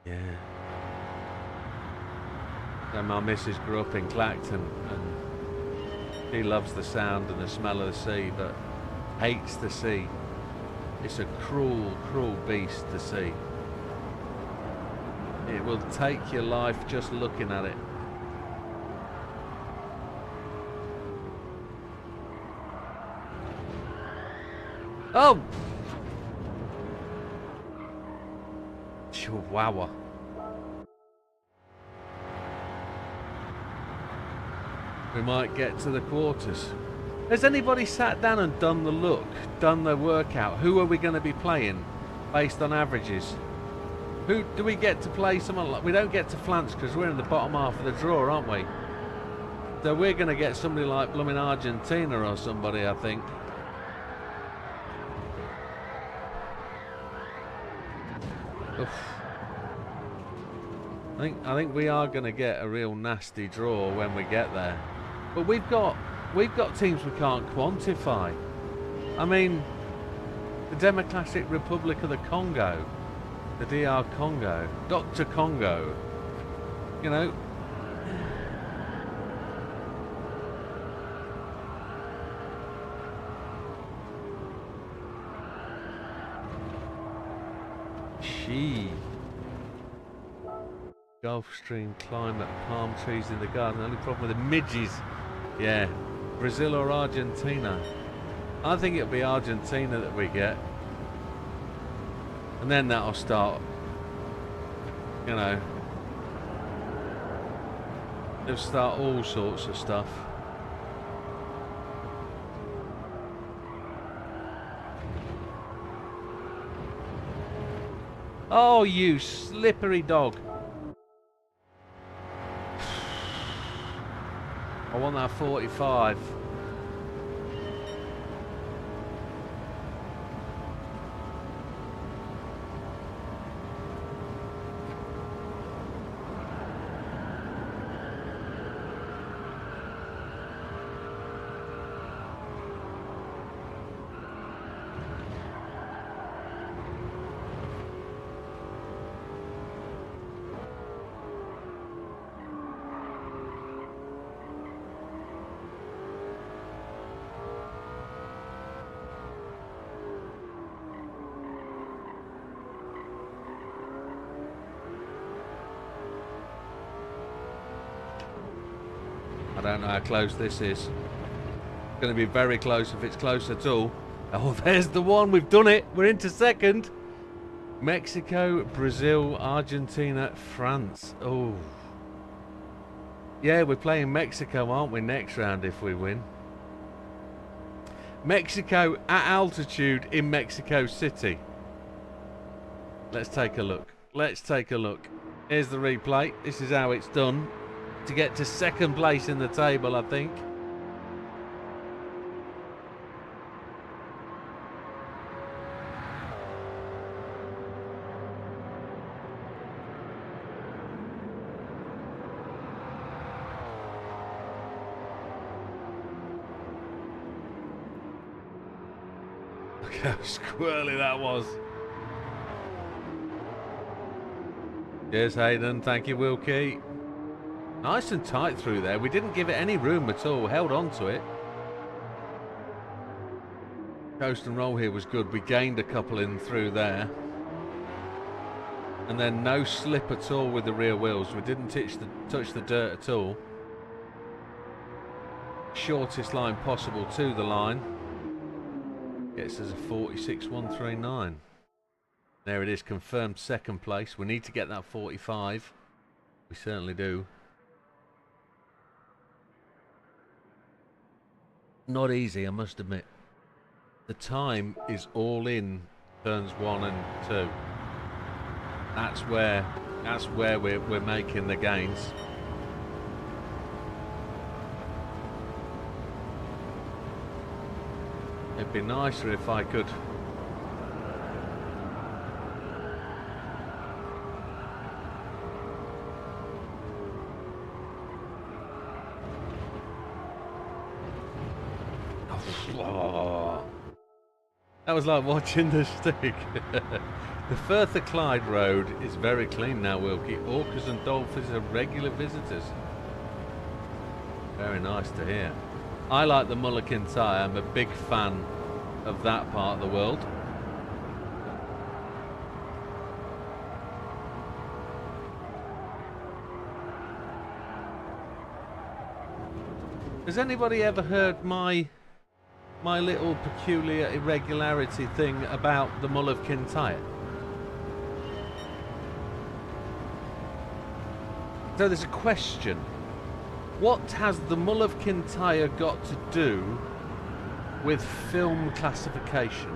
S2: Yeah. And my missus grew up in Clacton, and she loves the sound and the smell of the sea, but hates the sea. It's a cruel, cruel beast, the sea. It will take your life just looking at it. Oh! Chihuahua. We might get to the quarters. Has anybody sat down and done the look, done the workout? Who are we going to be playing based on averages? Who do we get to play? Someone like, we don't get to Flance because we're in the bottom half of the draw, aren't we? So we're going to get somebody like blooming Argentina or somebody, I think. Oof. I think we are going to get a real nasty draw when we get there. But we've got teams we can't quantify. I mean, the Democratic Republic of the Congo, the DR Congo, Dr. Congo, you know. Gulfstream climate, palm trees in the garden. The only problem with the midges. Yeah, Brazil or Argentina. I think it'll be Argentina that we get. And then that'll start, you know, they'll start all sorts of stuff. Oh, you slippery dog. I want that 45. I don't know how close this is. It's going to be very close if it's close at all. Oh, there's the one. We've done it. We're into second. Mexico, Brazil, Argentina, France. Oh. Yeah, we're playing Mexico, aren't we, next round if we win. Mexico at altitude in Mexico City. Let's take a look. Let's take a look. Here's the replay. This is how it's done to get to second place in the table, I think. Look how squirrely that was. Cheers, Hayden. Thank you, Wilkie. Nice and tight through there. We didn't give it any room at all. Held on to it. Coast and roll here was good. We gained a couple in through there. And then no slip at all with the rear wheels. We didn't touch the dirt at all. Shortest line possible to the line. Gets us a 46.139. There it is, confirmed second place. We need to get that 45. We certainly do. Not easy, I must admit. The time is all in turns 1 and 2. That's where we're making the gains. It'd be nicer if I could that was like watching the stick. The Firth Clyde Road is very clean now, Wilkie. Orcas and dolphins are regular visitors. Very nice to hear. I like the Mull of Kintyre. I'm a big fan of that part of the world. Has anybody ever heard my little peculiar irregularity thing about the Mull of Kintyre? So there's a question. What has the Mull of Kintyre got to do with film classification?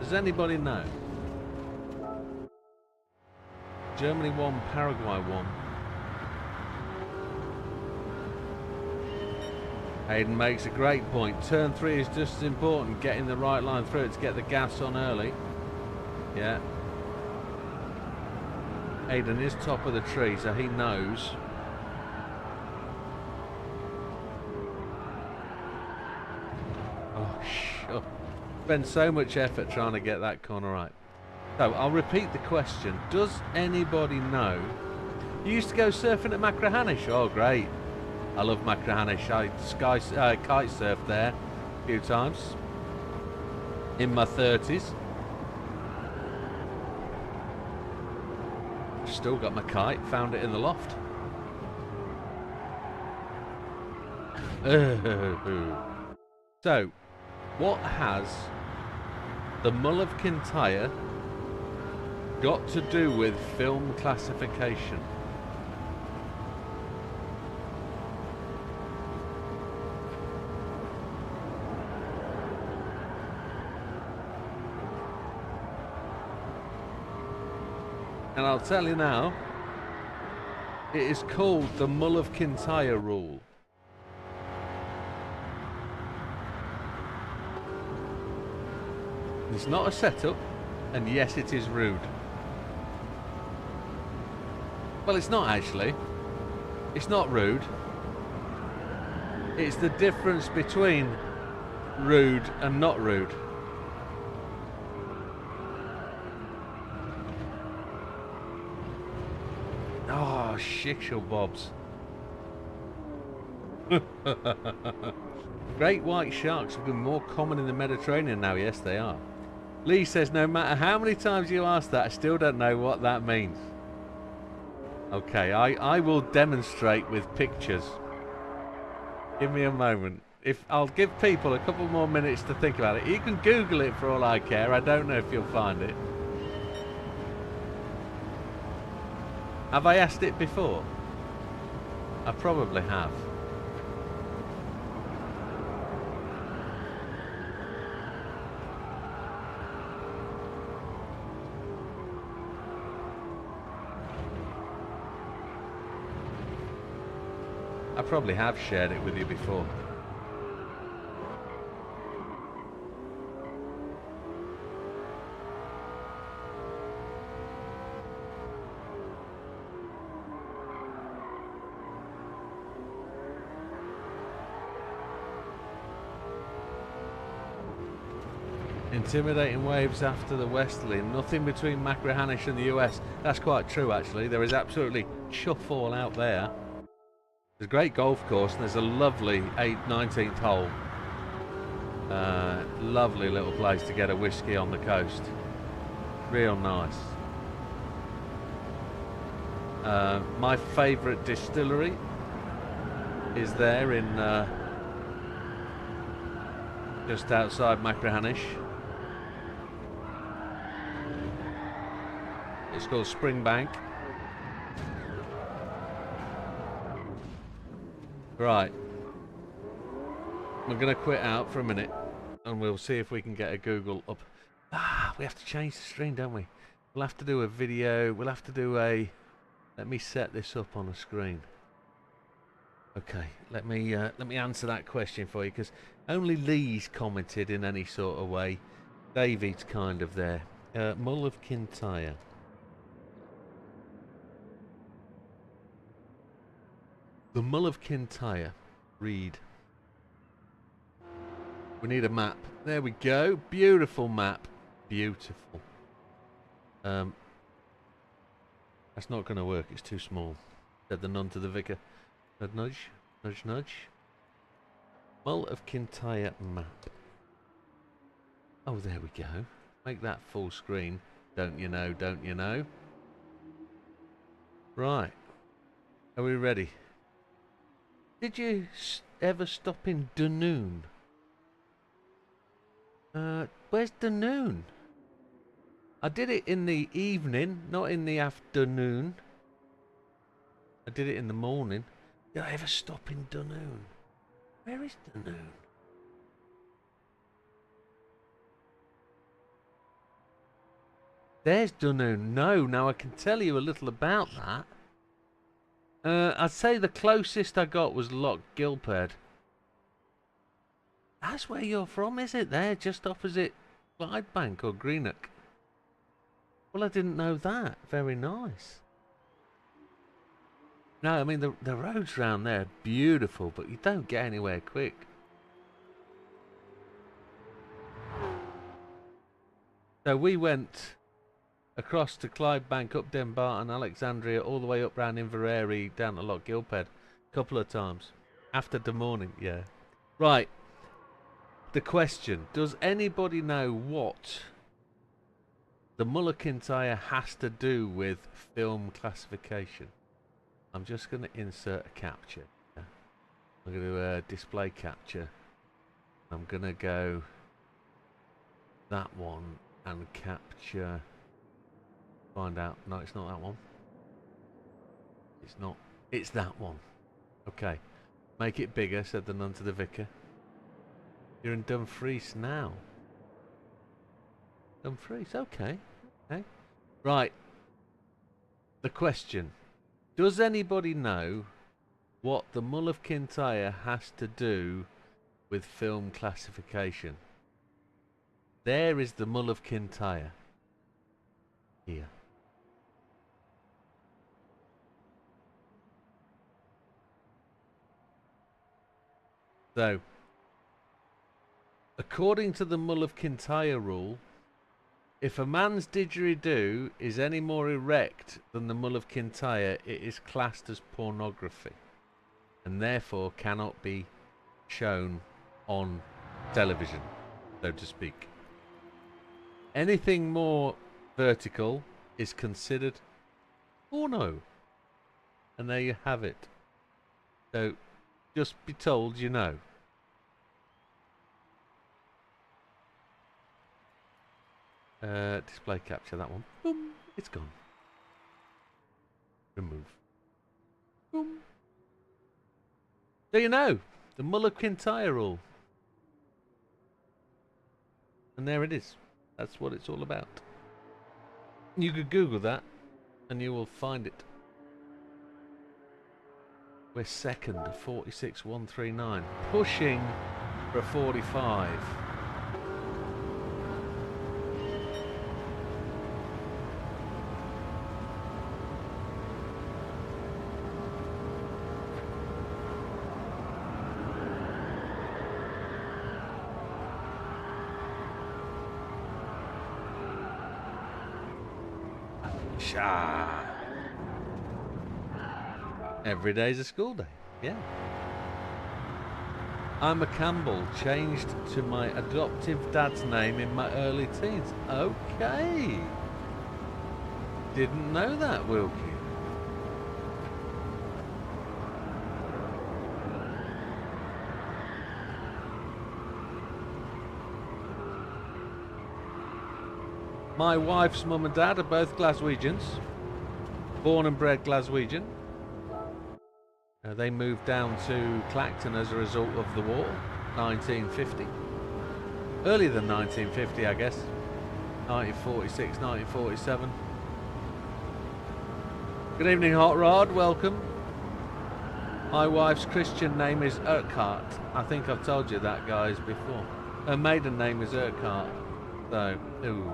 S2: Does anybody know? Germany won, Paraguay won. Hayden makes a great point. Turn 3 is just as important, getting the right line through it to get the gas on early. Yeah. Hayden is top of the tree, so he knows. Oh, sure. Spend so much effort trying to get that corner right. So, I'll repeat the question. Does anybody know? You used to go surfing at Machrihanish? Oh, great. I love Machrihanish. I kite surfed there a few times. In my 30s. Still got my kite. Found it in the loft. So, what has the Mull of Kintyre got to do with film classification? And I'll tell you now, it is called the Mull of Kintyre rule. It's not a setup, and yes, it is rude. Well, it's not actually. It's not rude. It's the difference between rude and not rude. Oh, shiksha bobs. Great white sharks have been more common in the Mediterranean now. Yes, they are. Lee says, no matter how many times you ask that, I still don't know what that means. Okay, I will demonstrate with pictures. Give me a moment. If I'll give people a couple more minutes to think about it. You can Google it for all I care. I don't know if you'll find it. Have I asked it before? I probably have. I probably have shared it with you before. Intimidating waves after the westerly. Nothing between Machrihanish and the US. That's quite true, actually. There is absolutely chuff all out there. There's a great golf course and there's a lovely 19th hole. Lovely little place to get a whiskey on the coast. Real nice. My favourite distillery is there in just outside Machrihanish. It's called Springbank. Right. We're going to quit out for a minute and we'll see if we can get a Google up. We have to change the screen, don't we? We'll have to do a video. We'll have to do a... Let me set this up on a screen. Okay, let me answer that question for you, because only Lee's commented in any sort of way. David's kind of there. Mull of Kintyre. The Mull of Kintyre. Read. We need a map. There we go. Beautiful map. Beautiful. That's not going to work. It's too small. Said the nun to the vicar. Nudge, nudge, nudge, nudge. Mull of Kintyre map. Oh, there we go. Make that full screen. Don't you know, don't you know? Right. Are we ready? Did you ever stop in Dunoon? Where's Dunoon? I did it in the evening, not in the afternoon. I did it in the morning. Did I ever stop in Dunoon? Where is Dunoon? There's Dunoon. No, now I can tell you a little about that. I'd say the closest I got was Loch Gilphead. That's where you're from, is it? There, just opposite Clydebank or Greenock. Well, I didn't know that. Very nice. No, I mean, the roads around there are beautiful, but you don't get anywhere quick. So we went across to Clydebank, up Dumbarton, Alexandria, all the way up round Inverary, down to Loch Gilphead. A couple of times. After the morning, yeah. Right. The question. Does anybody know what the Mull of Kintyre has to do with film classification? I'm just going to insert a capture. Yeah. I'm going to display capture. I'm going to go that one and capture... Find out. No, it's not that one. It's not. It's that one. Okay. Make it bigger, said the nun to the vicar. You're in Dumfries now. Dumfries, okay. Okay. Right. The question. Does anybody know what the Mull of Kintyre has to do with film classification? There is the Mull of Kintyre. Here. So, according to the Mull of Kintyre rule, if a man's didgeridoo is any more erect than the Mull of Kintyre, it is classed as pornography and therefore cannot be shown on television, so to speak. Anything more vertical is considered porno. And there you have it. So, just be told you know. Display capture, that one. Boom, it's gone. Remove. Boom. So you know, the Mulliken tyre rule. And there it is. That's what it's all about. You could Google that, and you will find it. We're second, 46.139, pushing for a 45. Sha. Every day's a school day, yeah. I'm a Campbell, changed to my adoptive dad's name in my early teens. Okay. Didn't know that, Wilkie. My wife's mum and dad are both Glaswegians. Born and bred Glaswegian. They moved down to Clacton as a result of the war, 1950. Earlier than 1950, I guess. 1946, 1947. Good evening, Hot Rod. Welcome. My wife's Christian name is Urquhart. I think I've told you that, guys, before. Her maiden name is Urquhart. So, ooh.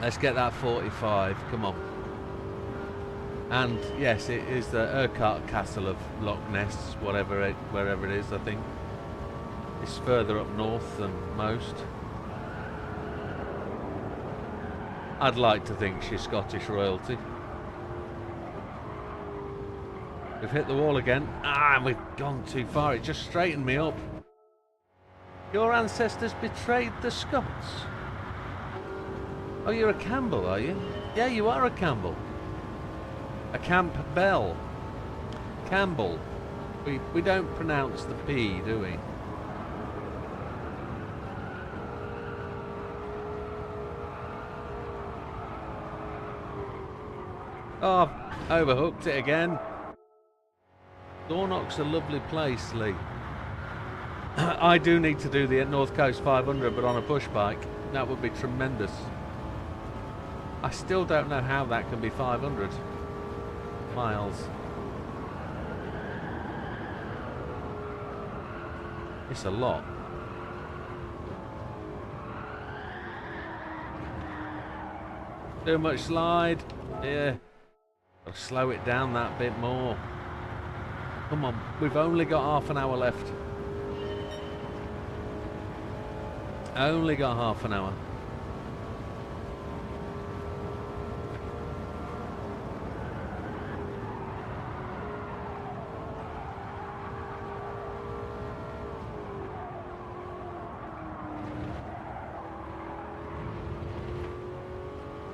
S2: Let's get that 45. Come on. And yes, it is the Urquhart Castle of Loch Ness, wherever it is, I think. It's further up north than most. I'd like to think she's Scottish royalty. We've hit the wall again. Ah, we've gone too far. It just straightened me up. Your ancestors betrayed the Scots. Oh, you're a Campbell, are you? Yeah, you are a Campbell. A Campbell. Campbell. We don't pronounce the P, do we? Oh, I've overhooked it again. Dornoch's a lovely place, Lee. I do need to do the North Coast 500, but on a push bike. That would be tremendous. I still don't know how that can be 500 miles. It's a lot. Too much slide. Yeah. Gotta slow it down that bit more. Come on, we've only got half an hour left. Only got half an hour.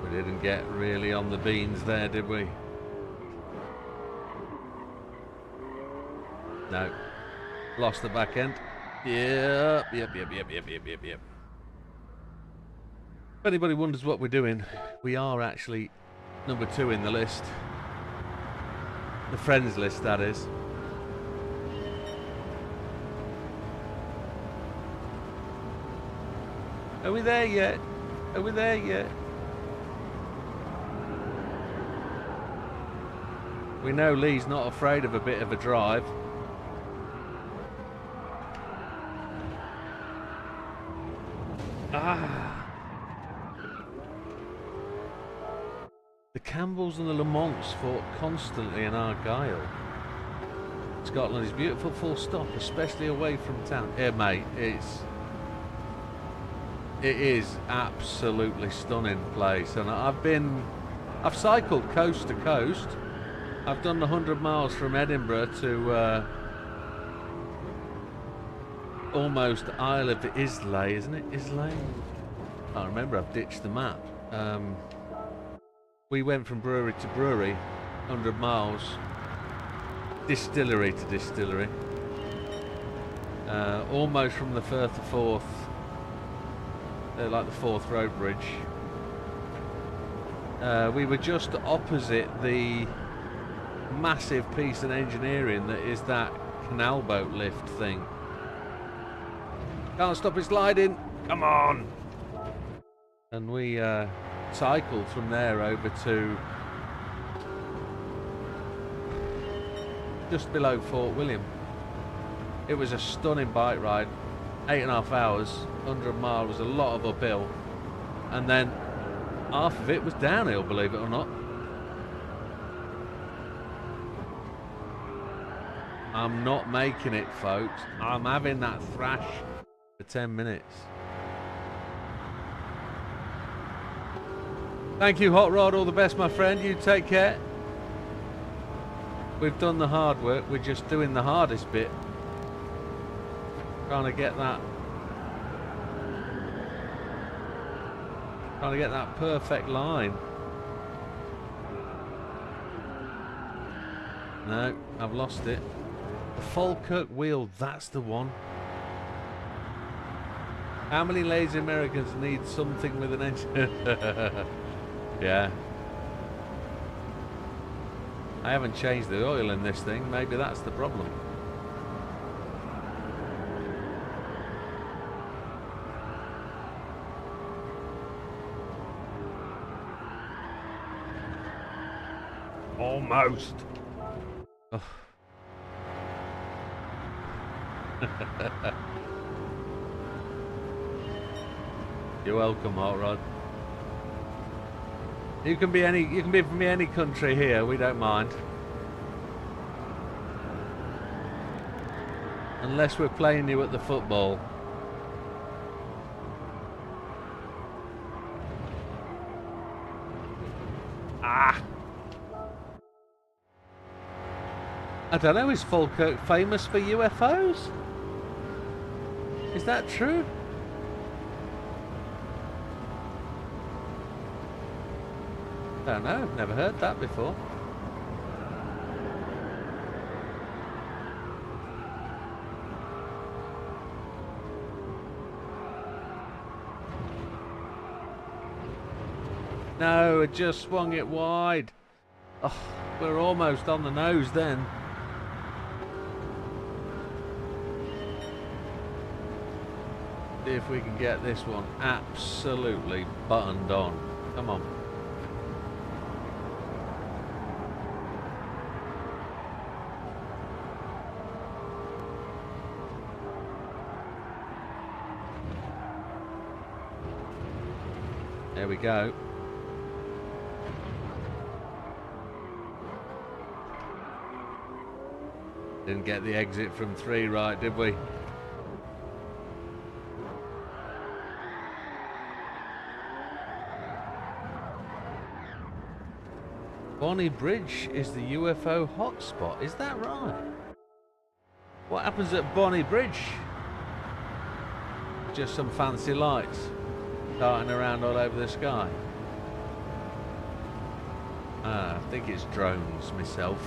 S2: We didn't get really on the beans there, did we? No. Lost the back end. Yep. If anybody wonders what we're doing, we are actually number 2 in the list. The friends list, that is. Are we there yet? Are we there yet? We know Lee's not afraid of a bit of a drive. Ah. The Campbells and the Lamonts fought constantly in Argyll. Scotland is beautiful, full stop, especially away from town. Yeah, mate, it is absolutely stunning place, and I've cycled coast to coast. I've done 100 miles from Edinburgh to almost Isle of Islay, isn't it? Islay? I can't remember, I've ditched the map. We went from brewery to brewery, 100 miles, distillery to distillery. Almost from the Firth to Forth, like the Forth Road Bridge. We were just opposite the massive piece of engineering that is that canal boat lift thing. Can't stop it sliding, come on! And we cycled from there over to just below Fort William. It was a stunning bike ride, 8.5 hours, 100 miles, was a lot of uphill, and then half of it was downhill, believe it or not. I'm not making it, folks. I'm having that thrash for 10 minutes. Thank you, Hot Rod. All the best, my friend. You take care. We've done the hard work. We're just doing the hardest bit. Trying to get that perfect line. No, I've lost it. The Falkirk wheel, that's the one. How many lazy Americans need something with an engine? Yeah. I haven't changed the oil in this thing. Maybe that's the problem. Almost. Oh. You're welcome, Hot Rod. You can be from any country here, we don't mind. Unless we're playing you at the football. Ah! I don't know, is Falkirk famous for UFOs? Is that true? I don't know, never heard that before. No, I just swung it wide. Oh, we're almost on the nose then. See if we can get this one absolutely buttoned on. Come on. There we go. Didn't get the exit from 3 right, did we? Bonnie Bridge is the UFO hotspot. Is that right? What happens at Bonnie Bridge? Just some fancy lights darting around all over the sky. I think it's drones myself.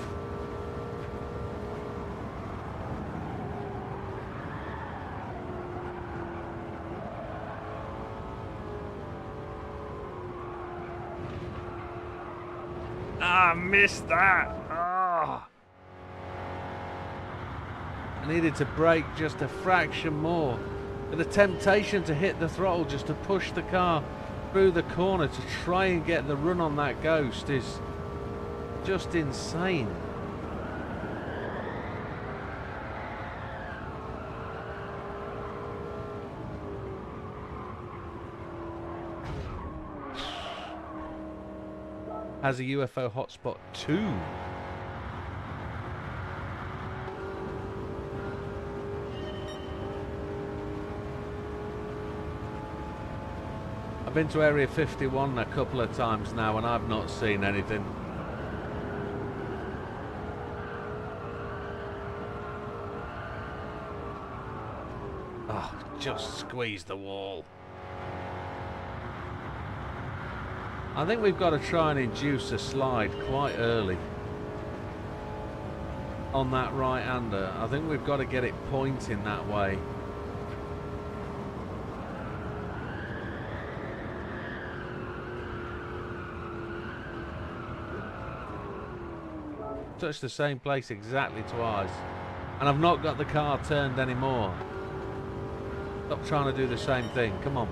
S2: I missed that. Oh. I needed to brake just a fraction more. But the temptation to hit the throttle just to push the car through the corner to try and get the run on that ghost is just insane. Has a UFO hotspot 2. I've been to Area 51 a couple of times now and I've not seen anything. Oh, just squeeze the wall. I think we've got to try and induce a slide quite early on that right-hander. I think we've got to get it pointing that way. Touch the same place exactly twice, and I've not got the car turned anymore. Stop trying to do the same thing. Come on.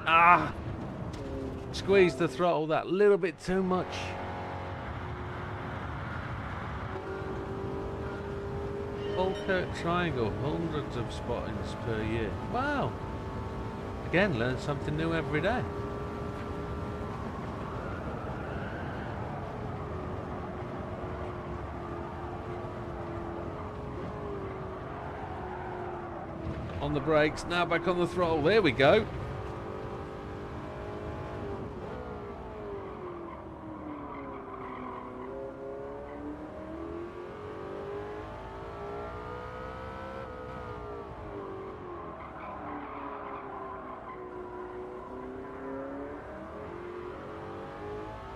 S2: Ah! Squeeze the throttle that little bit too much. Falkirk Triangle, hundreds of spottings per year. Wow! Again, learn something new every day. On the brakes, now back on the throttle. There we go.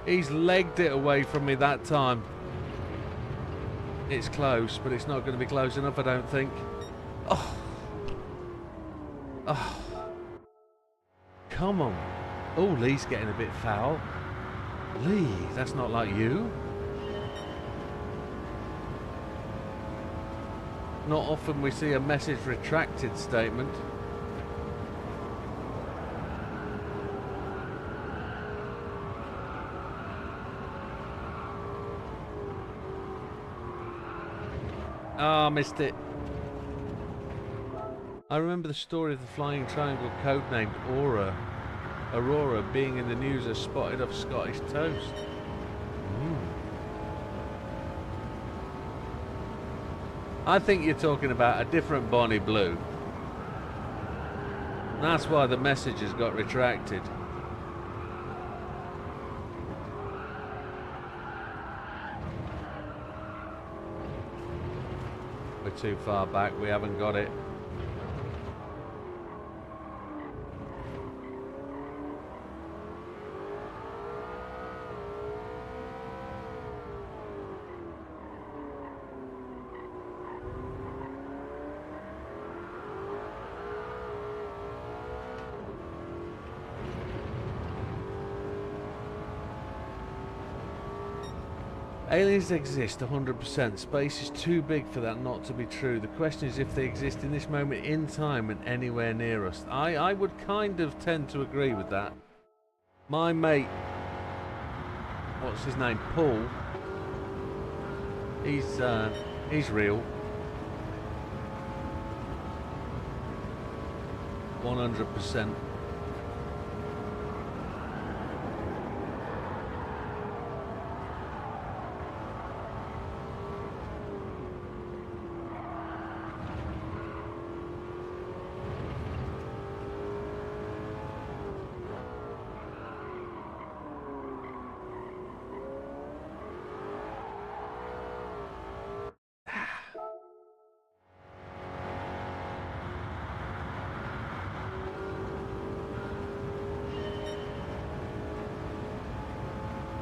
S2: He's legged it away from me that time. It's close, but it's not going to be close enough, I don't think. Oh. Oh. Come on. Oh, Lee's getting a bit foul. Lee, that's not like you. Not often we see a message retracted statement. Ah, missed it. I remember the story of the flying triangle codenamed Aurora being in the news as spotted off Scottish toast. I think you're talking about a different Bonnie Blue. That's why the message has got retracted. We're too far back, we haven't got it. Aliens exist 100%. Space is too big for that not to be true. The question is if they exist in this moment in time and anywhere near us. I would kind of tend to agree with that. My mate, what's his name? Paul. He's real. 100%.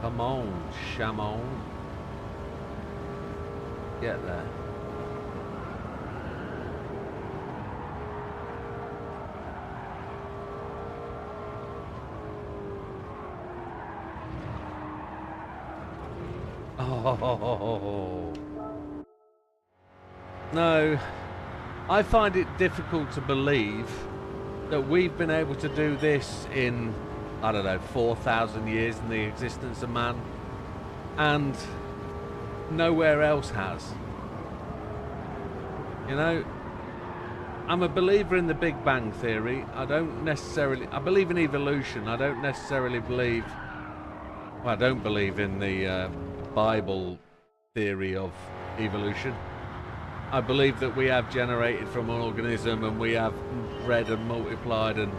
S2: Come on, Shamon. Get there. Oh. No. I find it difficult to believe that we've been able to do this in, I don't know, 4,000 years in the existence of man, and nowhere else has. You know, I'm a believer in the Big Bang Theory. I believe in evolution. I don't necessarily believe, well, I don't believe in the Bible theory of evolution. I believe that we have generated from an organism and we have bred and multiplied and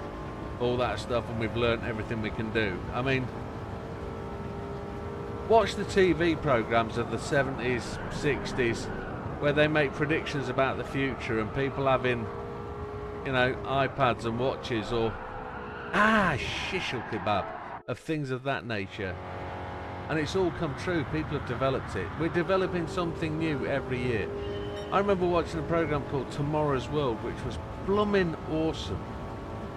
S2: all that stuff, and we've learnt everything we can do. I mean, watch the TV programs of the 70s, 60s, where they make predictions about the future and people having, you know, iPads and watches or shishel kebab, of things of that nature. And it's all come true. People have developed it. We're developing something new every year. I remember watching a program called Tomorrow's World, which was blooming awesome.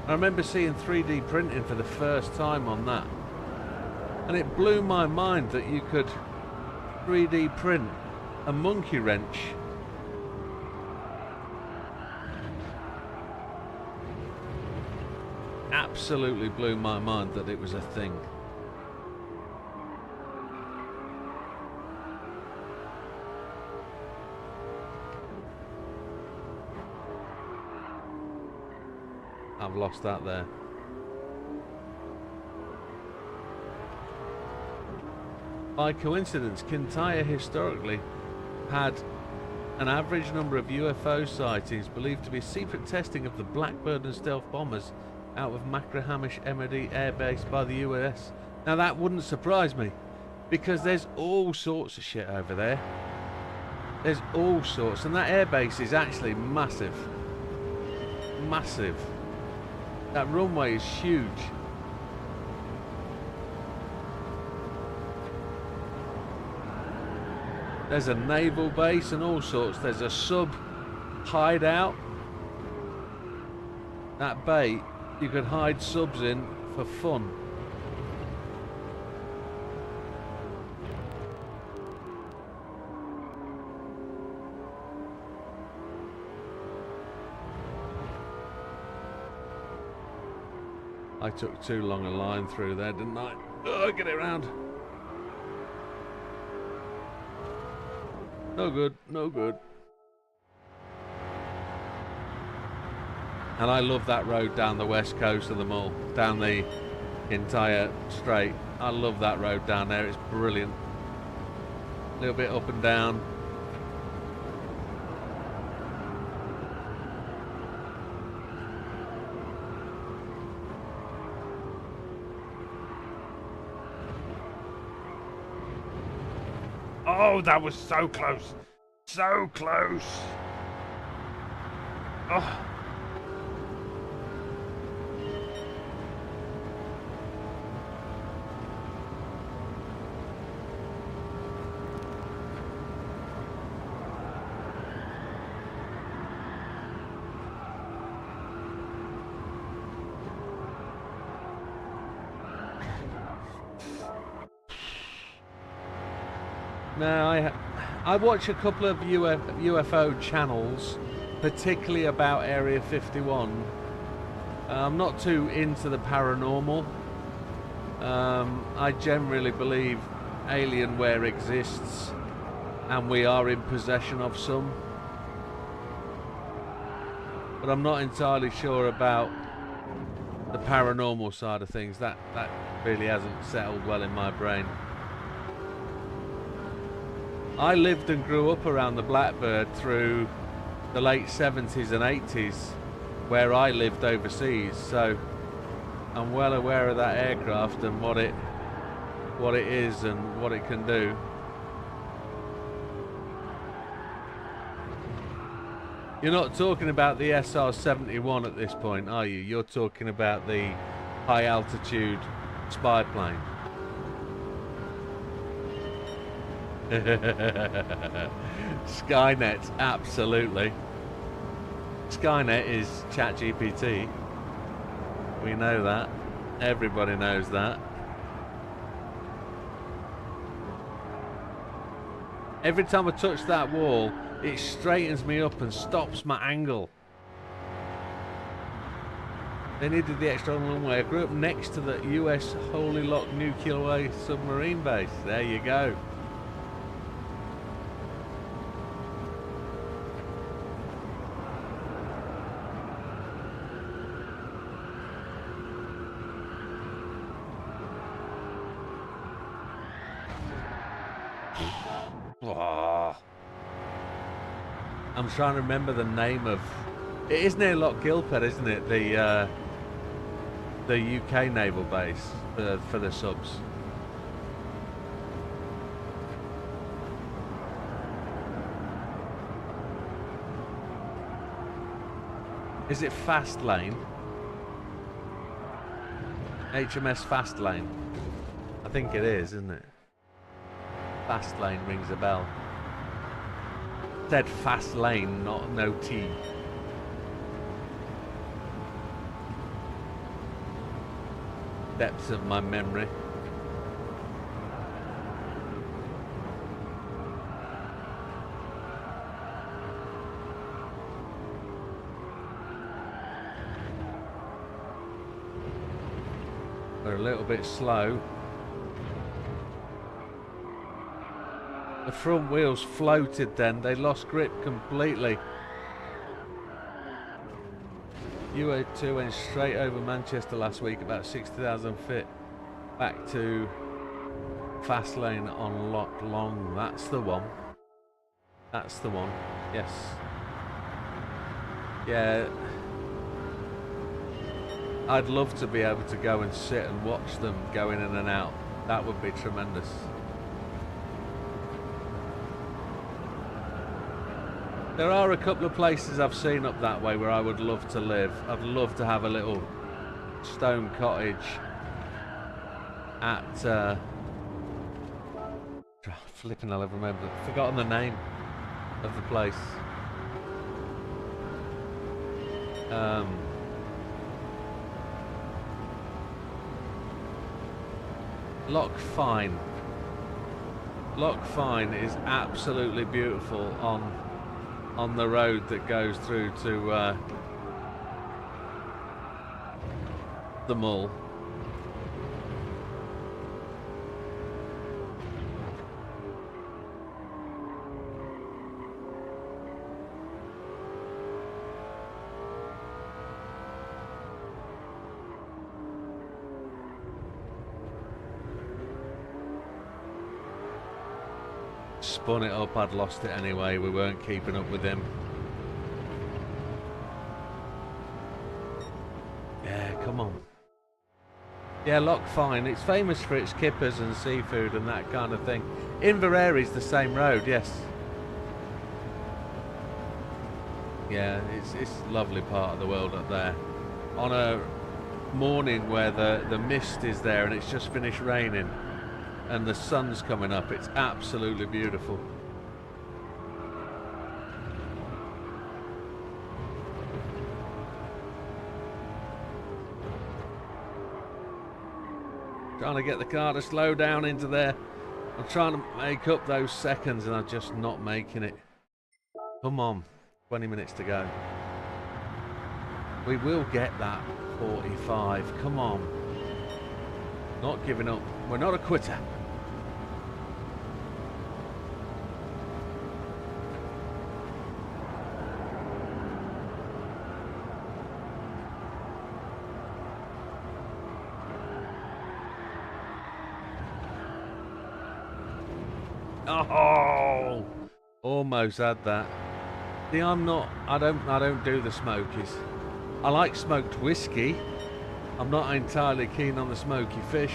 S2: I remember seeing 3D printing for the first time on that. And it blew my mind that you could 3D print a monkey wrench. Absolutely blew my mind that it was a thing. I've lost that there. By coincidence, Kintyre historically had an average number of UFO sightings believed to be secret testing of the Blackbird and stealth bombers out of Macrahamish MOD Air Base by the US. Now that wouldn't surprise me, because there's all sorts of shit over there. There's all sorts, and that air base is actually massive. Massive. That runway is huge. There's a naval base and all sorts. There's a sub hideout. That bay, you could hide subs in for fun. I took too long a line through there, didn't I? Oh, get it round. No good, no good. And I love that road down the west coast of the mall, down the entire straight. I love that road down there, it's brilliant. A little bit up and down. Oh, that was so close. So close. Oh. Now, I watch a couple of UFO channels, particularly about Area 51. I'm not too into the paranormal. I generally believe alienware exists and we are in possession of some. But I'm not entirely sure about the paranormal side of things. That really hasn't settled well in my brain. I lived and grew up around the Blackbird through the late 70s and 80s, where I lived overseas, so I'm well aware of that aircraft and what it is and what it can do. You're not talking about the SR-71 at this point, are you? You're talking about the high altitude spy plane. Skynet, absolutely. Skynet is ChatGPT. We know that. Everybody knows that. Every time I touch that wall, it straightens me up and stops my angle. They needed the extra runway. I grew up next to the US Holy Lock Nuclear Way submarine base. There you go. I'm trying to remember the name of. It is near Loch Gilphead, isn't it? The UK naval base for the subs. Is it Fastlane? HMS Fastlane. I think it is, isn't it? Fastlane rings a bell. Said fast lane, not no T. Depths of my memory. We're a little bit slow. The front wheels floated then, they lost grip completely. UA2 went straight over Manchester last week, about 60,000 feet. Back to fast lane on Loch Long. That's the one. That's the one. Yes. Yeah. I'd love to be able to go and sit and watch them going in and out. That would be tremendous. There are a couple of places I've seen up that way where I would love to live. I'd love to have a little stone cottage at flipping, I'll ever remember. Forgotten the name of the place. Loch Fyne. Loch Fyne is absolutely beautiful on the road that goes through to the Mull. Spun it up, I'd lost it anyway, we weren't keeping up with him. Yeah, come on. Yeah, Loch Fyne, it's famous for its kippers and seafood and that kind of thing. Inverere's the same road, yes. Yeah, it's a lovely part of the world up there. On a morning where the mist is there and it's just finished raining and the sun's coming up, it's absolutely beautiful. Trying to get the car to slow down into there. I'm trying to make up those seconds and I'm just not making it. Come on, 20 minutes to go. We will get that 45, come on. Not giving up, we're not a quitter. Oh, almost had that. See, I don't do the smokies. I like smoked whiskey. I'm not entirely keen on the smoky fish.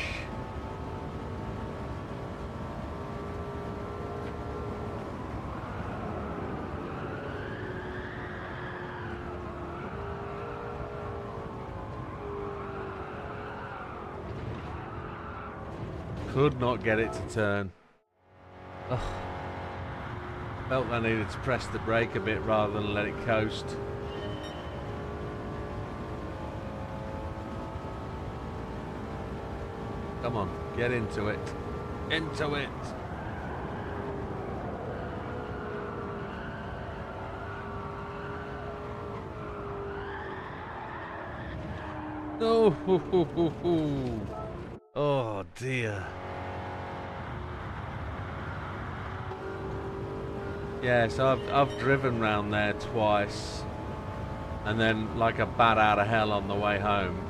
S2: Could not get it to turn. Ugh. Felt I needed to press the brake a bit rather than let it coast. Come on, get into it. Into it. Oh, oh dear. Yeah, so I've driven round there twice, and then like a bat out of hell on the way home.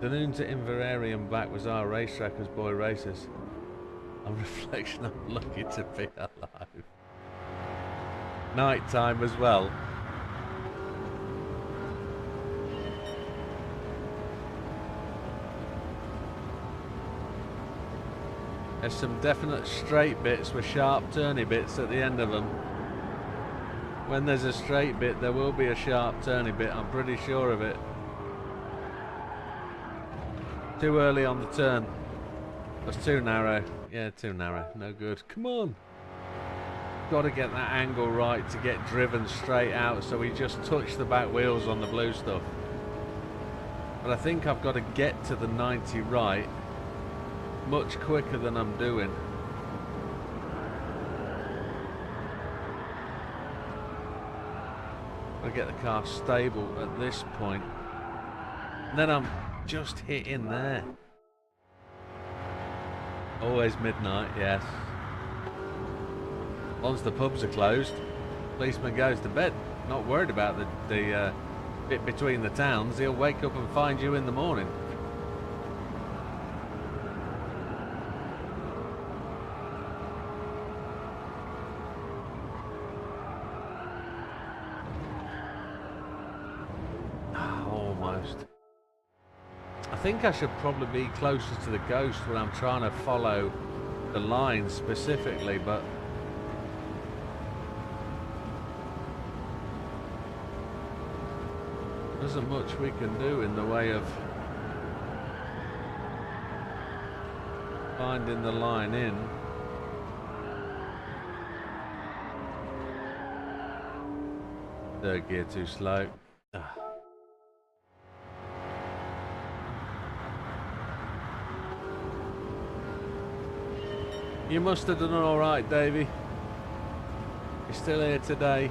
S2: Dunoon to Inverary and back was our racetrack as boy racers. On reflection, I'm lucky to be alive. Night time as well. There's some definite straight bits with sharp turny bits at the end of them. When there's a straight bit, there will be a sharp turny bit, I'm pretty sure of it. Too early on the turn. That's too narrow. Yeah, too narrow. No good. Come on. Got to get that angle right to get driven straight out, so we just touch the back wheels on the blue stuff. But I think I've got to get to the 90 right much quicker than I'm doing. I'll get the car stable at this point. And then I'm just hitting there. Always midnight, yes. Once the pubs are closed, policeman goes to bed. Not worried about the bit between the towns. He'll wake up and find you in the morning. Almost. I think I should probably be closer to the Ghost when I'm trying to follow the line specifically, but there isn't much we can do in the way of finding the line in. Third gear too slow. You must have done all right, Davey. You're still here today.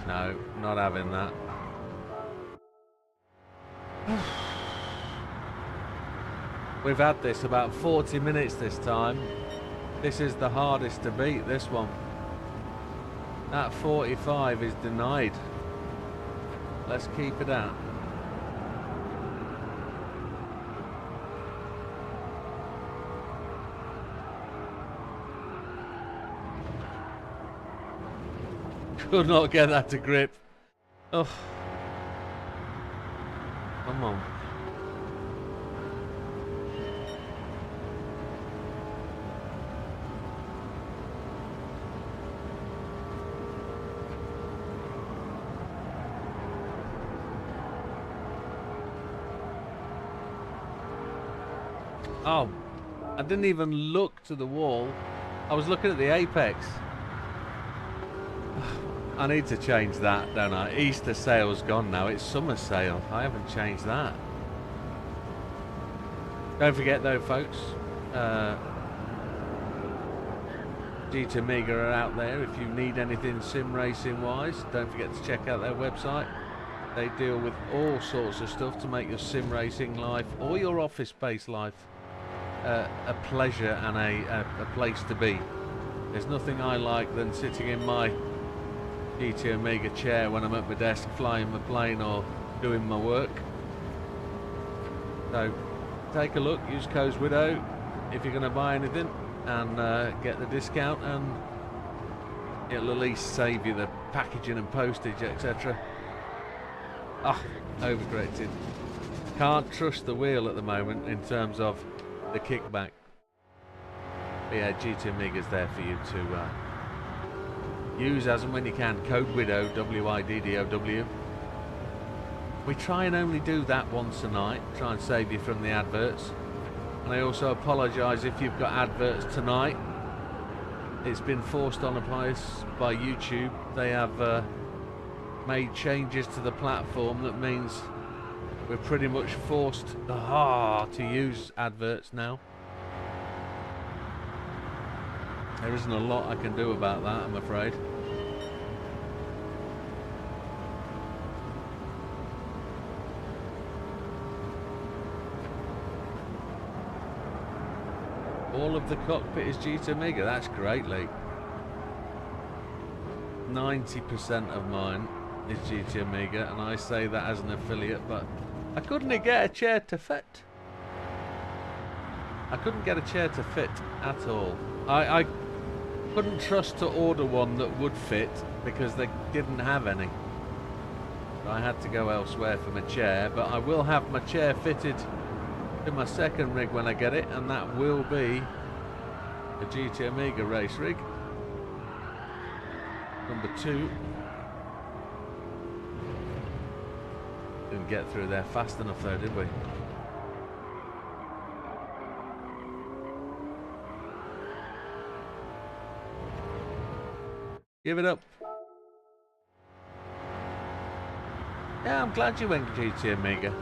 S2: No, not having that. We've had this about 40 minutes this time. This is the hardest to beat, this one. That 45 is denied. Let's keep it out. Could not get that to grip. Oh. Come on. Oh, I didn't even look to the wall. I was looking at the apex. I need to change that, don't I? Easter sale's gone now. It's summer sale. I haven't changed that. Don't forget though, folks. Widdowmaker are out there. If you need anything sim racing wise, don't forget to check out their website. They deal with all sorts of stuff to make your sim racing life or your office space life a pleasure and a place to be. There's nothing I like than sitting in my GT7 chair when I'm at my desk flying my plane or doing my work. So take a look, use code Widow if you're going to buy anything and get the discount, and it'll at least save you the packaging and postage, etc. Ah, overcorrected. Can't trust the wheel at the moment in terms of the kickback. But yeah, GT7 is there for you to use as and when you can. Code WIDOW, WIDDOW. We try and only do that once a night, try and save you from the adverts. And I also apologise if you've got adverts tonight. It's been forced on us by YouTube. They have made changes to the platform that means we're pretty much forced to use adverts now. There isn't a lot I can do about that, I'm afraid. whole of the cockpit is GT7. That's great, Lee. 90% of mine is GT7, and I say that as an affiliate, but I couldn't get a chair to fit. I couldn't get a chair to fit at all. I couldn't trust to order one that would fit because they didn't have any. I had to go elsewhere for my chair, but I will have my chair fitted to my second rig when I get it, and that will be a GT7 race rig. Number 2. Didn't get through there fast enough though, did we? Give it up. Yeah, I'm glad you went GT7.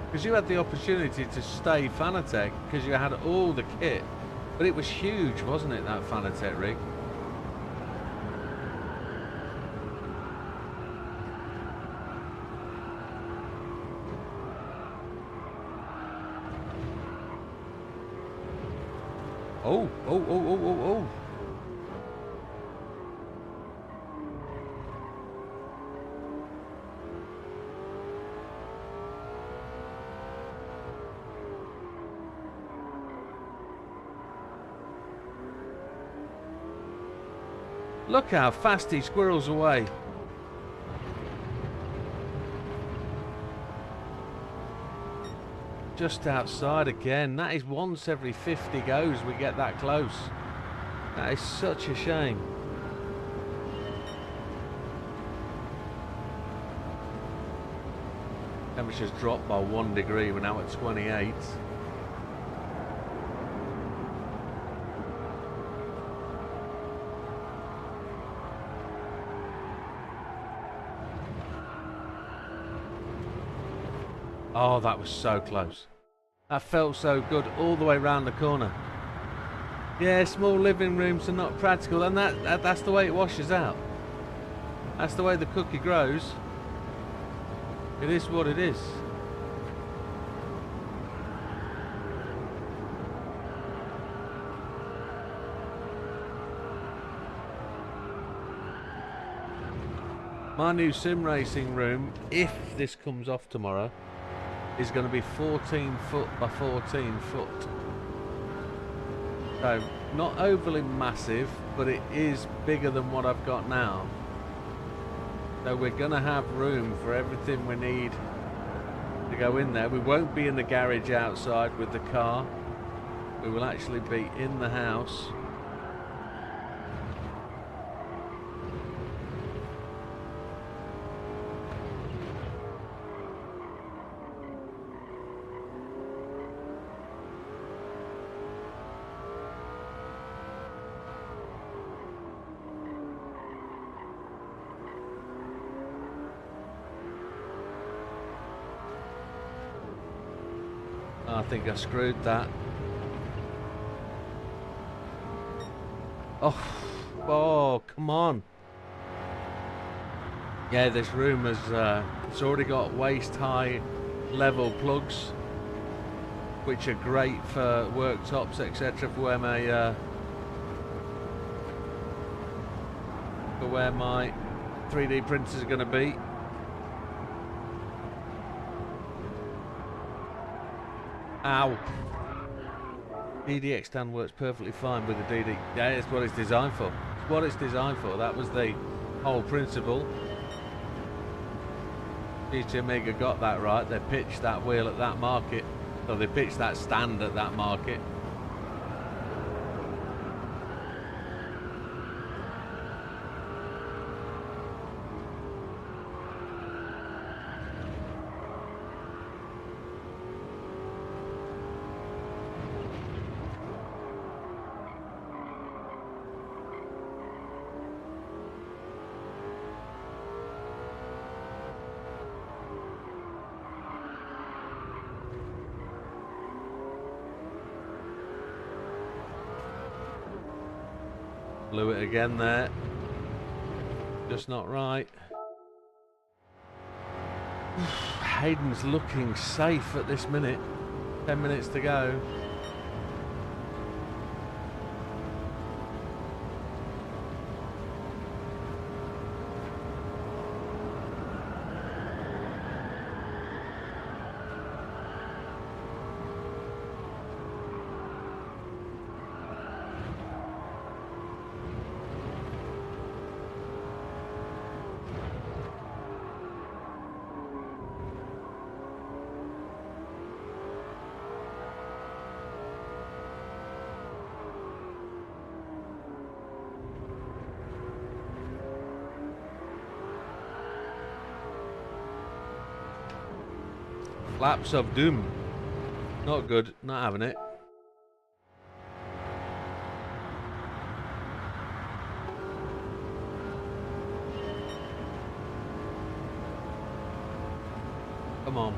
S2: Because you had the opportunity to stay Fanatec because you had all the kit. But it was huge, wasn't it, that Fanatec rig? Oh, oh, oh, oh, oh, oh. Look how fast he squirrels away. Just outside again. That is once every 50 goes we get that close. That is such a shame. Temperature's dropped by 1 degree. We're now at 28. Oh, that was so close. That felt so good all the way round the corner. Yeah, small living rooms are not practical, and that's the way it washes out. That's the way the cookie grows. It is what it is. My new sim racing room, if this comes off tomorrow, is going to be 14 foot by 14 foot. So, not overly massive, but it is bigger than what I've got now. So we're going to have room for everything we need to go in there. We won't be in the garage outside with the car. We will actually be in the house. I think I screwed that. Oh, come on. Yeah, this room has it's already got waist high level plugs, which are great for worktops, etc. For where my 3D printers are going to be. Ow. DDX stand works perfectly fine with the DD. Yeah, it's what it's designed for. It's what it's designed for. That was the whole principle. GT7 got that right. They pitched that wheel at that market. So they pitched that stand at that market. Blew it again there. Just not right. Hayden's looking safe at this minute. 10 minutes to go. Laps of doom. Not good, not having it. Come on.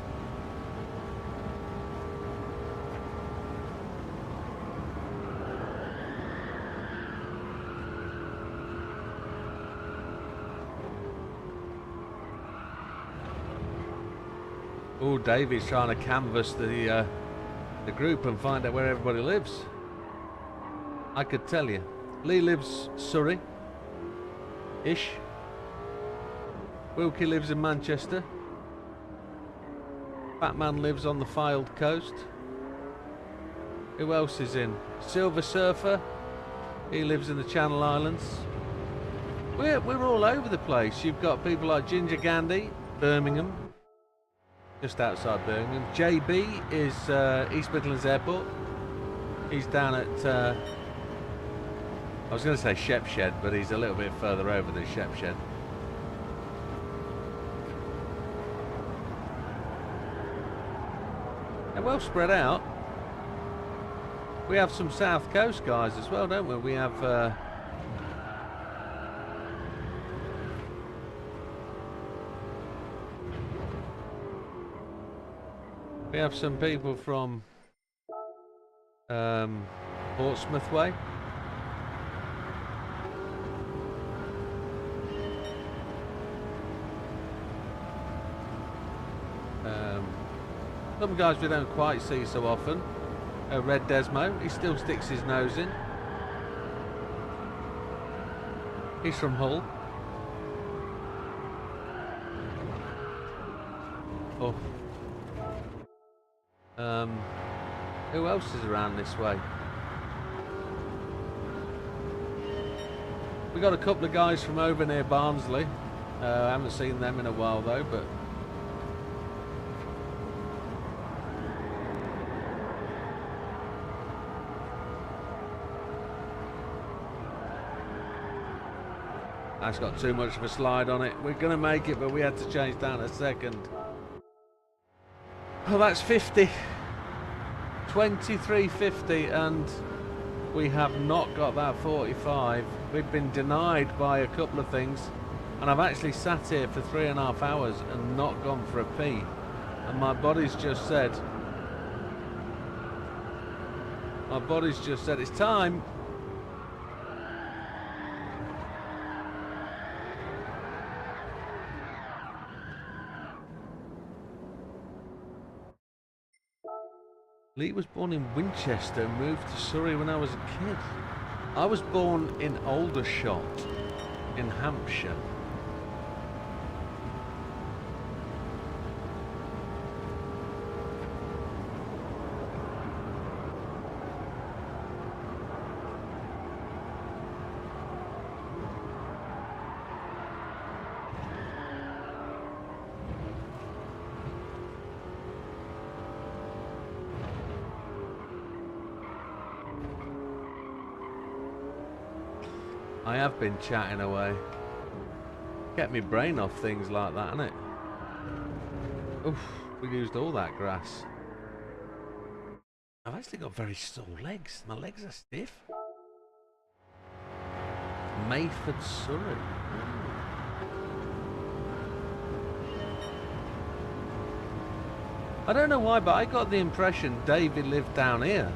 S2: Oh, Davey's trying to canvass the group and find out where everybody lives. I could tell you. Lee lives Surrey-ish. Wilkie lives in Manchester. Batman lives on the Fylde coast. Who else is in? Silver Surfer. He lives in the Channel Islands. We're all over the place. You've got people like Ginger Gandhi, Birmingham. Just outside Birmingham. JB is East Midlands Airport. He's down at I was going to say Shepshed, but he's a little bit further over than Shepshed. They're well spread out. We have some South Coast guys as well, don't we? We have some people from Portsmouth way. Some guys we don't quite see so often. Red Desmo, he still sticks his nose in. He's from Hull. Oh. Who else is around this way? We got a couple of guys from over near Barnsley. I haven't seen them in a while though, but that's got too much of a slide on it. We're going to make it, but we had to change down a second. Oh, that's 50. 23.50, and we have not got that 45. We've been denied by a couple of things, and I've actually sat here for 3.5 hours and not gone for a pee. And my body's just said, it's time. Lee was born in Winchester and moved to Surrey when I was a kid. I was born in Aldershot in Hampshire. I have been chatting away. Get me brain off things like that, innit? Oof, we used all that grass. I've actually got very sore legs. My legs are stiff. Mayford, Surrey. I don't know why, but I got the impression David lived down here.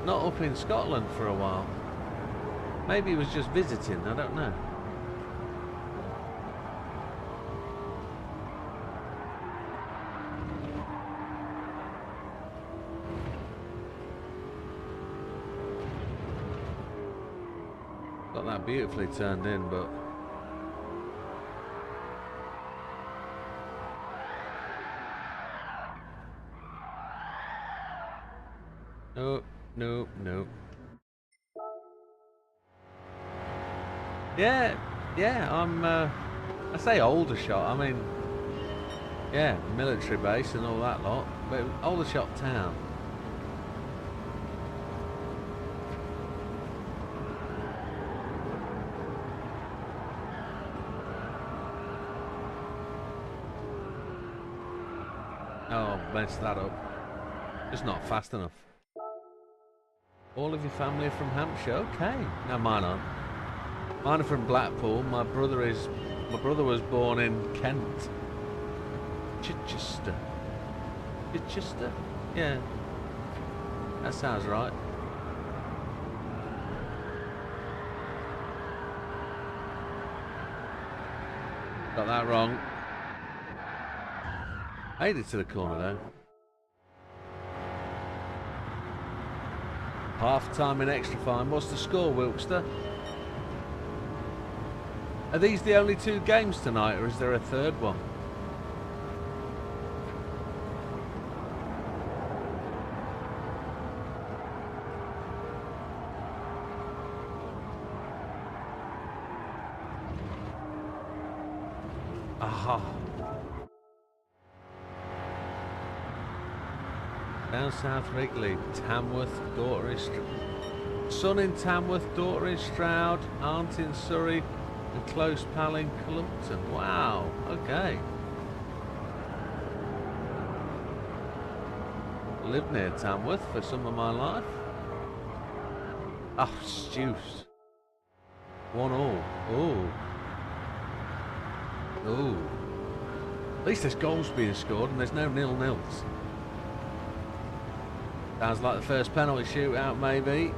S2: Not up in Scotland for a while. Maybe he was just visiting, I don't know. beautifully turned in, but no, no, no. Yeah, yeah. I say Aldershot. I mean, yeah, military base and all that lot, but Aldershot town. Oh, messed that up. Just not fast enough. All of your family are from Hampshire? Okay. No, mine aren't. Mine are from Blackpool. My brother was born in Kent. Chichester. Chichester? Yeah. That sounds right. Got that wrong. I made it to the corner though. Half time in extra time. What's the score, Wilkster? Are these the only 2 games tonight, or is there a third one? Aha. Down south Wrigley, Tamworth, daughter is son in Tamworth, daughter in Stroud, aunt in Surrey, and close pal in Clumpton. Wow, okay. Lived near Tamworth for some of my life. Oh, Stews. 1-1. Oh. Oh. At least there's goals being scored and there's no 0-0s. Sounds like the first penalty shootout, maybe.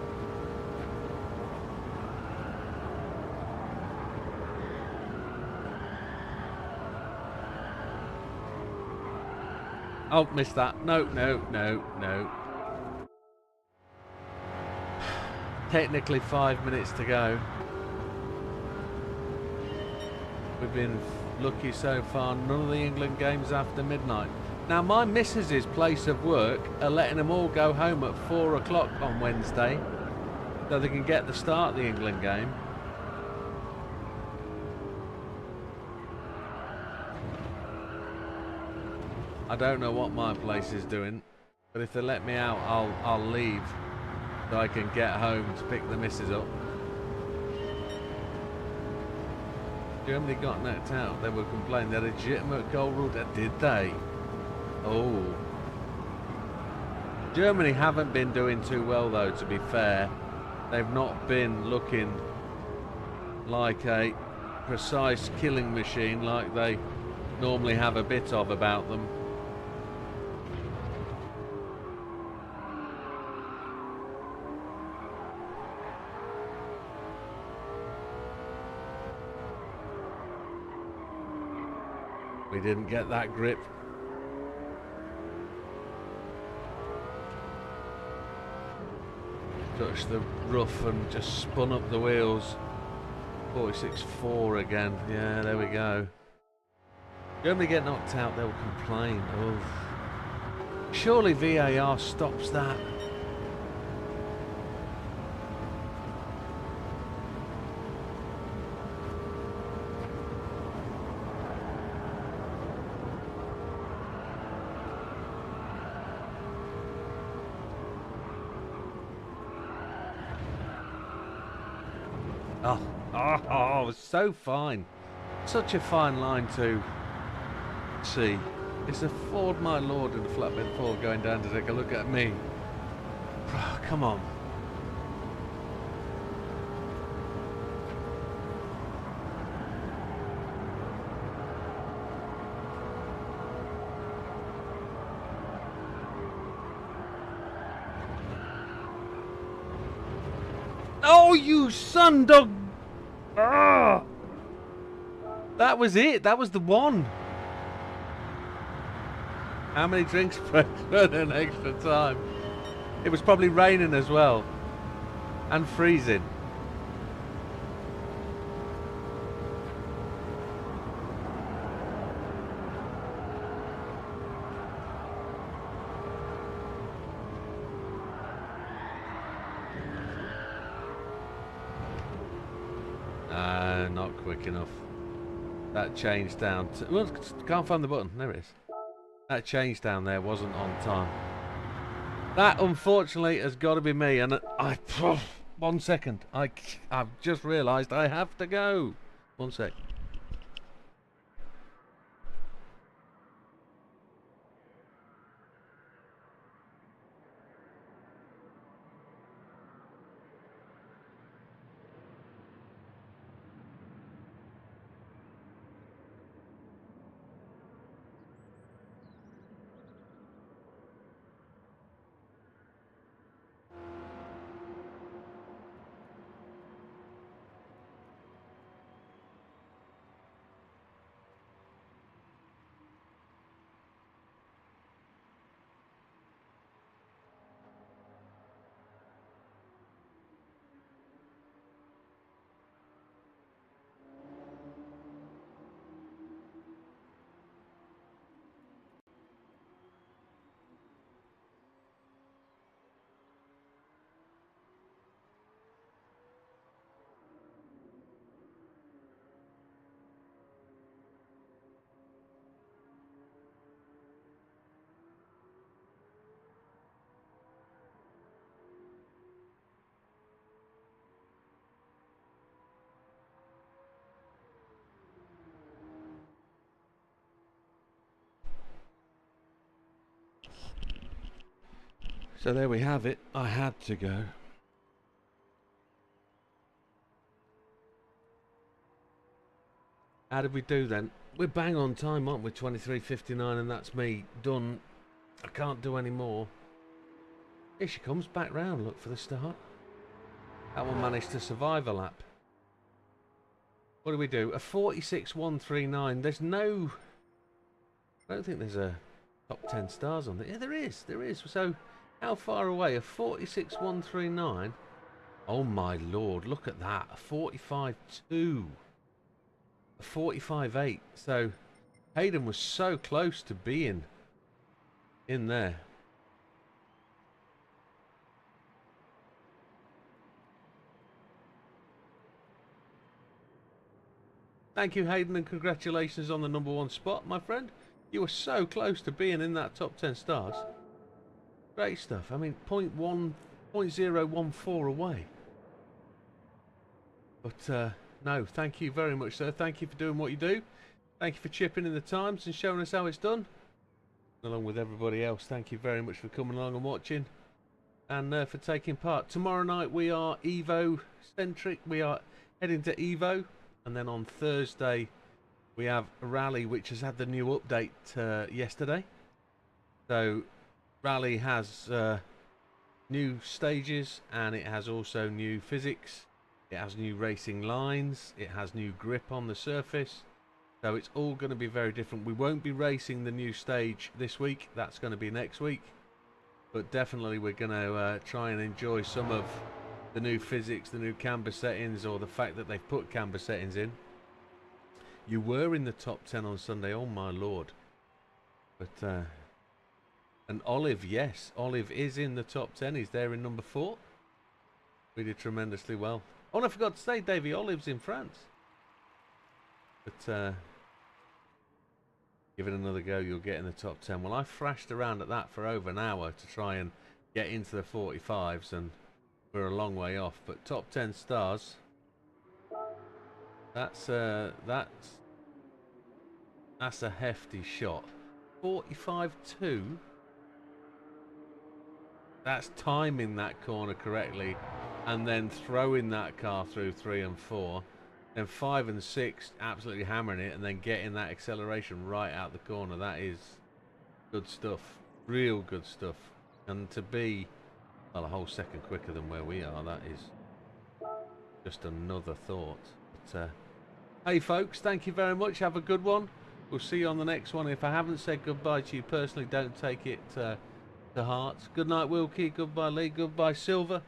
S2: Oh, missed that. No, no, no, no. Technically 5 minutes to go. We've been lucky so far. None of the England games after midnight. Now, my missus's place of work are letting them all go home at 4 o'clock on Wednesday so they can get the start of the England game. I don't know what my place is doing, but if they let me out, I'll leave so I can get home to pick the missus up. Germany got knocked out. They were complaining they had a legitimate goal rule. Did they? Oh. Germany haven't been doing too well though, to be fair. They've not been looking like a precise killing machine like they normally have a bit of about them. We didn't get that grip. Touched the rough and just spun up the wheels. 46-4 again. Yeah, there we go. Germany get knocked out, they'll complain. Oh. Surely VAR stops that. Oh, so fine. Such a fine line to see. It's a Ford, my lord, and a flatbed Ford going down to take a look at me. Come on. Oh, you son dog! Ah! That was it. That was the one. How many drinks for an extra time? It was probably raining as well. And freezing. Not quick enough. That change down to... Well, can't find the button. There it is. That change down there wasn't on time. That, unfortunately, has got to be me. And I... 1 second. I've just realised I have to go. 1 sec. So there we have it. I had to go. How did we do then? We're bang on time, aren't we? 23:59, and that's me done. I can't do any more. Here she comes back round. Look for the start. That one managed to survive a lap. What do we do? A 46.139. There's no... I don't think there's a top 10 stars on it. Yeah, there is. There is. So... How far away? A 46.139. Oh my lord, look at that. A 45.2. A 45.8. So Hayden was so close to being in there. Thank you, Hayden, and congratulations on the #1 spot, my friend. You were so close to being in that top 10 stars. Great stuff. I mean, 0.014 away. But no, thank you very much, sir. Thank you for doing what you do. Thank you for chipping in the times and showing us how it's done. Along with everybody else, thank you very much for coming along and watching, and for taking part. Tomorrow night we are Evo centric. We are heading to Evo, and then on Thursday we have a rally which has had the new update yesterday. So Rally has new stages, and it has also new physics. It has new racing lines. It has new grip on the surface. So it's all going to be very different. We won't be racing the new stage this week. That's going to be next week. But definitely we're going to try and enjoy some of the new physics, the new camber settings, or the fact that they've put camber settings in. You were in the top 10 on Sunday. Oh my lord. But... and Olive, yes, Olive is in the top 10. He's there in #4. We did tremendously well. Oh, and I forgot to say, Davey, Olive's in France. But give it another go, you'll get in the top 10. Well, I thrashed around at that for over an hour to try and get into the 45s, and we're a long way off. But top 10 stars. That's a hefty shot. 45.2. That's timing that corner correctly, and then throwing that car through 3 and 4. Then 5 and 6 absolutely hammering it, and then getting that acceleration right out the corner. That is good stuff. Real good stuff. And to be, well, a whole second quicker than where we are, that is just another thought. But, hey folks, thank you very much. Have a good one. We'll see you on the next one. If I haven't said goodbye to you personally, don't take it to heart. Good night, Wilkie. Goodbye, Lee. Goodbye, Silver.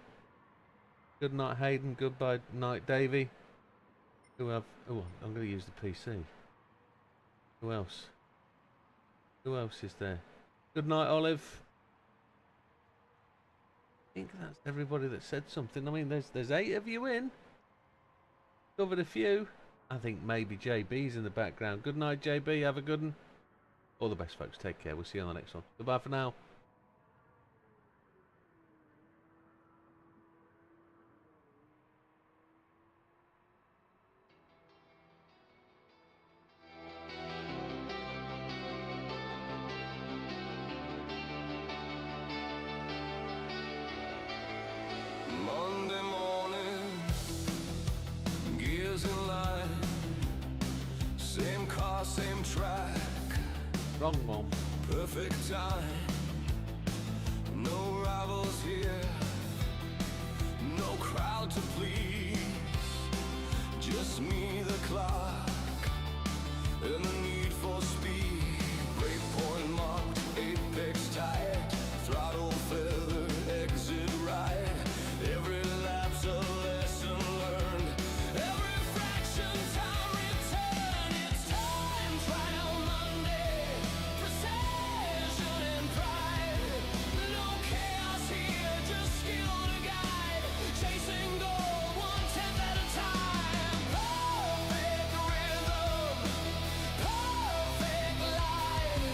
S2: Good night, Hayden. Goodbye, night, Davey. Who have? Oh, I'm going to use the PC. Who else? Who else is there? Good night, Olive. I think that's everybody that said something. I mean, there's 8 of you in. Covered a few. I think maybe JB's in the background. Good night, JB. Have a good one. All the best, folks. Take care. We'll see you on the next one. Goodbye for now.
S3: Monday morning, gears in line, same car, same track,
S2: Wrong one.
S3: perfect time, no rivals here, no crowd to please, just me, the clock, and the need for speed, breakpoint marked, apex tight, throttle feather, exit right. Every lapse a lesson learned. Every fraction time return. It's time trial Monday. Precision and pride. No chaos here, just skill to guide. Chasing goal 1/10 at a time. Perfect rhythm. Perfect line.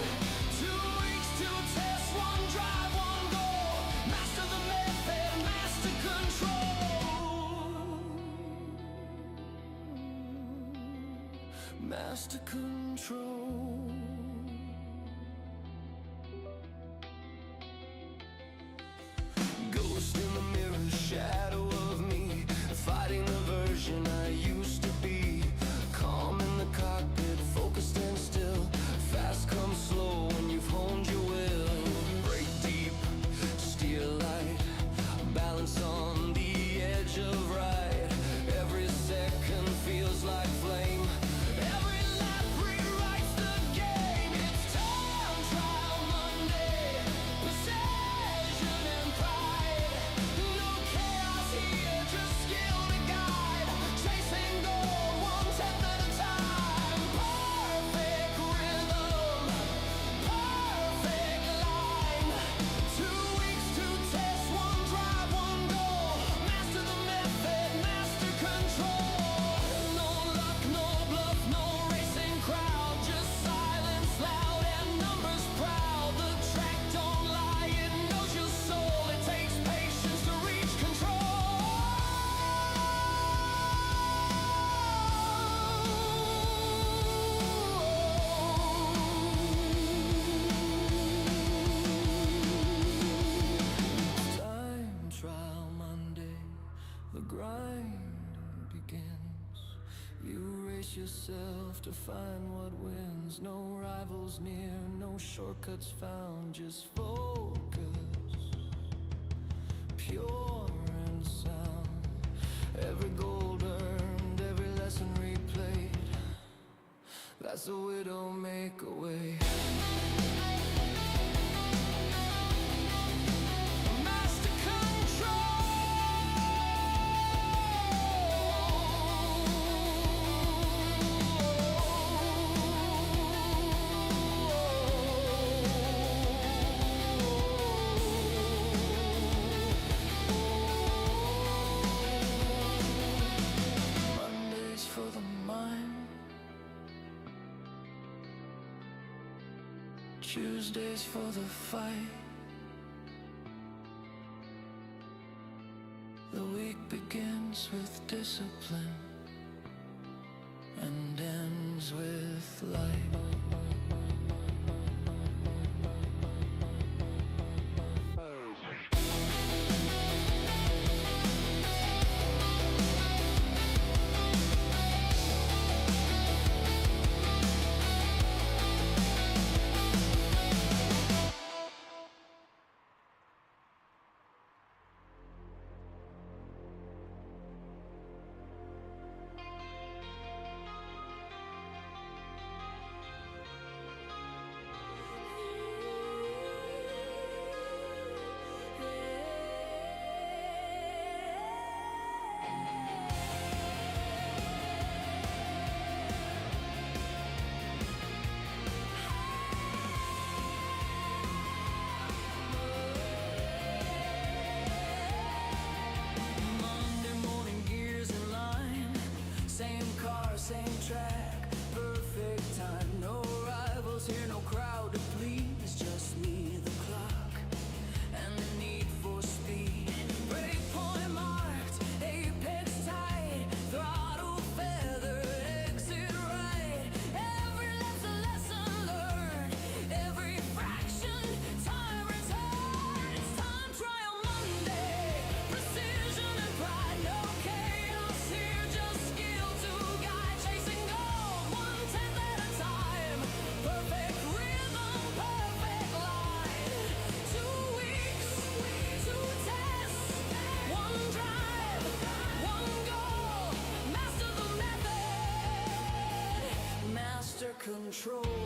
S3: 2 weeks to test, one drive, one goal. Master the method, master control. Master control. Ghost in the mirror, shadow of me, fighting the version I used to be. Calm in the cockpit, focused and still. Fast comes slow when you've honed your will. Break deep, steer light, balance on the edge of right. Every second feels like flame. Every lap rewrites the game. It's time trial Monday. Precision and pride. No chaos here, just skill to guide. Chasing goal 1/10 at a time. Perfect rhythm. Perfect line. 2 weeks to test, one drive, one goal. Master the method, master control. No luck, no bluff, no racing crowd. Just silence loud and numbers proud. The track don't lie, it knows your soul. It takes patience to reach control. Time trial Monday, the grind begins. You race yourself to find what wins. No rivals near, no shortcuts found. Just focus, pure and sound. Every gold earned, every lesson replayed. That's a Widdowmaker way. Master Mondays for the mind, Tuesdays for the fight. The week begins with discipline and ends with light. same track, perfect time. No rivals here, no crowd to please. Just me, the clock, and the need for speed. Breakpoint marked, apex tight, throttle feather, exit right. Every lap's a lesson learned, every fraction time returned. It's time trial Monday, precision and pride, no chaos here, just skill to guide. Chasing gold, 1/10 at a time, perfect rhythm, perfect line. 2 weeks, 2 tests, 1 drive, 1 goal. Master the method, master control.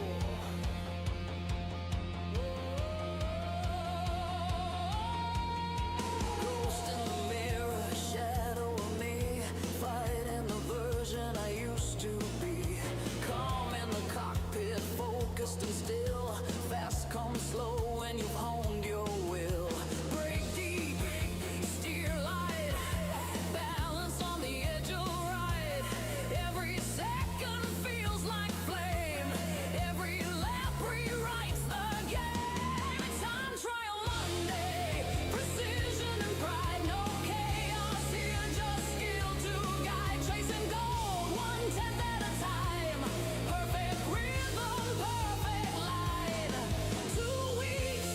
S3: Ghost in the mirror, shadow of me, fighting the version I used to be. Calm in the cockpit, focused and still. Fast comes slow when you've honed your will. Break deep, steer light, balance on the edge of ride. Every second feels like flame, every lap rewrites the game. Time trial Monday, precision and pride, no chaos here, just skill to guide. Chasing gold, 1/10 at a time, perfect rhythm, perfect line. 2 weeks,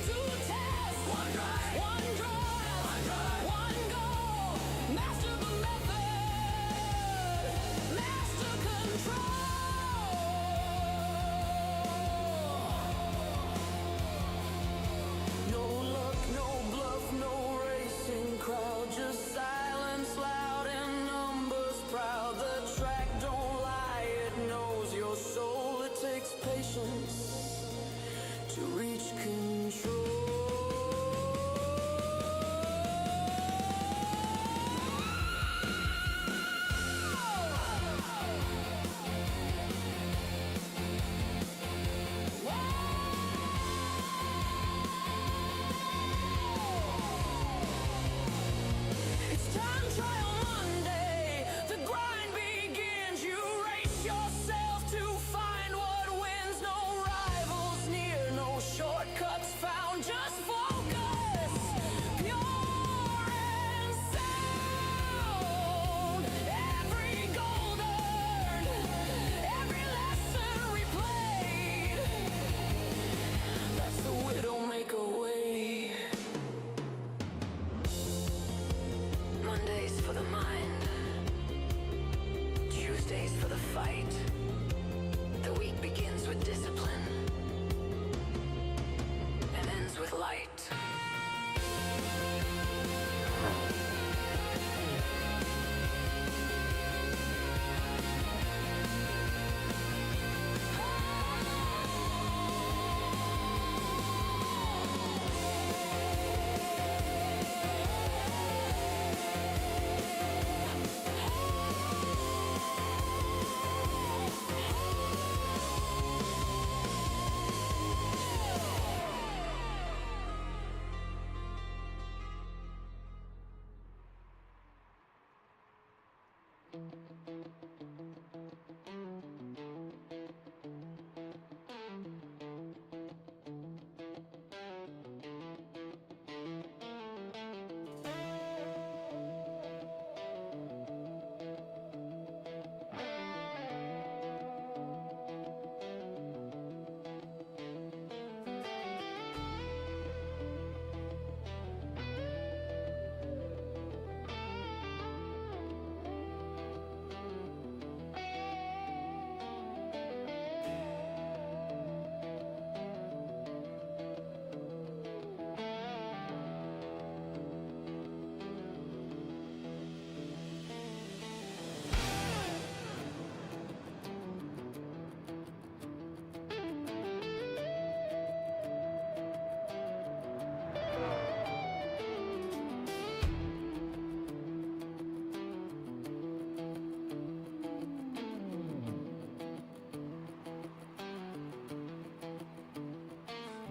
S3: 2 tests, 1 drive, 1 goal. Master the method, master control. No luck, no bluff, no racing crowd, just silence loud and numbers proud. The track don't lie, it knows your soul. It takes patience to reach control. It's time trial Monday, the grind begins. You race yourself to find what wins. No rivals near, no shortcuts found, just focus, pure and sound. Every goal earned, every lesson replayed. That's the Widdowmaker way. Mondays for the mind, Tuesdays for the fight. The week begins with discipline and ends with light.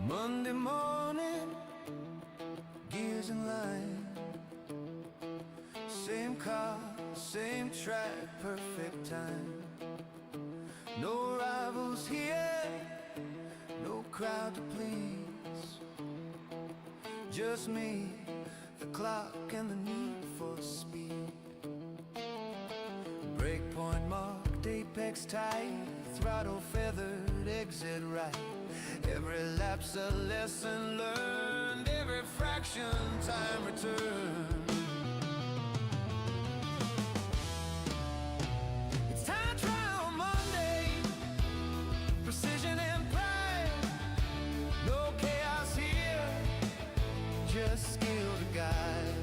S3: Monday morning, gears in line. Same car, same track, perfect time. No rivals here, no crowd to please. Just me, the clock, and the need for speed. Breakpoint marked, apex tight, throttle feathered, exit right. Every lap's a lesson learned, every fraction time returned. It's time trial Monday, precision and pride. No chaos here, just skill to guide.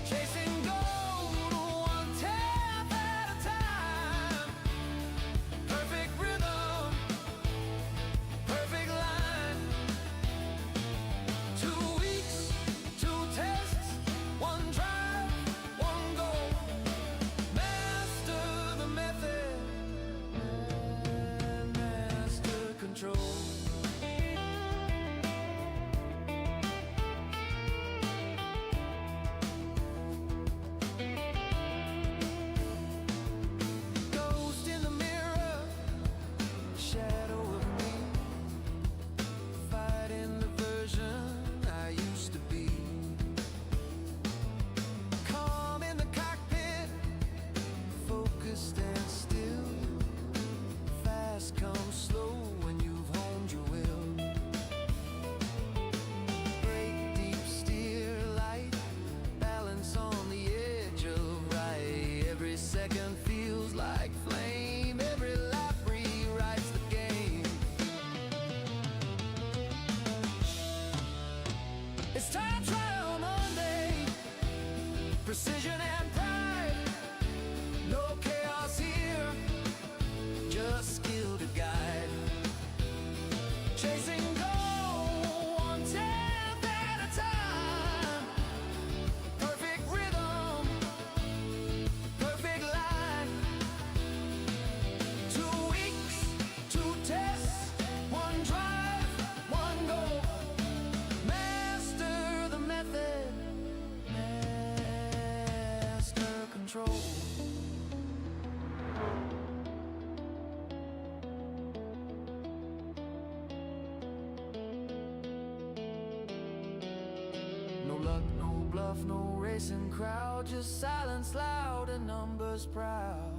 S3: Chasing gold, one tap at a time. Perfect rhythm, perfect line. 2 weeks, 2 tests, 1 drive, 1 goal. Master the method, and master control. Ghost in the mirror, shadow of me, fighting the version I used to be. Calm in the cockpit, focused and still. Fast comes slow when you've honed your will. Brake deep, steer light, balance on the edge of right. Every second feels like flame, every lap rewrites the game. It's time trial Monday, precision and pride. No chaos here, just skill to guide. Chasing gold, 1 tap at a time. Perfect rhythm, perfect line. 2 weeks, 2 tests, 1 drive, 1 goal. Master the method, master control. No luck, no bluff, no racing crowd, just silence loud and numbers proud.